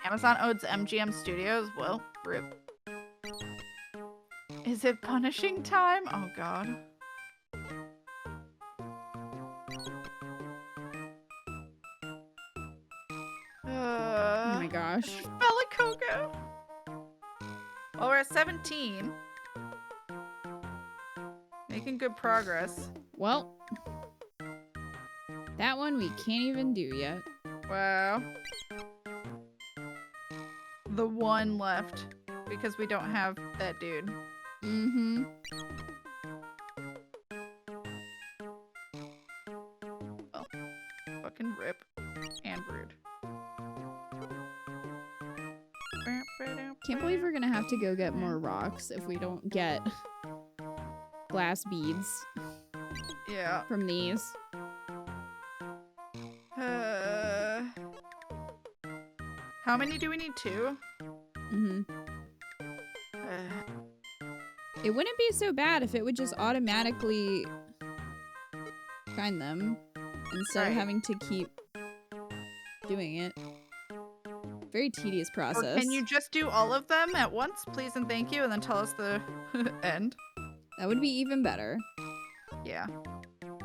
Amazon owes MGM Studios. Well, rip. Is it punishing time? Oh god. Oh my gosh. Bellicoco. Well, we're at 17. Making good progress. Well, that one we can't even do yet. Wow. The one left because we don't have that dude. Mm-hmm. Well, fucking rip and rude. Can't believe we're gonna have to go get more rocks if we don't get glass beads. Yeah. From these. How many do we need? 2? Mm-hmm. It wouldn't be so bad if it would just automatically find them instead of having to keep doing it. Very tedious process. Or can you just do all of them at once, please and thank you, and then tell us the end? That would be even better. Yeah.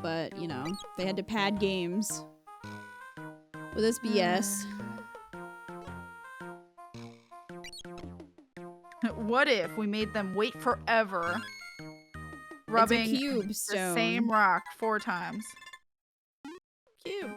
But, you know, they had to pad games with this BS. What if we made them wait forever, rubbing it's a cube the stone. same rock 4 times? Cube.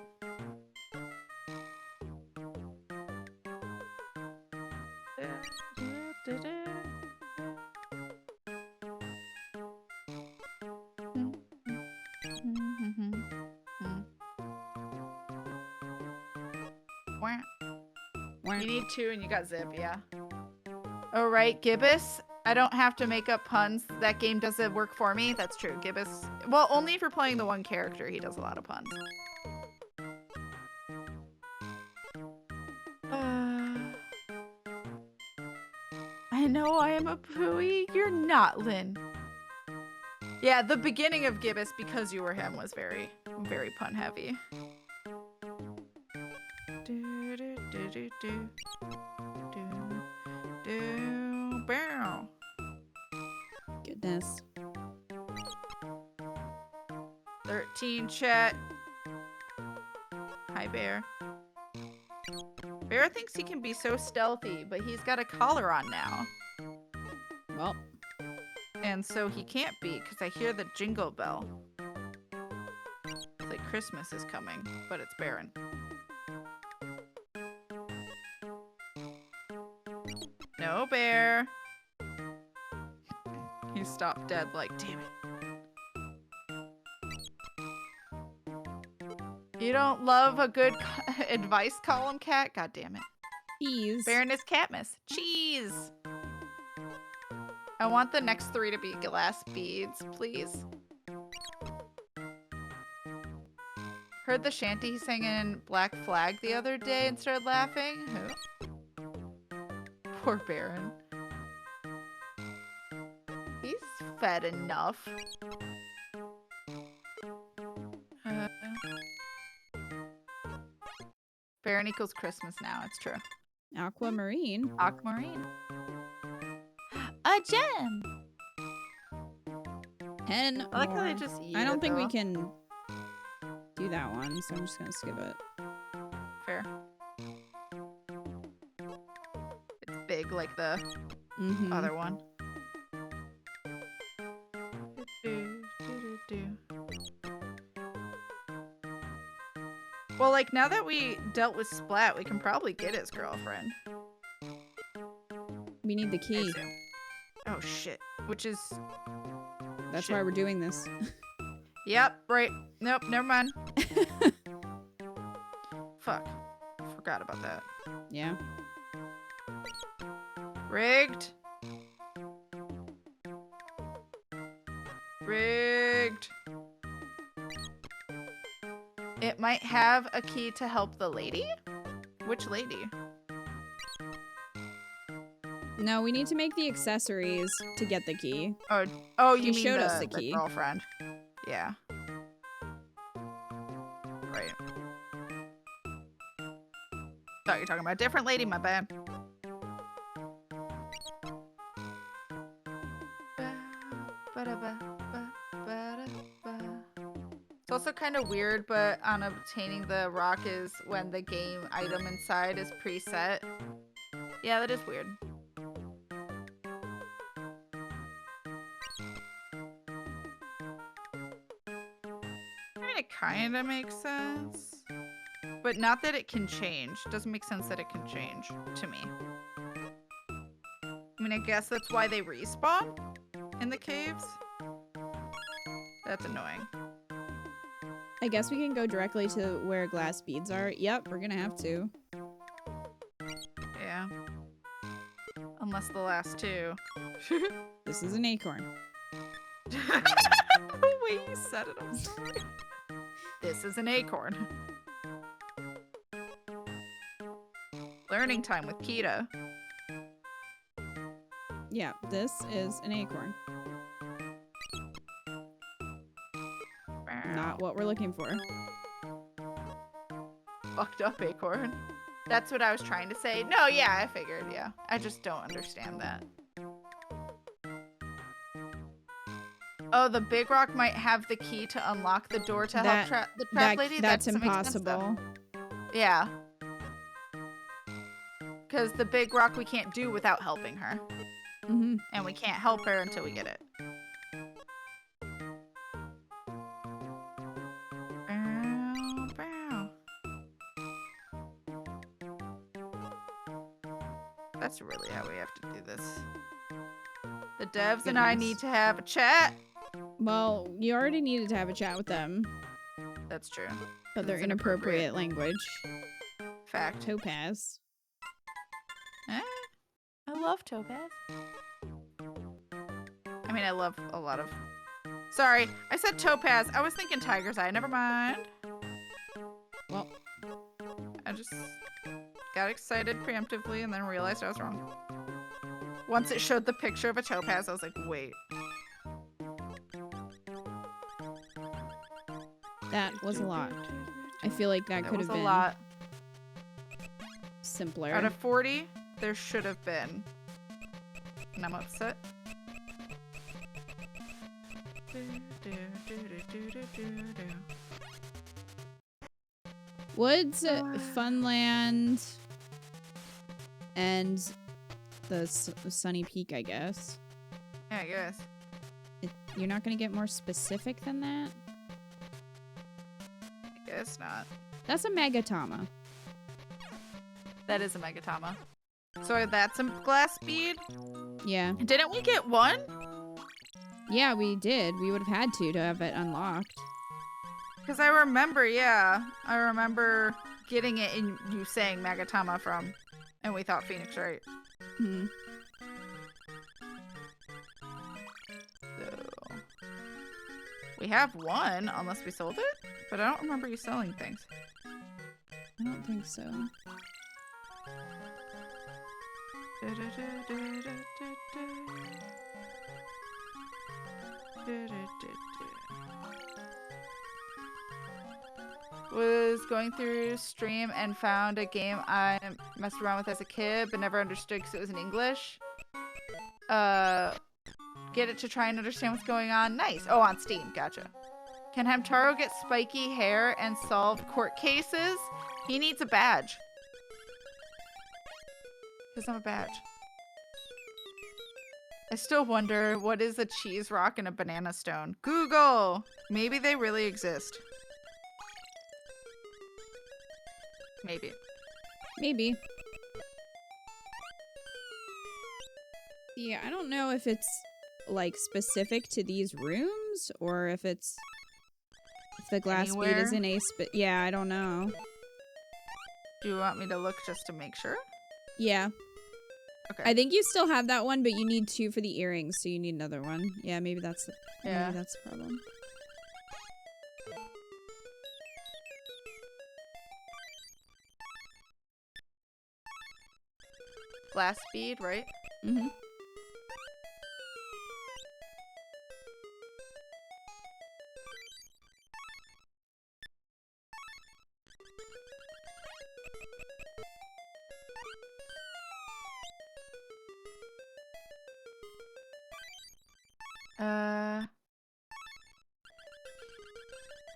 You need 2 and you got zip, yeah. All right, Gibbous. I don't have to make up puns. That game does the work for me. That's true. Gibbous. Well, only if you're playing the one character, he does a lot of puns. I know I am a pooey. You're not, Lynn. Yeah, the beginning of Gibbous, because you were him, was very, very pun heavy. Do, do, do, do, do. Do, do, bow. Goodness. 13 chat. Hi, Bear. Bear thinks he can be so stealthy, but he's got a collar on now. Well. And so he can't be, because I hear the jingle bell. It's like Christmas is coming, but it's barren. No, Bear. He stopped dead like, damn it. You don't love a good advice column, Cat? God damn it. Cheese. Baroness Catmas. Cheese. I want the next 3 to be glass beads, please. Heard the shanty he sang in Black Flag the other day and started laughing. Who? Poor Baron. He's fed enough. Baron equals Christmas now, it's true. Aquamarine. Aquamarine. A gem! 10 I like how more. they just eat I don't it, think we though. can do that one, so I'm just gonna skip it. Fair. It's big like the other one. Well, like, now that we dealt with Splat, we can probably get his girlfriend. We need the I key. assume. Oh, shit. Which is... That's shit. why we're doing this. Yep, right. Nope, never mind. Fuck. Forgot about that. Yeah. Rigged. Rigged. It might have a key to help the lady? Which lady? No, we need to make the accessories to get the key. Oh, She you mean showed the, us the key. girlfriend. Yeah. Right. Thought you were talking about a different lady, my bad. It's also kind of weird, but on obtaining the rock is when the game item inside is preset. Yeah, that is weird. I mean, it kind of makes sense. But not that it can change. Doesn't make sense that it can change to me. I mean, I guess that's why they respawn in the caves. That's annoying. I guess we can go directly to where glass beads are. Yep, we're gonna have to. Yeah. Unless the last 2. This is an acorn. The way you said it, I'm sorry. This is an acorn. Learning time with Kita. Yeah, this is an acorn. Not what we're looking for. Fucked up acorn. That's what I was trying to say. No, yeah, I figured, yeah. I just don't understand that. Oh, the big rock might have the key to unlock the door to help the trap lady? That's That doesn't make sense, though. impossible. Yeah. Because the big rock we can't do without helping her. Mm-hmm. And we can't help her until we get it. That's really how we have to do this. The devs and I need to have a chat. Well, you already needed to have a chat with them. That's true. But they're inappropriate language. Fact. Topaz. I love Topaz. I mean, I love a lot of... Sorry, I said topaz. I was thinking tiger's eye. Never mind. Well, I just got excited preemptively and then realized I was wrong. Once it showed the picture of a topaz, I was like, wait. that was a lot. I feel like that could have been a lot. simpler. Out of 40, there should have been. And I'm upset. Woods, Funland, and the Sunny Peak, I guess. Yeah, I guess. You're not going to get more specific than that? I guess not. That's a Magatama. That is a Megatama. So that's a glass bead? Yeah. Didn't we get one? Yeah, we did. We would have had to have it unlocked. Because I remember, yeah. I remember getting it and you saying Magatama from. And we thought Phoenix, right? Hmm. So... We have one, unless we sold it? But I don't remember you selling things. I don't think so. Was going through stream and found a game I messed around with as a kid but never understood because it was in English. Get it to try and understand what's going on. Nice. Oh, on Steam. Gotcha. Can Hamtaro get spiky hair and solve court cases? He needs a badge. He doesn't have a badge. I still wonder, what is a cheese rock and a banana stone? Google! Maybe they really exist. Maybe. Maybe. Yeah, I don't know if it's like specific to these rooms or if it's if the glass bead is in a yeah, I don't know. Do you want me to look just to make sure? Yeah. Okay. I think you still have that one, but you need 2 for the earrings, so you need another one. Yeah, maybe that's the problem. Glass bead, right? Mm-hmm.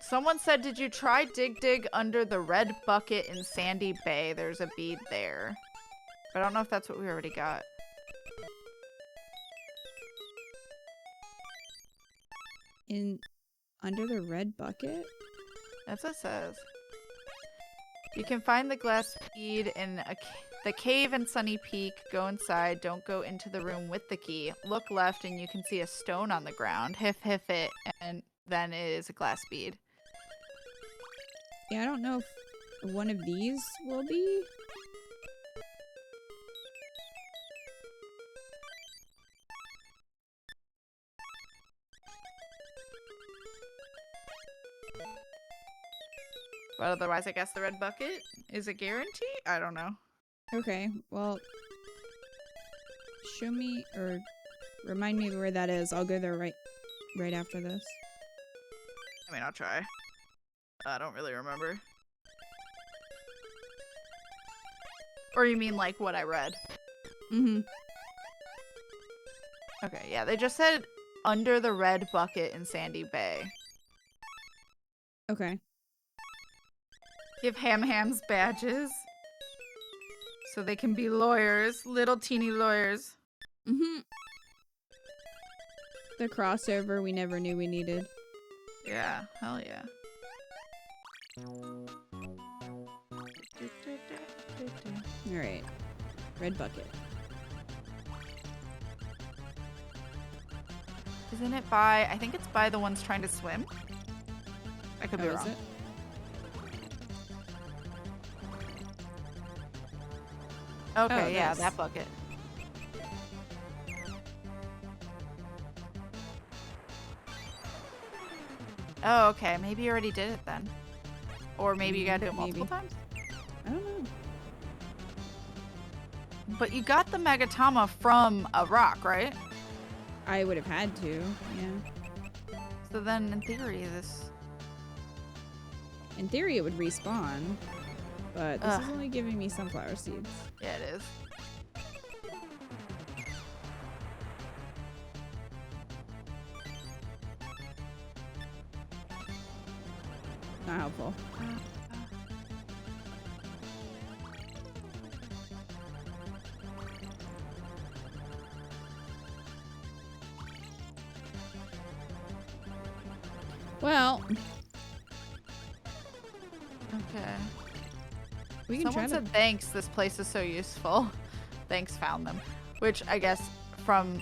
Someone said, did you try dig under the red bucket in Sandy Bay? There's a bead there. But I don't know if that's what we already got. Under the red bucket? That's what it says. You can find the glass bead in the cave in Sunny Peak. Go inside. Don't go into the room with the key. Look left and you can see a stone on the ground. Hiff it. And then it is a glass bead. Yeah, I don't know if one of these will be. But otherwise, I guess the red bucket is a guarantee? I don't know. Okay, well, show me or remind me where that is. I'll go there right after this. I mean, I'll try. I don't really remember. Or you mean like what I read? Mm-hmm. Okay, yeah, they just said under the red bucket in Sandy Bay. Okay. Give hams badges. So they can be lawyers. Little teeny lawyers. Mm-hmm. The crossover we never knew we needed. Yeah, hell yeah. Alright. Red bucket. Isn't it by... I think it's by the ones trying to swim. I could be wrong. Is it? Okay, Oh, yeah, nice. that bucket. Oh, okay. Maybe you already did it then. Or maybe you gotta do it multiple times. I don't know. But you got the Megatama from a rock, right? I would have had to, yeah. So then, in theory, this... In theory, it would respawn. But this is only giving me sunflower seeds. Yeah, it is. Not helpful. Well. Okay. We can Someone said thanks, this place is so useful. Thanks, found them. Which I guess from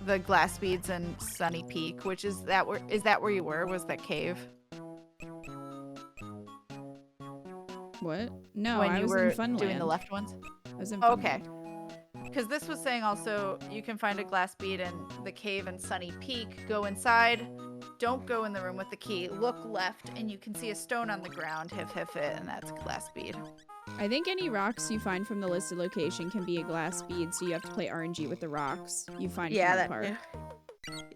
the glass beads and Sunny Peak, which is that where you were? Was that cave? What? No, when I you was were in Funland. doing the left ones? I was in Okay. Because this was saying also you can find a glass bead in the cave in Sunny Peak. Go inside. Don't go in the room with the key. Look left, and you can see a stone on the ground. Hif it, and that's a glass bead. I think any rocks you find from the listed location can be a glass bead, so you have to play RNG with the rocks you find from the park.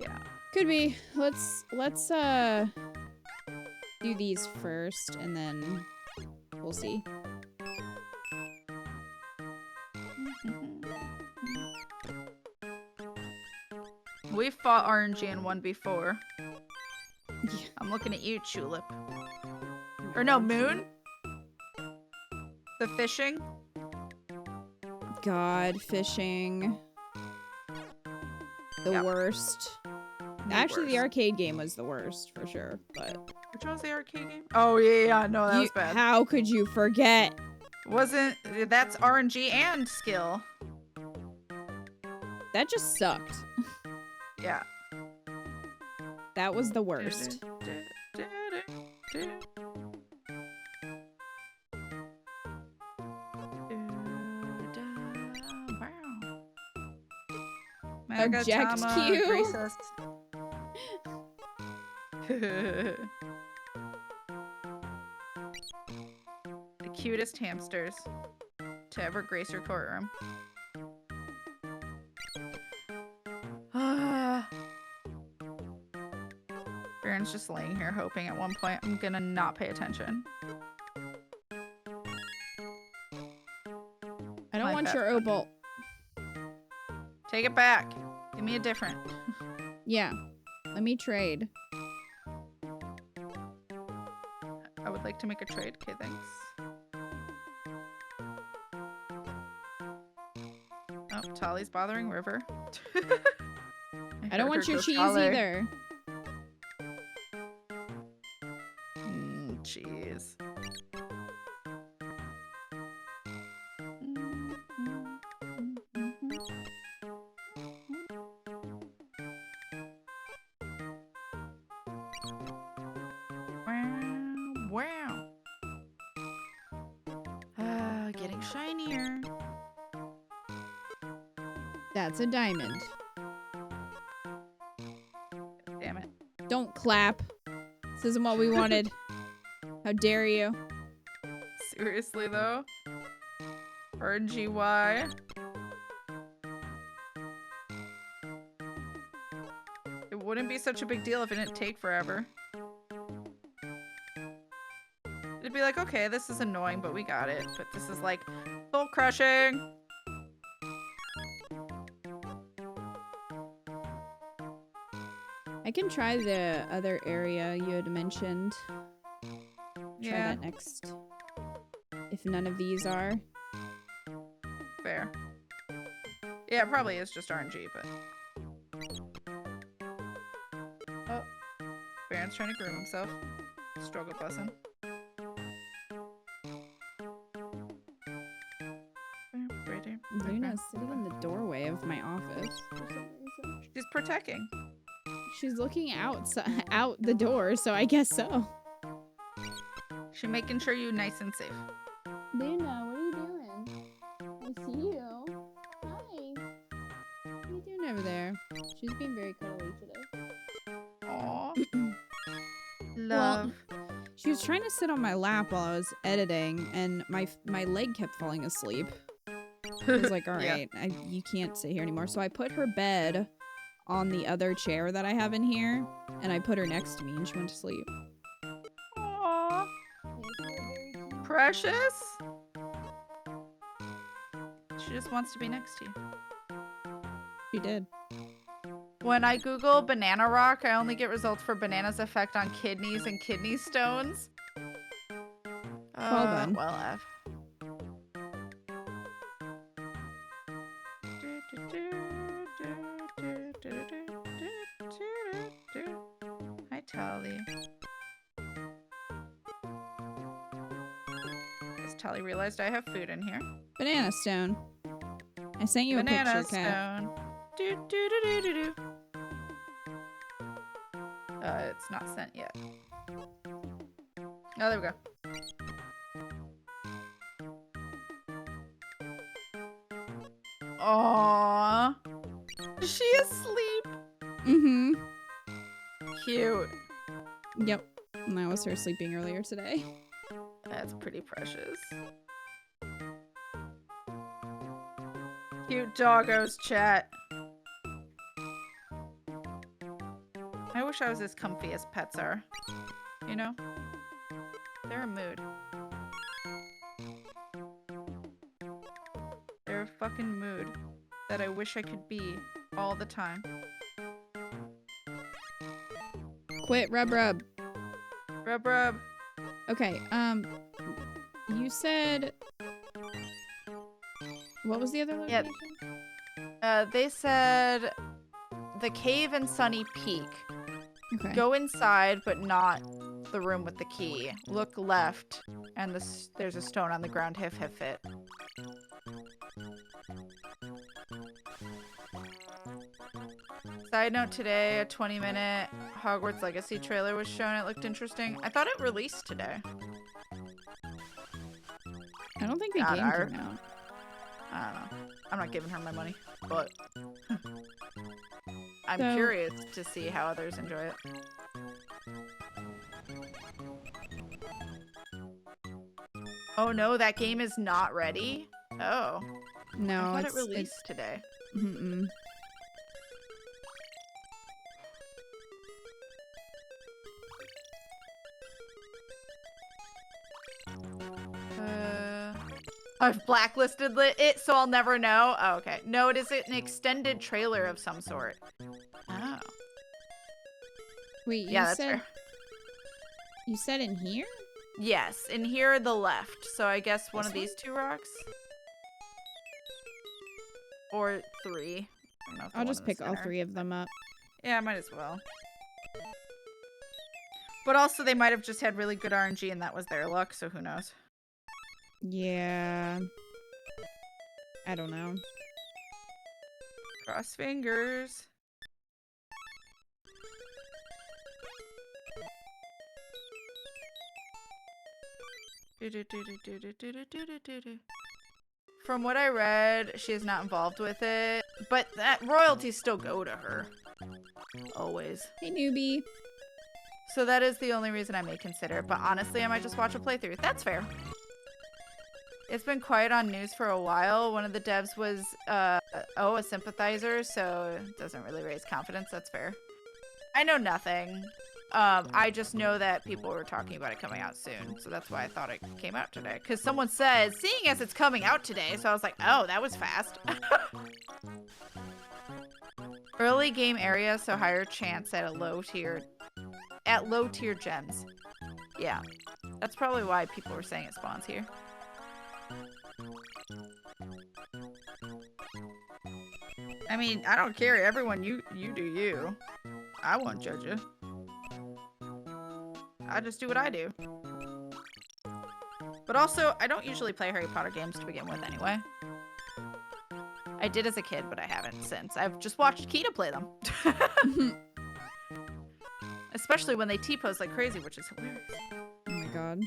Yeah. Could be. Let's do these first, and then we'll see. We fought RNG in one before. Yeah. I'm looking at you, Tulip. Or no, Moon? The fishing? God, fishing. The worst. Actually, the arcade game was the worst, for sure, but... Which one was the arcade game? Oh, yeah, no, that was bad. How could you forget? That's RNG and skill. That just sucked. Yeah. That was the worst. Object Q. The cutest hamsters to ever grace your courtroom. Baron's just laying here hoping at one point I'm gonna not pay attention. I don't want your opal. Take it back. Give me a different. Yeah. Let me trade. I would like to make a trade. Okay, thanks. Oh, Tolly's bothering River. I don't want your cheese either. Cheese. Wow. Getting shinier. That's a diamond. Damn it. Don't clap. This isn't what we wanted. How dare you? Seriously though? RNGY. It wouldn't be such a big deal if it didn't take forever. It'd be like, okay, this is annoying, but we got it. But this is like soul crushing. I can try the other area you had mentioned. Try that next. If none of these are. Fair. Yeah, it probably is just RNG, but... Oh. Baron's trying to groom himself. Struggle bussin'. Luna's sitting in the doorway of my office for some reason. She's protecting. She's looking out the door, so I guess so. She's making sure you're nice and safe. Luna, what are you doing? I see you. Hi. What are you doing over there? She's being very cuddly today. Aww. love. She was trying to sit on my lap while I was editing, and my leg kept falling asleep. I was like, all right, you can't sit here anymore. So I put her bed on the other chair that I have in here, and I put her next to me, and she went to sleep. Aww. Precious? She just wants to be next to you. She did. When I Google banana rock, I only get results for banana's effect on kidneys and kidney stones. Well then. Well, F. Hi, Tally. Has Tally realized I have food in here? Banana stone. I sent you Banana a picture, Kat. stone. Do, do, do, do, do, do. It's not sent yet. Oh, there we go. Aww. Is she asleep? Mm-hmm. Cute. Yep. And that was her sleeping earlier today. That's pretty precious. Cute doggos, chat. I wish I was as comfy as pets are. You know? They're a mood. They're a fucking mood that I wish I could be all the time. Quit, rub. Rub rub. Okay, you said... What was the other location? They said the cave in Sunny Peak. Okay. Go inside, but not the room with the key. Look left, and there's a stone on the ground. Hit. Side note, today a 20-minute Hogwarts Legacy trailer was shown. It looked interesting. I thought it released today. I don't think the God, game came out. I don't know. I'm not giving her my money, but I'm curious to see how others enjoy it. Oh no, that game is not ready? Oh. No, I thought it released today. Mm-mm. I've blacklisted it, so I'll never know. Oh, okay. No, it is an extended trailer of some sort. Oh. Wait, yeah, that's fair. You said in here? Yes, in here, the left. So I guess one of these two rocks? Or three. I don't know if I'll just pick all three of them up. Yeah, I might as well. But also, they might have just had really good RNG and that was their luck, so who knows? Yeah. I don't know. Cross fingers. From what I read, she is not involved with it, but that royalties still go to her. Always. Hey, newbie. So that is the only reason I may consider it, but honestly, I might just watch a playthrough. That's fair. It's been quiet on news for a while. One of the devs was, a sympathizer, so it doesn't really raise confidence. That's fair. I know nothing. I just know that people were talking about it coming out soon, so that's why I thought it came out today. Because someone said, seeing as it's coming out today, so I was like, oh, that was fast. Early game area, so higher chance at low tier gems. Yeah, that's probably why people were saying it spawns here. I mean, I don't care. Everyone, you do you. I won't judge you. I just do what I do. But also, I don't usually play Harry Potter games to begin with anyway. I did as a kid, but I haven't since. I've just watched Kita play them. Especially when they T-pose like crazy, which is hilarious. Oh my god.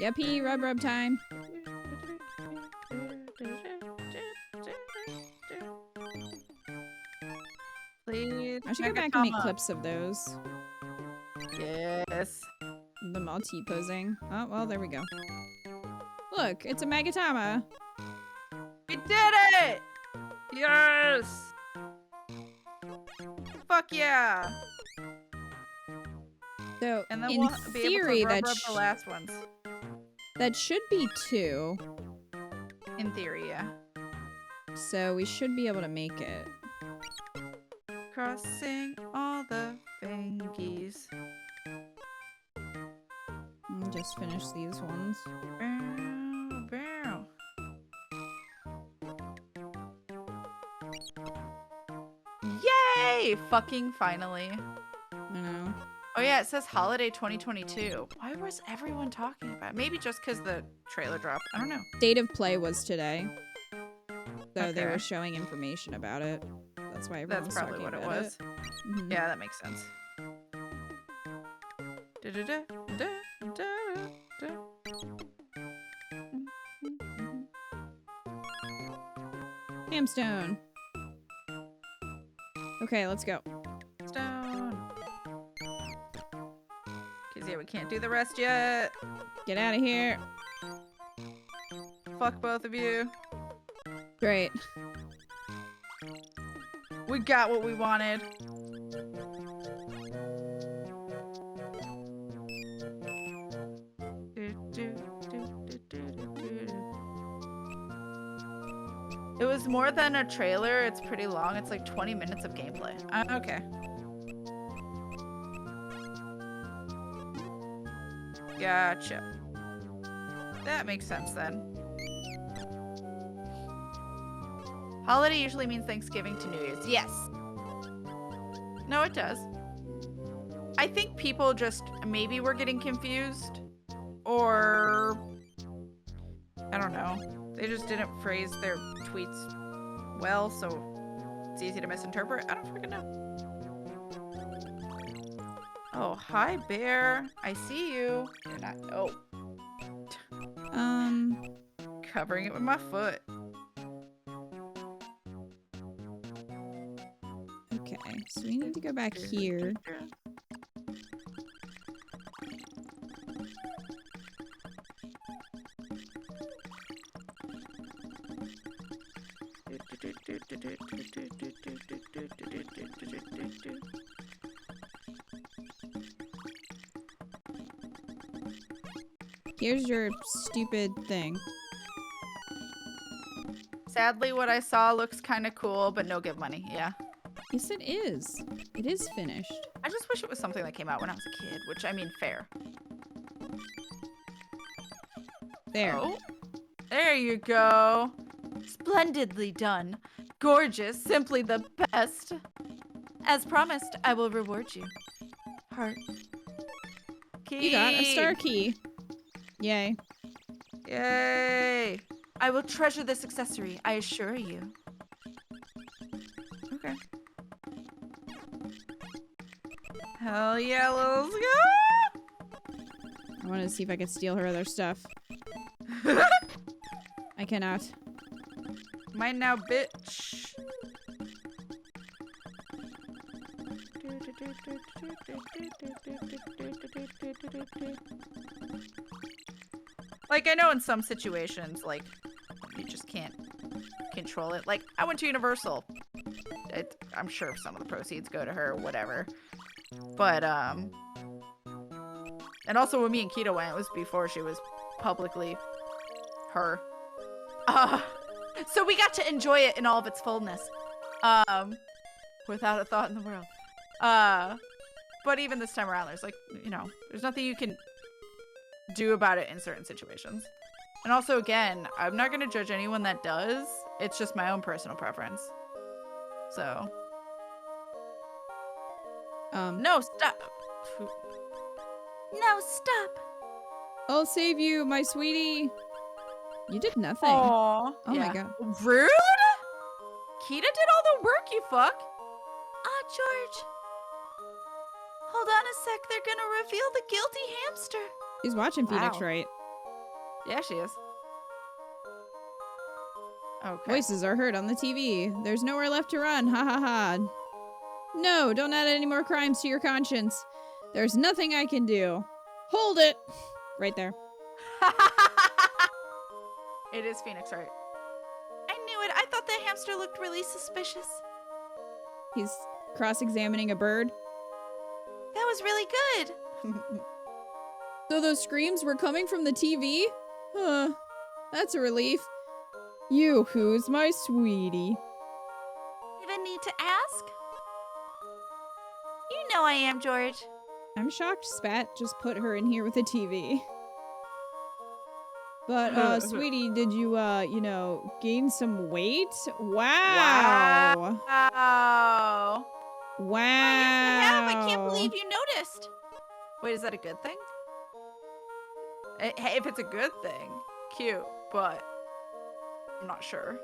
Yuppie, rub time. Please. I I should go back and make clips of those. Yes. Them all T-posing. Oh, well, there we go. Look, it's a Magatama. We did it! Yes! Fuck yeah! So, And then in we'll be theory, able to rub the last ones. that should be 2. In theory, yeah. So we should be able to make it. Crossing all the fingies. Just finish these ones. Bow, bow. Yay! Fucking finally. I know. Oh yeah, it says holiday 2022. Why was everyone talking about it? Maybe just because the trailer dropped. I don't know. State of play was today. So they Okay. were showing information about it. That's why everyone That's was probably talking what it about was. Mhm. Yeah, that makes sense. Da-da-da-da-da-da-da. Hamstone. Okay, let's go. Stone. Cause yeah, we can't do the rest yet. Get out of here. Fuck both of you. Great. We got what we wanted. It was more than a trailer. It's pretty long. It's like 20 minutes of gameplay. Okay. Gotcha. That makes sense then. Holiday usually means Thanksgiving to New Year's. Yes. No, it does. I think people just maybe were getting confused. Or I don't know. They just didn't phrase their tweets well, so it's easy to misinterpret. I don't freaking know. Oh, hi, bear. I see you. You're not. Oh. Covering it with my foot. Okay, so we need to go back here. Here's your stupid thing. Sadly, what I saw looks kind of cool, but no give money. Yeah. Yes, it is. It is finished. I just wish it was something that came out when I was a kid, which, I mean, fair. There. Oh, there you go. Splendidly done. Gorgeous. Simply the best. As promised, I will reward you. Heart. Key. You got a star key. Yay. Yay. I will treasure this accessory, I assure you. Okay. Hell yeah, let's go! I wanted to see if I could steal her other stuff. I cannot. Mine now, bitch. Like, I know in some situations, like, you just can't control it. Like, I went to Universal. I'm sure some of the proceeds go to her, whatever. But, and also when me and Kita went, it was before she was publicly her. So we got to enjoy it in all of its fullness. Without a thought in the world. But even this time around, there's like, you know, there's nothing you can do about it in certain situations. And also, again, I'm not going to judge anyone that does. It's just my own personal preference. So. No, stop. No, stop. I'll save you, my sweetie. You did nothing. Aww. Oh my god. Rude? Kita did all the work, you fuck. George. Hold on a sec. They're gonna reveal the guilty hamster. She's watching Phoenix, Wow. right? Yeah, she is. Okay. Voices are heard on the TV. There's nowhere left to run. Ha ha ha. No, don't add any more crimes to your conscience. There's nothing I can do. Hold it! Right there. It is Phoenix, right? I knew it. I thought the hamster looked really suspicious. He's cross-examining a bird. That was really good. So those screams were coming from the TV? That's a relief. You, who's my sweetie? Even need to ask? You know I am, George. I'm shocked Spat just put her in here with a TV. But, sweetie, did you, gain some weight? Wow. Wow. Wow. Yes, I have. I can't believe you noticed. Wait, is that a good thing? Hey, if it's a good thing, cute, but I'm not sure.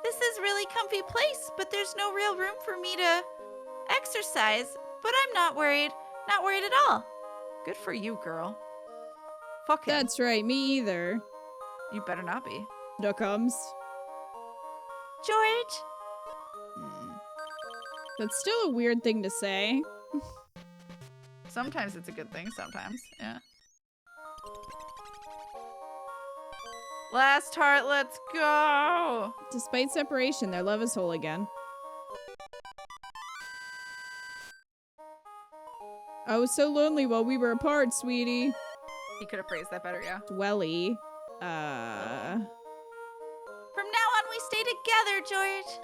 This is really comfy place, but there's no real room for me to exercise. But I'm not worried. Not worried at all. Good for you, girl. Fuck him. That's right, me either. You better not be. Duckums. George? That's still a weird thing to say. Sometimes it's a good thing, sometimes. Yeah. Last heart, let's go! Despite separation, their love is whole again. I was so lonely while we were apart, sweetie. He could have phrased that better, yeah. Dwelly. From now on, we stay together, George.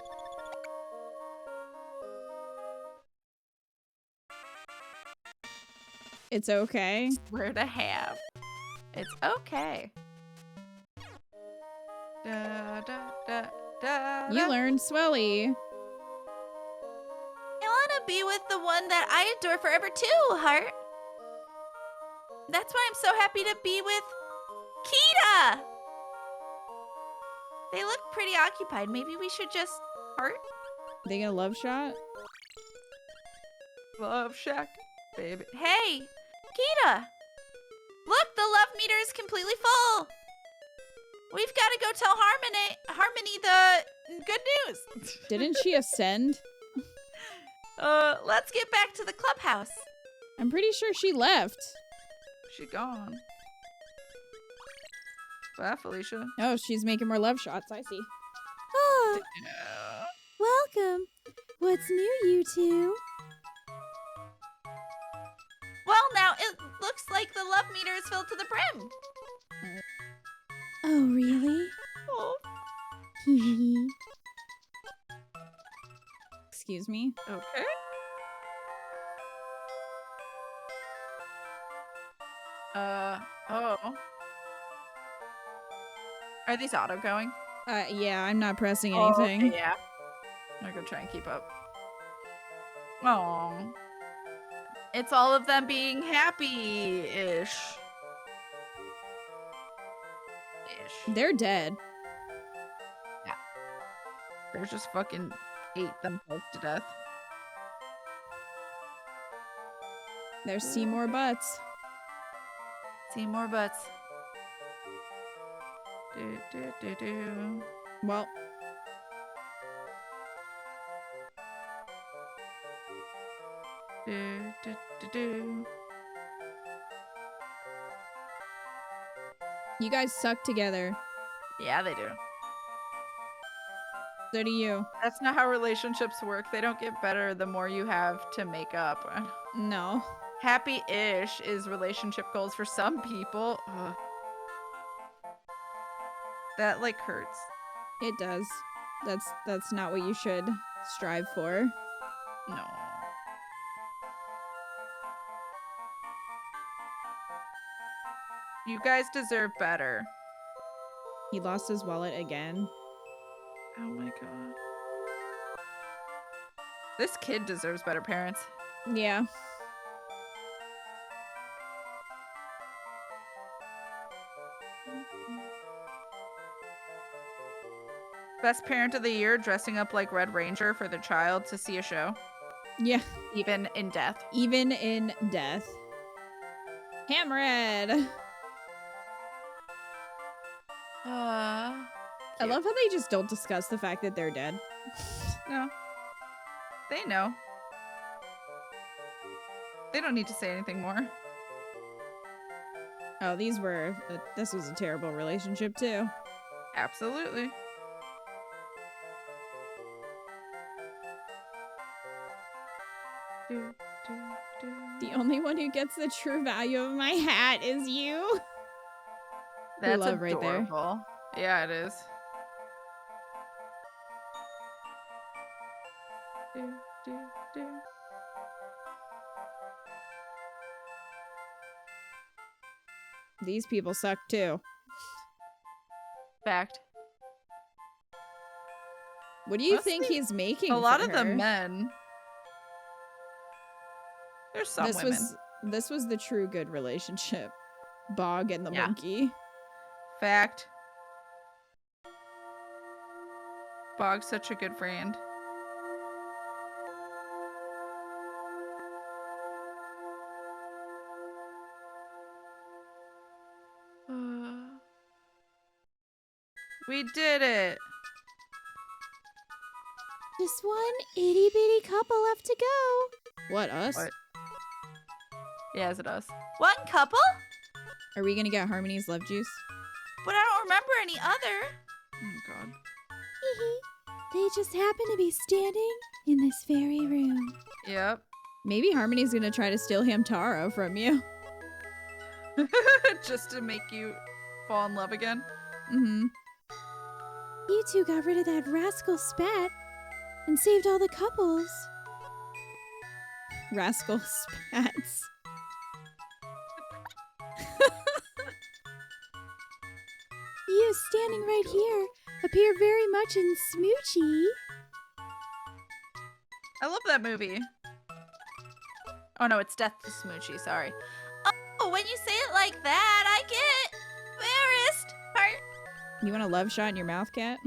It's okay. Swear to have. It's okay. Da, da, da, da, You learned Swelly. I want to be with the one that I adore forever too, Heart. That's why I'm so happy to be with Kita. They look pretty occupied. Maybe we should just Heart? They gonna love shot? Love shack, baby. Hey, Kita. Look, the love meter is completely full. We've got to go tell Harmony the good news. Didn't she ascend? Let's get back to the clubhouse. I'm pretty sure she left. She gone. Bye, Felicia. Oh, she's making more love shots. I see. Oh, welcome. What's new, you two? Well, now it looks like the love meter is filled to the brim. Oh, really? Oh. Excuse me. Okay. Oh. Are these auto going? Yeah, I'm not pressing Oh, anything. okay, yeah. I'm gonna try and keep up. Oh. It's all of them being happy-ish. They're dead. They're just fucking ate themselves to death. There's Seymour Butts. See more butts. Do, do, do, do. Well, Do, do, do, do. you guys suck together. Yeah, they do. So do you. That's not how relationships work. They don't get better the more you have to make up. No. Happy-ish is relationship goals for some people. Ugh. That, like, hurts. It does. That's not what you should strive for. No. You guys deserve better. He lost his wallet again. Oh my god. This kid deserves better parents. Yeah. Best parent of the year dressing up like Red Ranger for their child to see a show. Yeah. Even in death. Even in death. Hamred. Uh, I love how they just don't discuss the fact that they're dead. no. They know. They don't need to say anything more. Oh, this was a terrible relationship too. Absolutely. The only one who gets the true value of my hat is you. That's love right there. adorable. Yeah, it is. These people suck too. Fact. What do you Honestly, think he's making? A lot for of the her? men. There's some women. This was the true good relationship. Bog and the monkey. Fact. Bog's such a good friend. We did it. Just one itty bitty couple left to go. What, us? What? Yeah, is it us? One couple? Are we gonna get Harmony's love juice? But I don't remember any other. Oh, God. They just happen to be standing in this very room. Yep. Maybe Harmony's gonna try to steal Hamtaro from you. Just to make you fall in love again. Mm-hmm. You two got rid of that rascal spat and saved all the couples. Rascal spats. You standing right here appear very much in Smoochy. I love that movie. Oh no, it's Death to Smoochie, sorry. Oh, when you say it like that, I get embarrassed. Heart. You want a love shot in your mouth, Cat?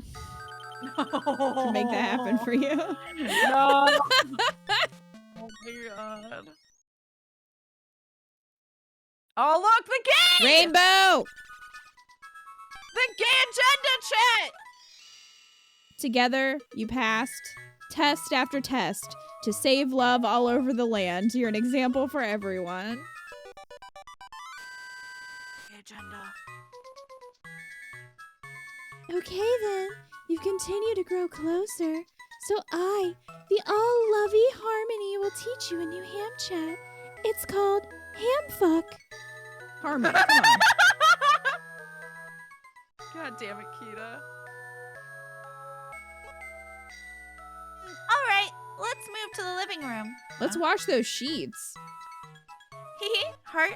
No. To make that happen for you? No. Oh my God. Oh look, the gay! Rainbow! The gay agenda chat! Together, you passed test after test to save love all over the land. You're an example for everyone. Gay agenda. Okay then, you've continued to grow closer. So I, the all-lovey Harmony, will teach you a new ham chat. It's called Hamfuck. Harmony, come on. God damn it, Kita. All right, let's move to the living room. Let's wash those sheets. Hee Heart.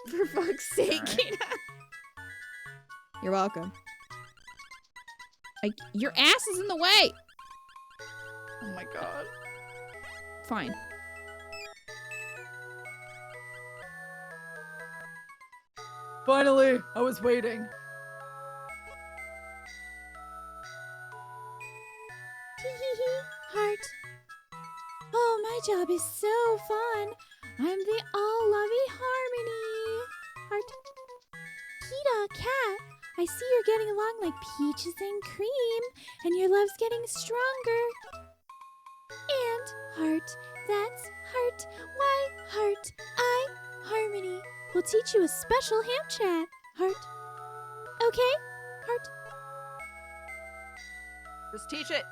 For fuck's sake, Alright. Kita. You're welcome. Your ass is in the way. Oh my God. Fine. Finally, I was waiting. Heart. Oh, my job is so fun. I'm the all-lovey Harmony. Heart. Kita, Cat, I see you're getting along like peaches and cream, and your love's getting stronger. And Heart, that's Heart. Why, Heart, I, Harmony, will teach you a special ham chat. Heart. Okay, Heart. Just teach it.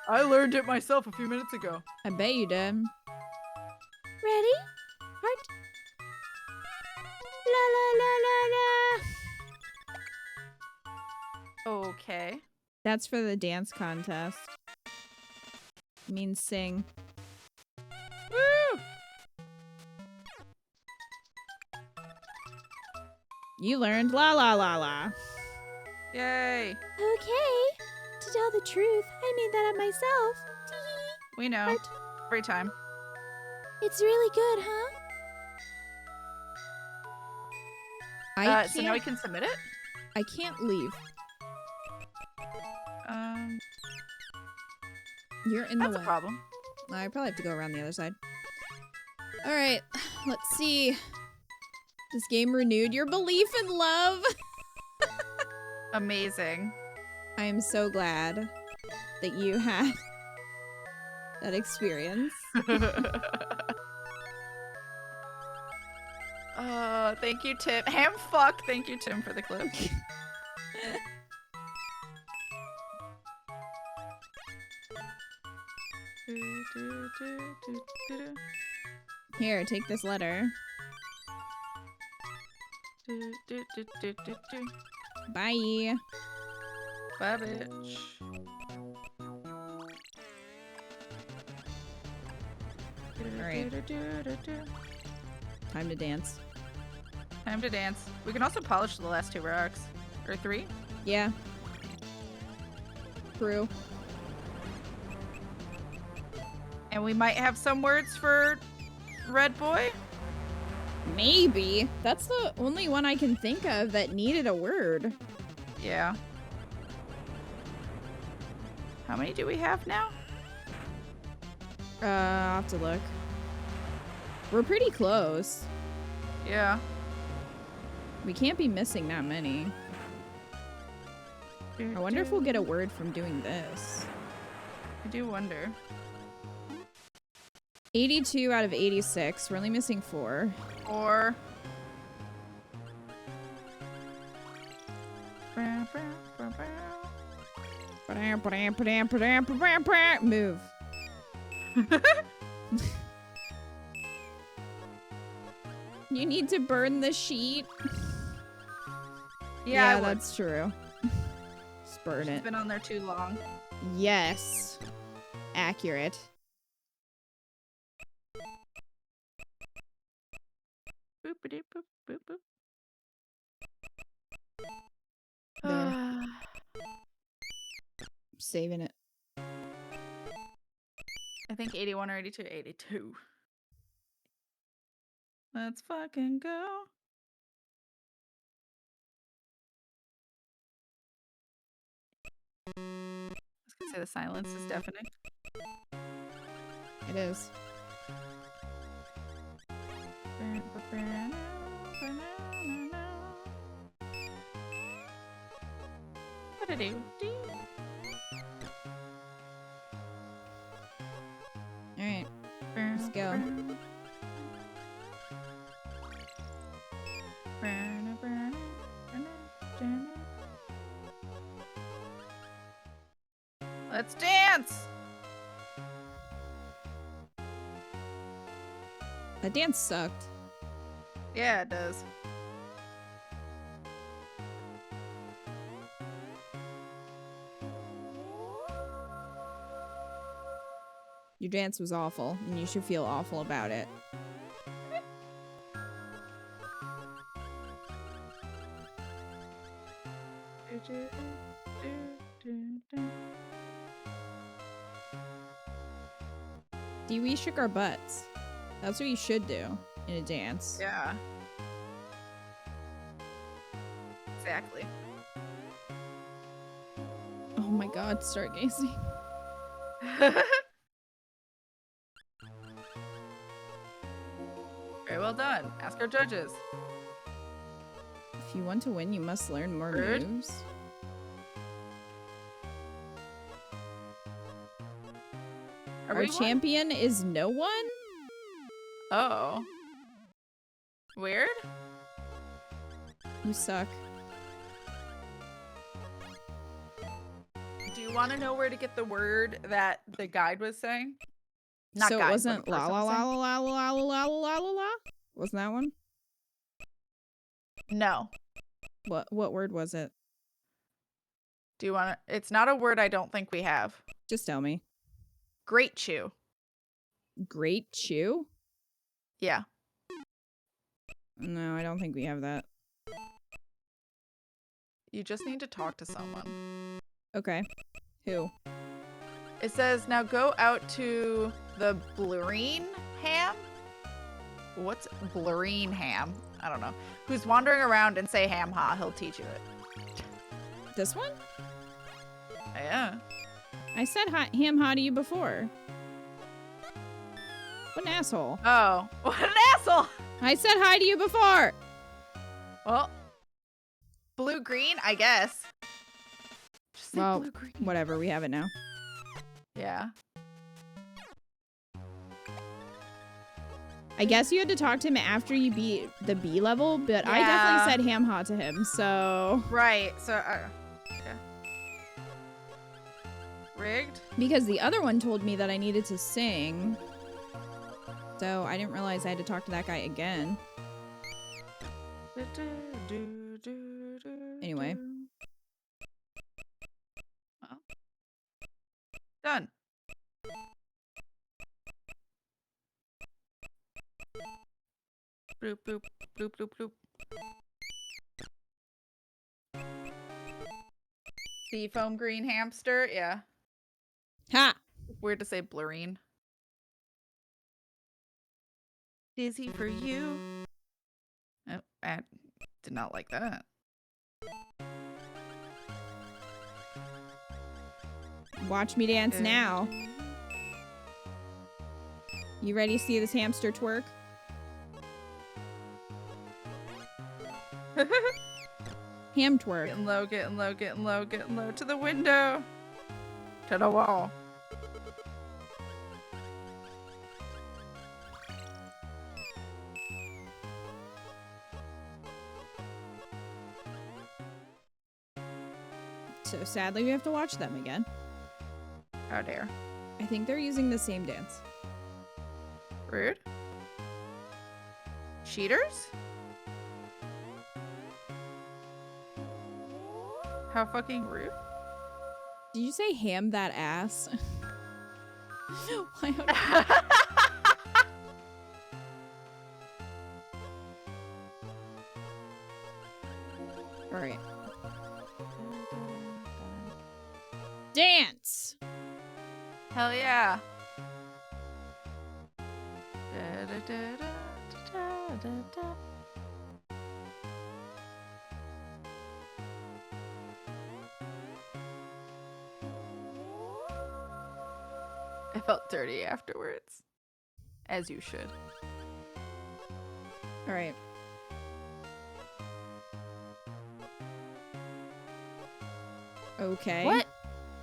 I learned it myself a few minutes ago. I bet you did. Ready? Heart. La la la la la. Okay. That's for the dance contest. Means sing. Woo! You learned la la la la. Yay. Okay. To tell the truth, I made that up myself. We know. Heart. Every time. It's really good, huh? So now we can submit it? I can't leave. You're in the That's way. a problem. I probably have to go around the other side. All right, let's see. This game renewed your belief in love. Amazing. I am so glad that you had that experience. Thank you, Tim. Hamfuck. Thank you, Tim, for the clip. Here, take this letter. Bye. Bye, bitch. Alright. Time to dance. Time to dance. We can also polish the last 2 rocks. Or 3? Yeah. True. And we might have some words for Red Boy? Maybe. That's the only one I can think of that needed a word. Yeah. How many do we have now? I'll have to look. We're pretty close. Yeah. We can't be missing that many. I wonder if we'll get a word from doing this. I do wonder. 82 out of 86. We're only missing 4. Or... Move. You need to burn the sheet. Yeah, that's true. Just burn She's it. been on there too long. Yes. Accurate. Boopity boop boop boop. There. Saving it. I think 81 or 82. 82. Let's fucking go. I was gonna say the silence is deafening. It is. Alright. Let's go. Let's dance! That dance sucked. Yeah, it does. Your dance was awful, and you should feel awful about it. We shook our butts. That's what you should do in a dance. Yeah. Exactly. Oh my god, stargazing. Very well done. Ask our judges. If you want to win, you must learn more Rude. moves. Our champion is no one? Oh. Weird? You suck. Do you want to know where to get the word that the guide was saying? Not so guide, it wasn't but the la person la was la saying? la la la la la la la la? Wasn't that one? No. What word was it? Do you want to? It's not a word I don't think we have. Just tell me. Great chew. Great chew? Yeah. No, I don't think we have that. You just need to talk to someone. Okay. Who? It says, now go out to the Blurine Ham? What's Blurine Ham? I don't know. Who's wandering around and say ham ha. He'll teach you it. This one? Yeah. I said hi ham ha to you before. What an asshole. Oh, what an asshole! I said hi to you before. Well, Blue-green, I guess. Just say Well, blue-green. whatever. We have it now. Yeah. I guess you had to talk to him after you beat the B level, but I definitely said ham-ha to him, so... Right, so... yeah. Rigged? Because the other one told me that I needed to sing. So I didn't realize I had to talk to that guy again. Anyway. Well. Done. Bloop, bloop, bloop, bloop, bloop. Seafoam green hamster, yeah. Ha! Weird to say blurring. Dizzy for you. Oh, I did not like that. Watch me dance now. You ready to see this hamster twerk? Ham twerk. Getting low, getting low, getting low, getting low to the window. To the wall. So sadly, we have to watch them again. How dare. I think they're using the same dance. Rude. Cheaters? How fucking rude. Did you say ham that ass? Why All right. Dance. Hell yeah. I felt dirty afterwards. As you should. All right. Okay. What?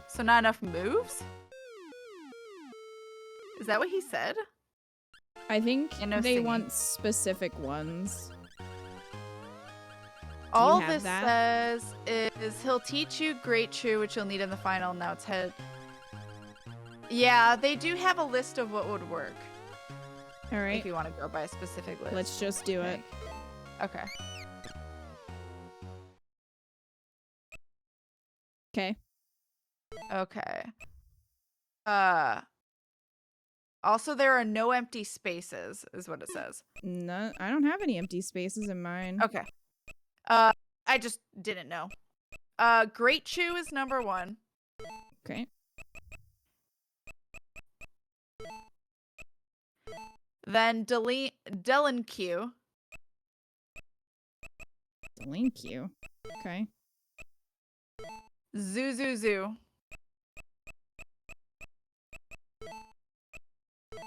So not enough moves? Is that what he said? I think And no they singing. want specific ones. All have this that? says is he'll teach you Great Chew, which you'll need in the final. Now it's head. Yeah, they do have a list of what would work. All right. If you want to go by a specific list. Let's just do it. Okay. Okay. Okay. Also, there are no empty spaces, is what it says. No, I don't have any empty spaces in mine. Okay. I just didn't know. Great Chew is number 1. Okay. Then Delinque. Link you. Okay. Zuzuzu.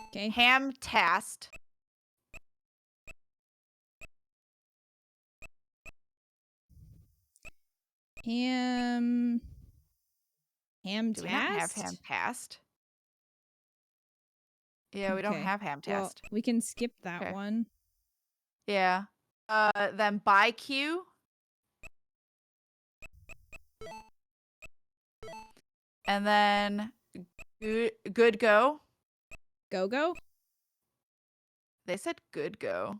Okay. Hamtast. Ham Do we not have tast? Hamtast? Yeah, we don't Okay. have Hamtast. Well, we can skip that Okay. one. Yeah. Then ByQ. And then Good Go. Go go? They said Good Go.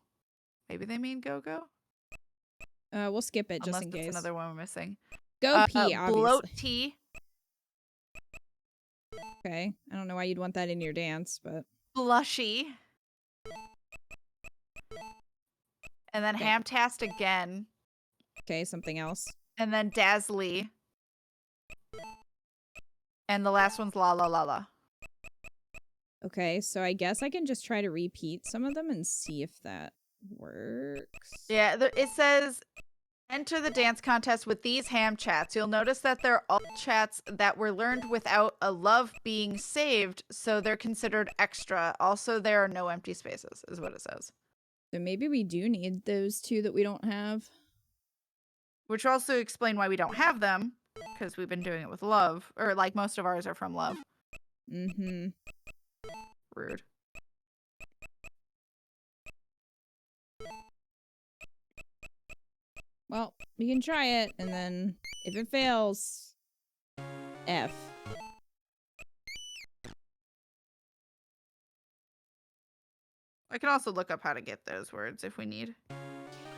Maybe they mean Go Go? We'll skip it just Unless in that's case. another one we're missing. Go pee, Bloat obviously. Tea. Okay. I don't know why you'd want that in your dance, but Blushy. And then Okay. Hamtast again. okay, something else. And then Dazzly. And the last one's La La La La. Okay, so I guess I can just try to repeat some of them and see if that works. Yeah, it says enter the dance contest with these ham chats. You'll notice that they're all chats that were learned without a love being saved, so they're considered extra. Also, there are no empty spaces, is what it says. So maybe we do need those two that we don't have. Which also explain why we don't have them, because we've been doing it with love, or like most of ours are from love. Mm-hmm. Rude. Well, we can try it, and then if it fails, F. I can also look up how to get those words if we need.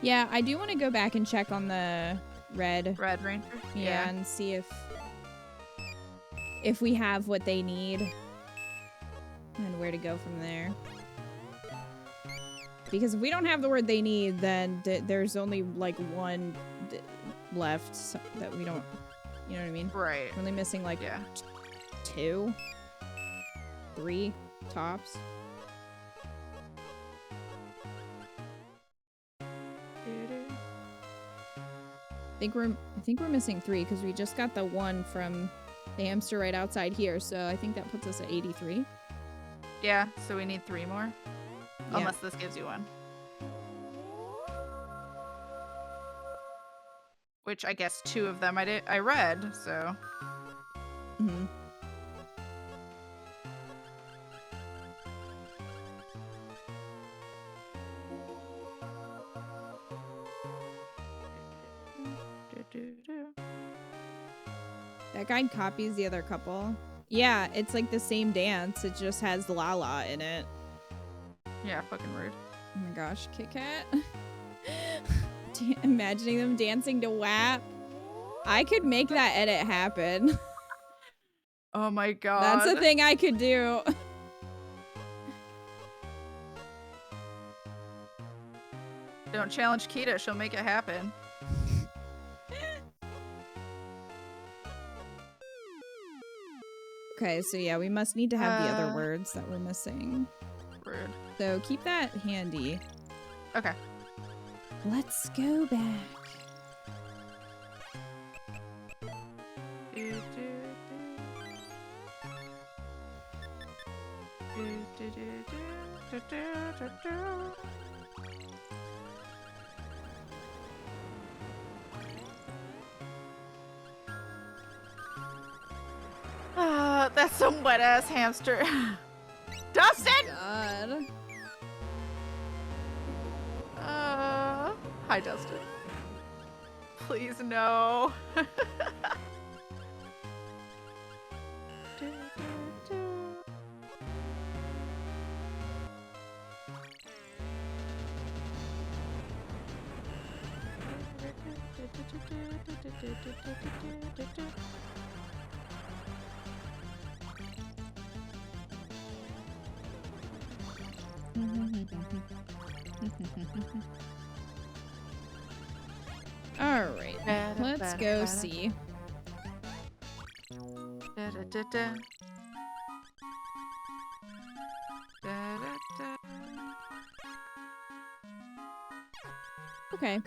Yeah, I do want to go back and check on the Red Ranger. Yeah, and see if we have what they need and where to go from there. Because if we don't have the word they need, then there's only like one left that we don't. You know what I mean? Right. We're only missing like 2, 3 tops. I think we're missing 3 because we just got the one from the hamster right outside here, so I think that puts us at 83. Yeah, so we need 3 more. Yeah. Unless this gives you one. Which I guess 2 of them I read, so. Mm-hmm. That guide copies the other couple. Yeah, it's like the same dance. It just has Lala in it. Yeah, fucking rude. Oh my gosh, Kit Kat. Imagining them dancing to WAP. I could make that edit happen. Oh my god. That's a thing I could do. Don't challenge Kita, she'll make it happen. Okay, so yeah, we must need to have the other words that we're missing. Rude. So keep that handy. Okay. Let's go back. That's some wet ass hamster. Dustin! God. Hi, Dustin. Please, no. All right, let's go see. Okay.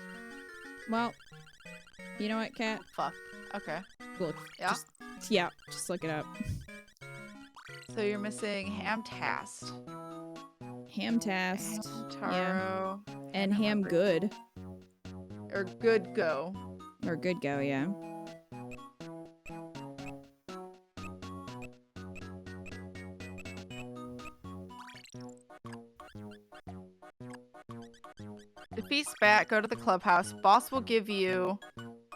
Well, you know what, Kat? Fuck. Okay. Look. Yeah? Just look it up. So you're missing Hamtast. Hamtast. Hamtaro. Yeah. And Ham Good. Or Good Go. Or Good Go, yeah. Defeat Spat, go to the clubhouse. Boss will give you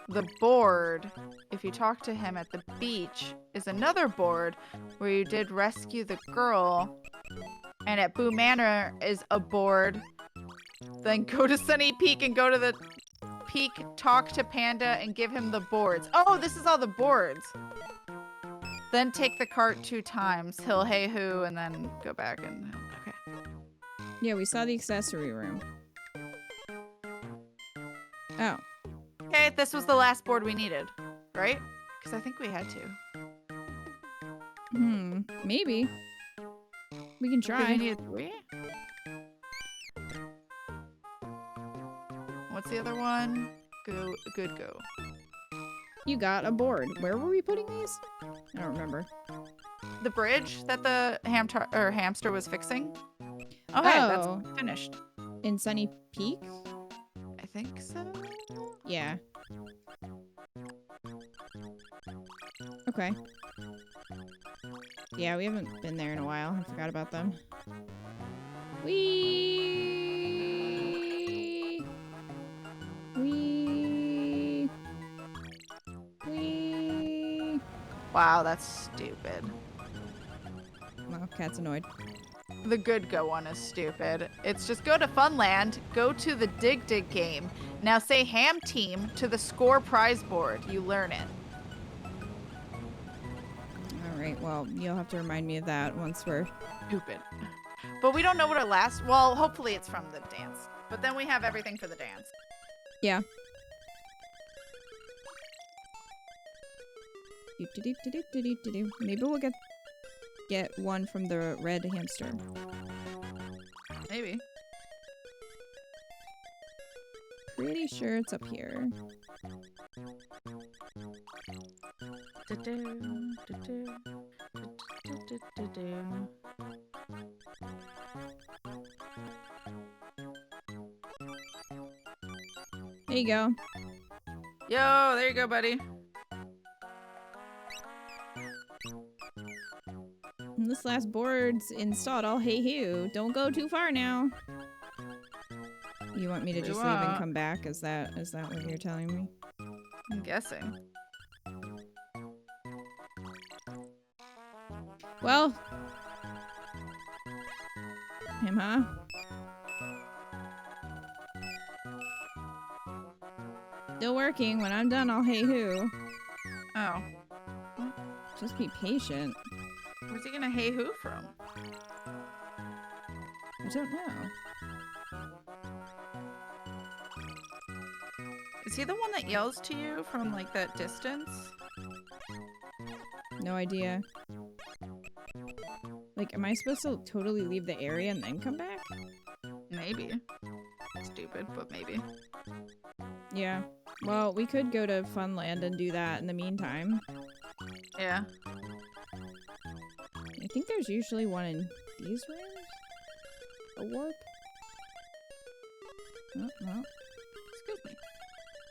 the board. If you talk to him at the beach, is another board where you did rescue the girl. And at Boo Manor is a board. Then go to Sunny Peak and go to the peak, talk to Panda, and give him the boards. Oh, this is all the boards. Then take the cart 2 times. He'll hey hoo, and then go back and okay. Yeah, we saw the accessory room. Oh. Okay, this was the last board we needed, right? Because I think we had to. Maybe. We can try. We needed 3? What's the other one? Good go. You got a board. Where were we putting these? I don't remember. The bridge that the hamster was fixing? Okay, that's finished. In Sunny Peak? I think so. Yeah. Okay. Yeah, we haven't been there in a while. I forgot about them. Wee. Wow, that's stupid. Well, Cat's annoyed. The good go one is stupid. It's just go to Funland, go to the Dig Dig game. Now say Ham Team to the score prize board. You learn it. Alright, well, you'll have to remind me of that once we're... Stupid. But we don't know what our last... Well, hopefully it's from the dance. But then we have everything for the dance. Yeah. Maybe we'll get one from the red hamster. Maybe. Pretty sure it's up here. There you go. Yo, there you go, buddy. And this last board's installed all hey-hoo. Don't go too far now. You want me to just leave and come back? Is that what you're telling me? I'm guessing. Well. Him, huh? Still working. When I'm done, I'll hey-hoo. Oh. Just be patient. Where's he gonna hey who from? I don't know. Is he the one that yells to you from like that distance? No idea. Like, am I supposed to totally leave the area and then come back? Maybe. Stupid, but maybe. Yeah. Well, we could go to Funland and do that in the meantime. Yeah. I think there's usually one in these rooms? A warp? Oh, well. Excuse me.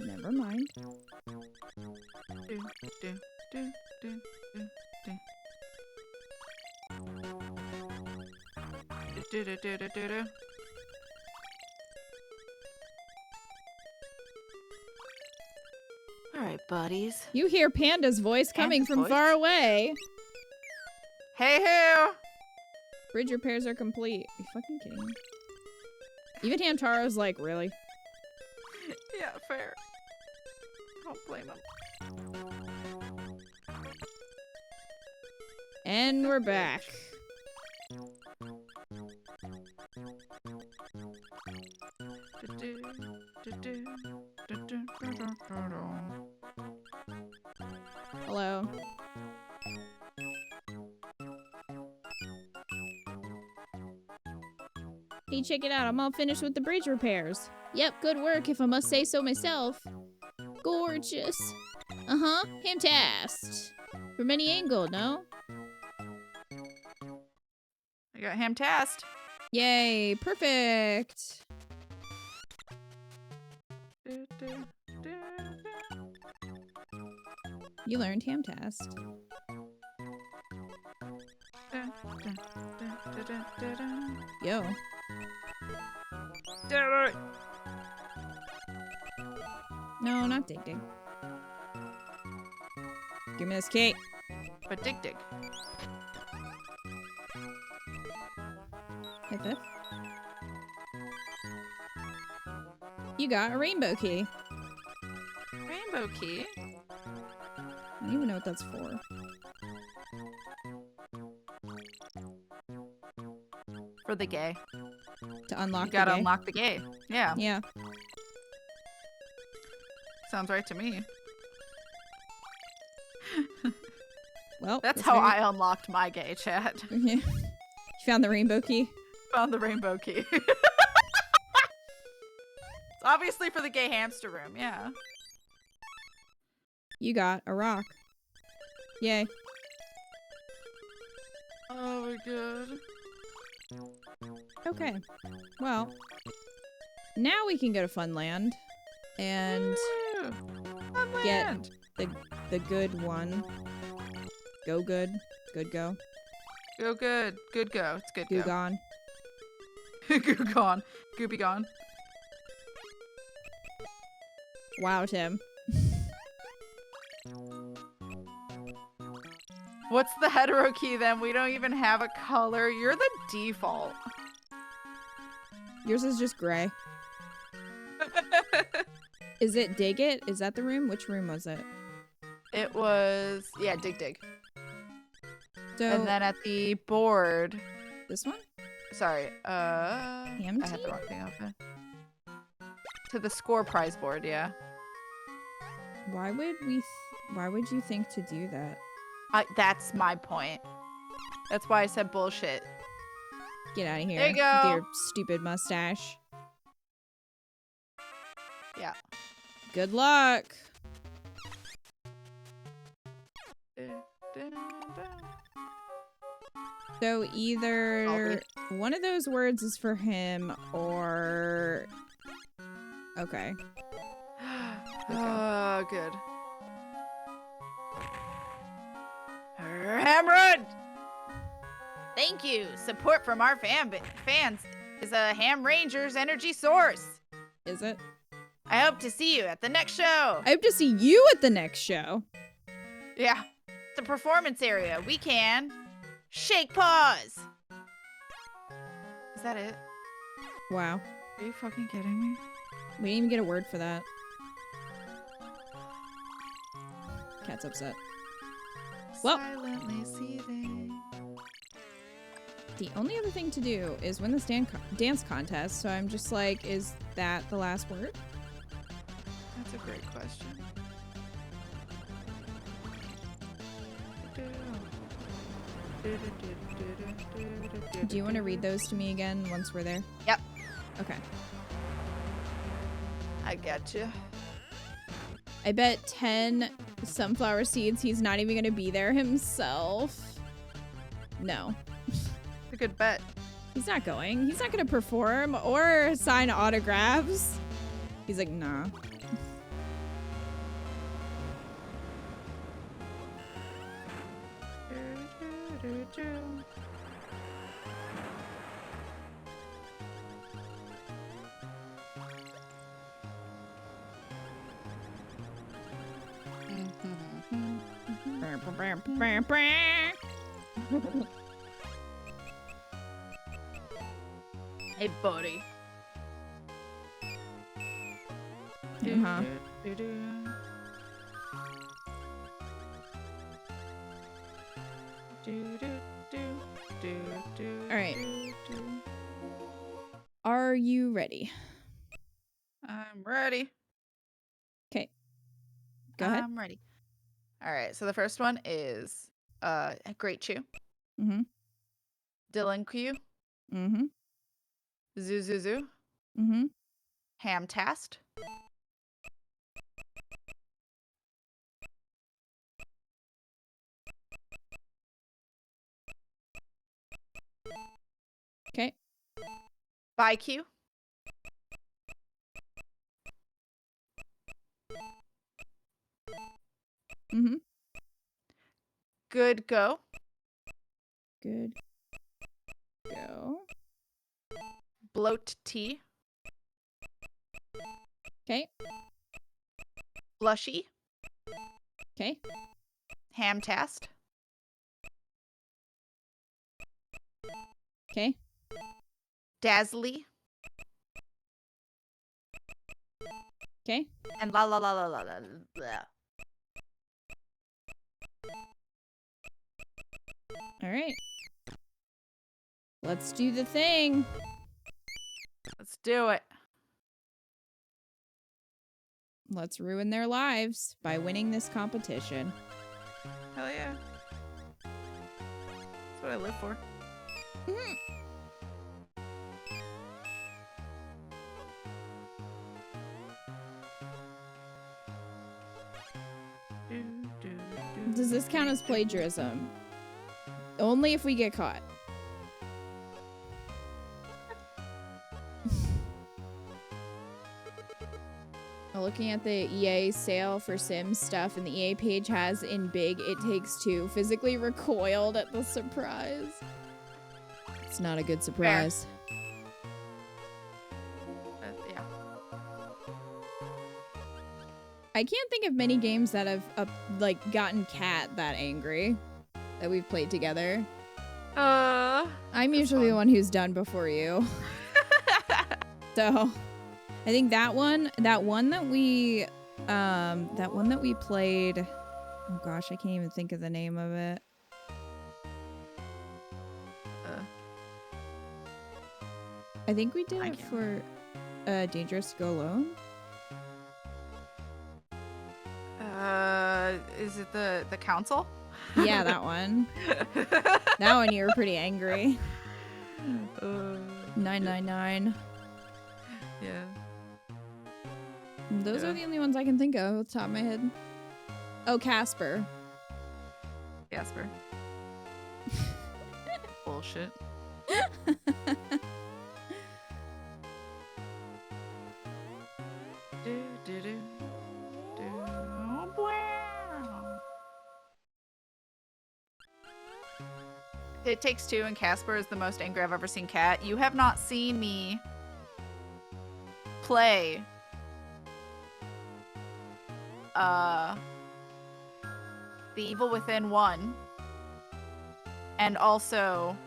Never mind. Do, do, do, do, do, do. Do, do, do, do, do, do. Alright, buddies. You hear Panda's voice coming from voice? far away. Hey who! Bridge repairs are complete. Are you fucking kidding me? Even Hamtaro's like, really? Yeah, fair. Don't blame him. And we're back. Hello. Hey, check it out. I'm all finished with the bridge repairs. Yep, good work if I must say so myself. Gorgeous. Uh-huh, Hamtast. From any angle, no? I got Hamtast. Yay, perfect. You learned Hamtast. Yo. No, not Dig Dig. Give me this cake. But Dig Dig. Hit this. You got a rainbow key. Rainbow key? I don't even know what that's for. For the gay. To unlock You gotta the gate. unlock the gay. Yeah. Yeah. Sounds right to me. Well, That's how I unlocked my gay chat. Yeah. You found the rainbow key? Found the rainbow key. It's obviously for the gay hamster room, yeah. You got a rock. Yay. Oh my god. Okay. Well, now we can go to Funland and Woo! get Funland! the good one. Go good. Good go. Go good. Good go. It's good Goo go. gone. Goo gone. Goopy gone. Wow, Tim. What's the hetero key then? We don't even have a color. You're the default. Yours is just gray. Is it dig it? Is that the room? Which room was it? It was, yeah, dig. So And then at the board, this one? sorry, I had the wrong thing open. To the score prize board, yeah. Why would you think to do that? That's my point. That's why I said bullshit. Get out of here. There you With go. your stupid mustache. Yeah. Good luck. So either one of those words is for him or... Okay. Oh, good. Hammered! Thank you. Support from our fans is a Ham Ranger's energy source. Is it? I hope to see you at the next show. I hope to see you at the next show. Yeah. The performance area. We can shake paws. Is that it? Wow. Are you fucking kidding me? We didn't even get a word for that. Cat's upset. Well, Silently seething. the only other thing to do is win this dance contest, so I'm just like, is that the last word? That's a great question. Do you want to read those to me again once we're there? Yep. Okay. I get you. I bet 10 sunflower seeds he's not even going to be there himself. No. It's a good bet. He's not going. He's not going to perform or sign autographs. He's like, nah. Hey, buddy. Uh-huh. All right. Are you ready? I'm ready. Okay. Go ahead. I'm ready. All right. So the first one is Great Chew, Mm-hmm. Dylan Q, Mm-hmm. Zuzuzu, Mm-hmm. Hamtast, Okay. By Q, Mm-hmm. Good Go, Good. Go. Bloat T, Okay. Blushy, Okay. Hamtast, Okay. Dazzly, Okay. and la la la la la la la. All right. Let's do the thing. Let's do it. Let's ruin their lives by winning this competition. Hell yeah. That's what I live for. Does this count as plagiarism? Only if we get caught. Looking at the EA sale for Sims stuff, and the EA page has in big, It Takes Two physically recoiled at the surprise. It's not a good surprise. Yeah. I can't think of many games that have like gotten Kat that angry that we've played together. I'm usually the one who's done before you. So, I think that one that we played. Oh gosh, I can't even think of the name of it. I think we did it for Dangerous to Go Alone. Is it the council? Yeah, that one. That one you were pretty angry. 999. Yeah. Those are the only ones I can think of off the top of my head. Oh, Casper. Casper. Bullshit. It Takes Two and Casper is the most angry I've ever seen Kat. You have not seen me play The Evil Within 1 and also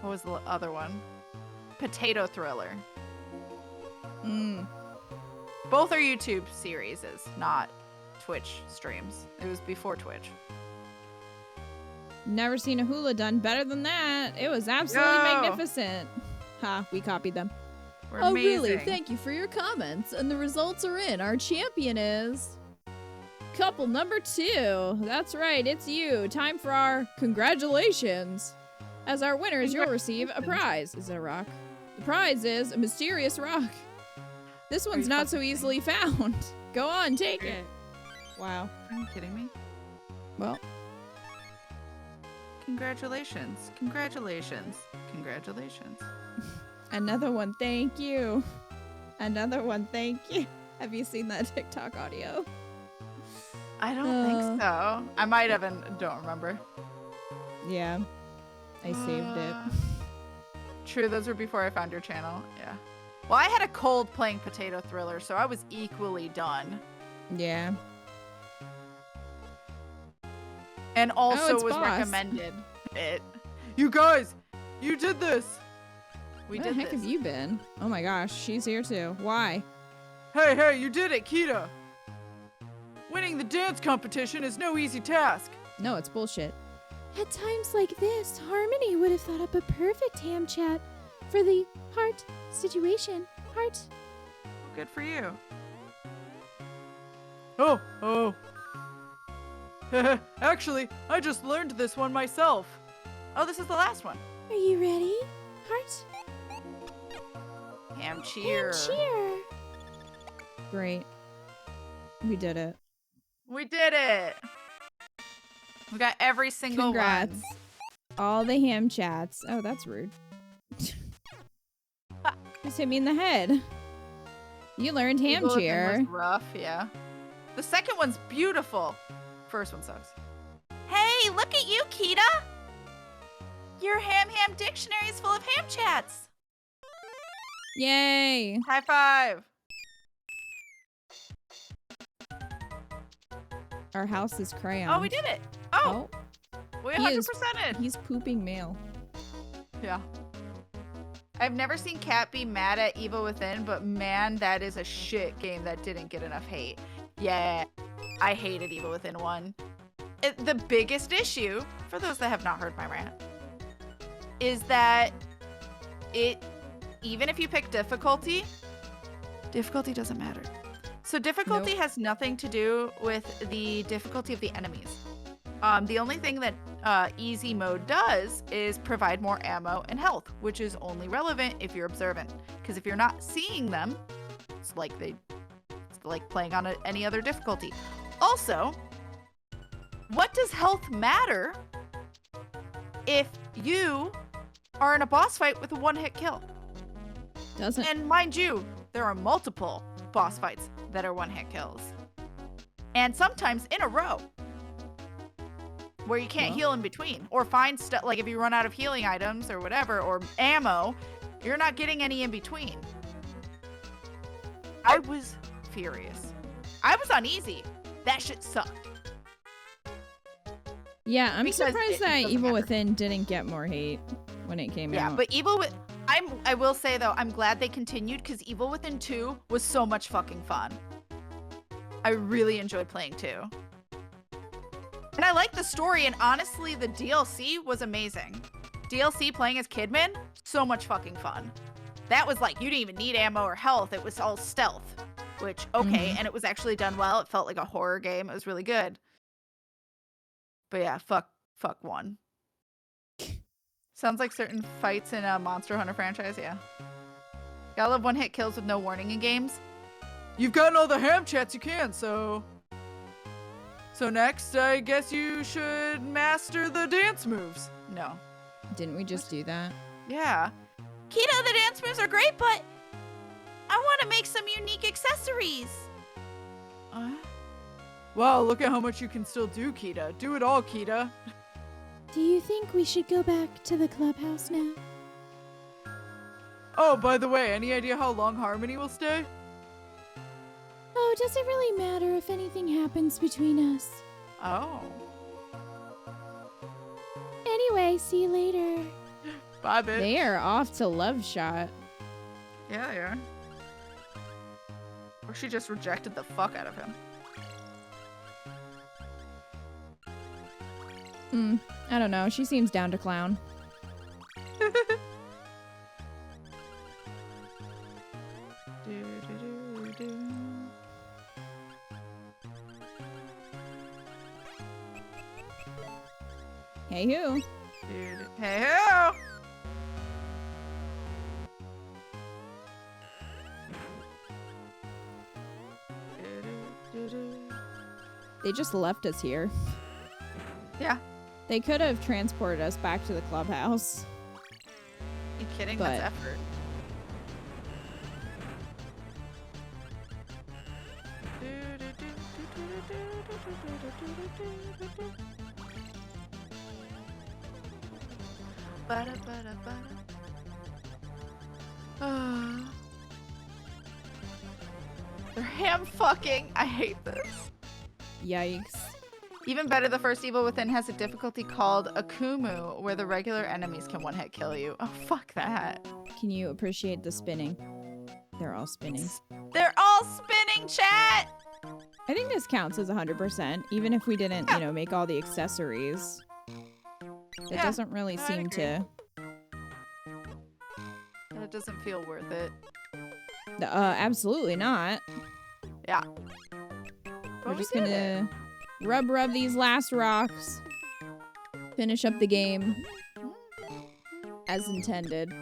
what was the other one? Potato Thriller. Both are YouTube series, not Twitch streams. It was before Twitch. Never seen a hula done better than that. It was absolutely magnificent. Ha, we copied them. We're oh, amazing. really? Thank you for your comments. And the results are in. Our champion is couple number 2. That's right, it's you. Time for our congratulations. As our winners, you'll receive a prize. Is it a rock? The prize is a mysterious rock. This one's not so easily found. Go on, take it. Wow. Are you kidding me? Well. Congratulations. Congratulations. Congratulations. Another one, thank you. Another one, thank you. Have you seen that TikTok audio? I don't think so. I might have and don't remember. Yeah. I saved it. True, those were before I found your channel. Yeah. Well, I had a cold playing Potato Thriller, so I was equally done. Yeah. And also was boss. recommended it. You guys, you did this. We Where did the heck this. have you been? Oh my gosh, she's here too. Why? Hey, you did it, Kita. Winning the dance competition is no easy task. No, it's bullshit. At times like this, Harmony would have thought up a perfect ham chat for the heart situation. Heart. Good for you. Oh. Actually, I just learned this one myself. Oh, this is the last one. Are you ready? Heart. Ham cheer. Ham cheer. Great. We did it. We did it. We got every single Congrats. one. All the ham chats. Oh, that's rude. Just hit me in the head. You learned ham Evil Within cheer. was rough, yeah. The second one's beautiful. First one sucks. Hey, look at you, Kita. Your ham dictionary is full of ham chats. Yay. High five. Our house is crayon. Oh, we did it. Oh, we He is- 100%ed. He's pooping mail. Yeah. I've never seen Kat be mad at Evil Within, but man, that is a shit game that didn't get enough hate. Yeah, I hated Evil Within 1. The biggest issue, for those that have not heard my rant, is that even if you pick difficulty doesn't matter. So difficulty has nothing to do with the difficulty of the enemies. The only thing that easy mode does is provide more ammo and health, which is only relevant if you're observant. Because if you're not seeing them, it's like playing on any other difficulty. Also, what does health matter if you are in a boss fight with a one-hit kill? Doesn't. And mind you, there are multiple boss fights that are one-hit kills. And sometimes in a row. Where you can't heal in between. Or find stuff, like if you run out of healing items or whatever, or ammo, you're not getting any in between. I was furious. I was on easy. That shit sucked. Yeah, I'm surprised that Evil Within didn't get more hate when it came out. Yeah, but I will say though, I'm glad they continued because Evil Within 2 was so much fucking fun. I really enjoyed playing 2. And I like the story, and honestly, the DLC was amazing. DLC playing as Kidman, so much fucking fun. That was like, you didn't even need ammo or health. It was all stealth, which, okay, and it was actually done well. It felt like a horror game. It was really good. But yeah, fuck 1. Sounds like certain fights in a Monster Hunter franchise, yeah. Gotta love one-hit kills with no warning in games. You've gotten all the ham chats you can, so next, I guess you should master the dance moves. No. Didn't we just do that? Yeah. Kita, the dance moves are great, but I want to make some unique accessories. Wow, look at how much you can still do, Kita. Do it all, Kita. Do you think we should go back to the clubhouse now? Oh, by the way, any idea how long Harmony will stay? Oh, does it really matter if anything happens between us? Oh. Anyway, see you later. Bye, bitch. They are off to LOVESHOT. Yeah, yeah. Or she just rejected the fuck out of him. I don't know. She seems down to clown. Hey who? Hey ho! They just left us here. Yeah. They could have transported us back to the clubhouse. You kidding? But- That's effort. They're ham fucking. I hate this. Yikes. Even better, the first Evil Within has a difficulty called Akumu, where the regular enemies can one-hit kill you. Oh, fuck that. Can you appreciate the spinning? They're all spinning. They're all spinning, chat! I think this counts as 100%, even if we didn't, you know, make all the accessories. It doesn't really seem to... It doesn't feel worth it. Absolutely not. Yeah. We're just gonna rub these last rocks. Finish up the game. As intended.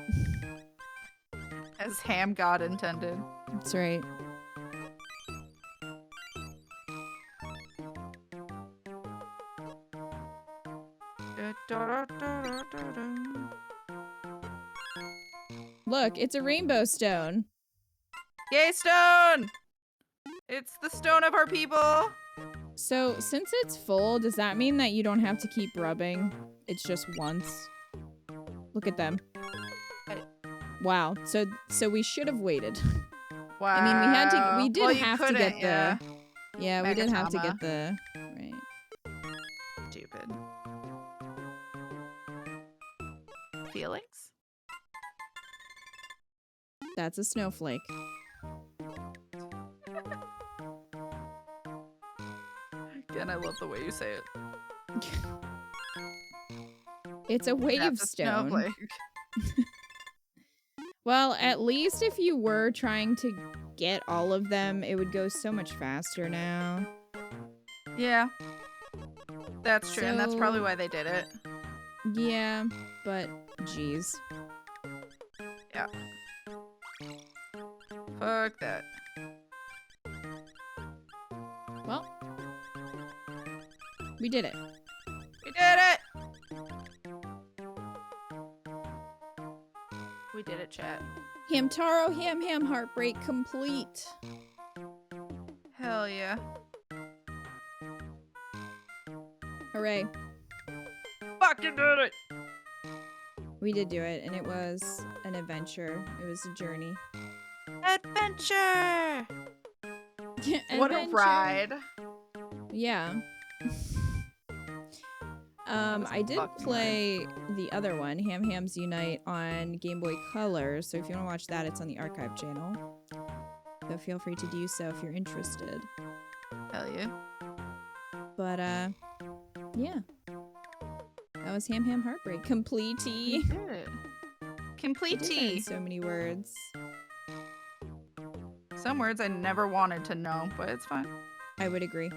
As Ham God intended. That's right. Look, it's a rainbow stone. Yay, stone! It's the stone of our people. So, since it's full, does that mean that you don't have to keep rubbing? It's just once. Look at them. Wow. So we should have waited. Wow. I mean, we did Well, have to get the... Yeah, we did have to Megatama. get the... Right. Stupid. Feelings? That's a snowflake. Again, I love the way you say it. It's a wave That's a stone. snowflake. Well, at least if you were trying to get all of them, it would go so much faster now. Yeah. That's true, and that's probably So- why they did it. Yeah, but geez. Yeah. Fuck that. Well, we did it. We did it! We did it, chat. Hamtaro, Ham Heartbreak complete. Hell yeah. Hooray. Fucking did it! We did do it, and it was an adventure. It was a journey. Adventure! What a Adventure. ride. Yeah. I did play the other one, Hams Unite, on Game Boy Color, so if you want to watch that, it's on the archive channel. So feel free to do so if you're interested. Hell yeah. But, yeah. That was Ham Heartbreak. Completey. Completey. So many words. Some words I never wanted to know, but it's fine. I would agree.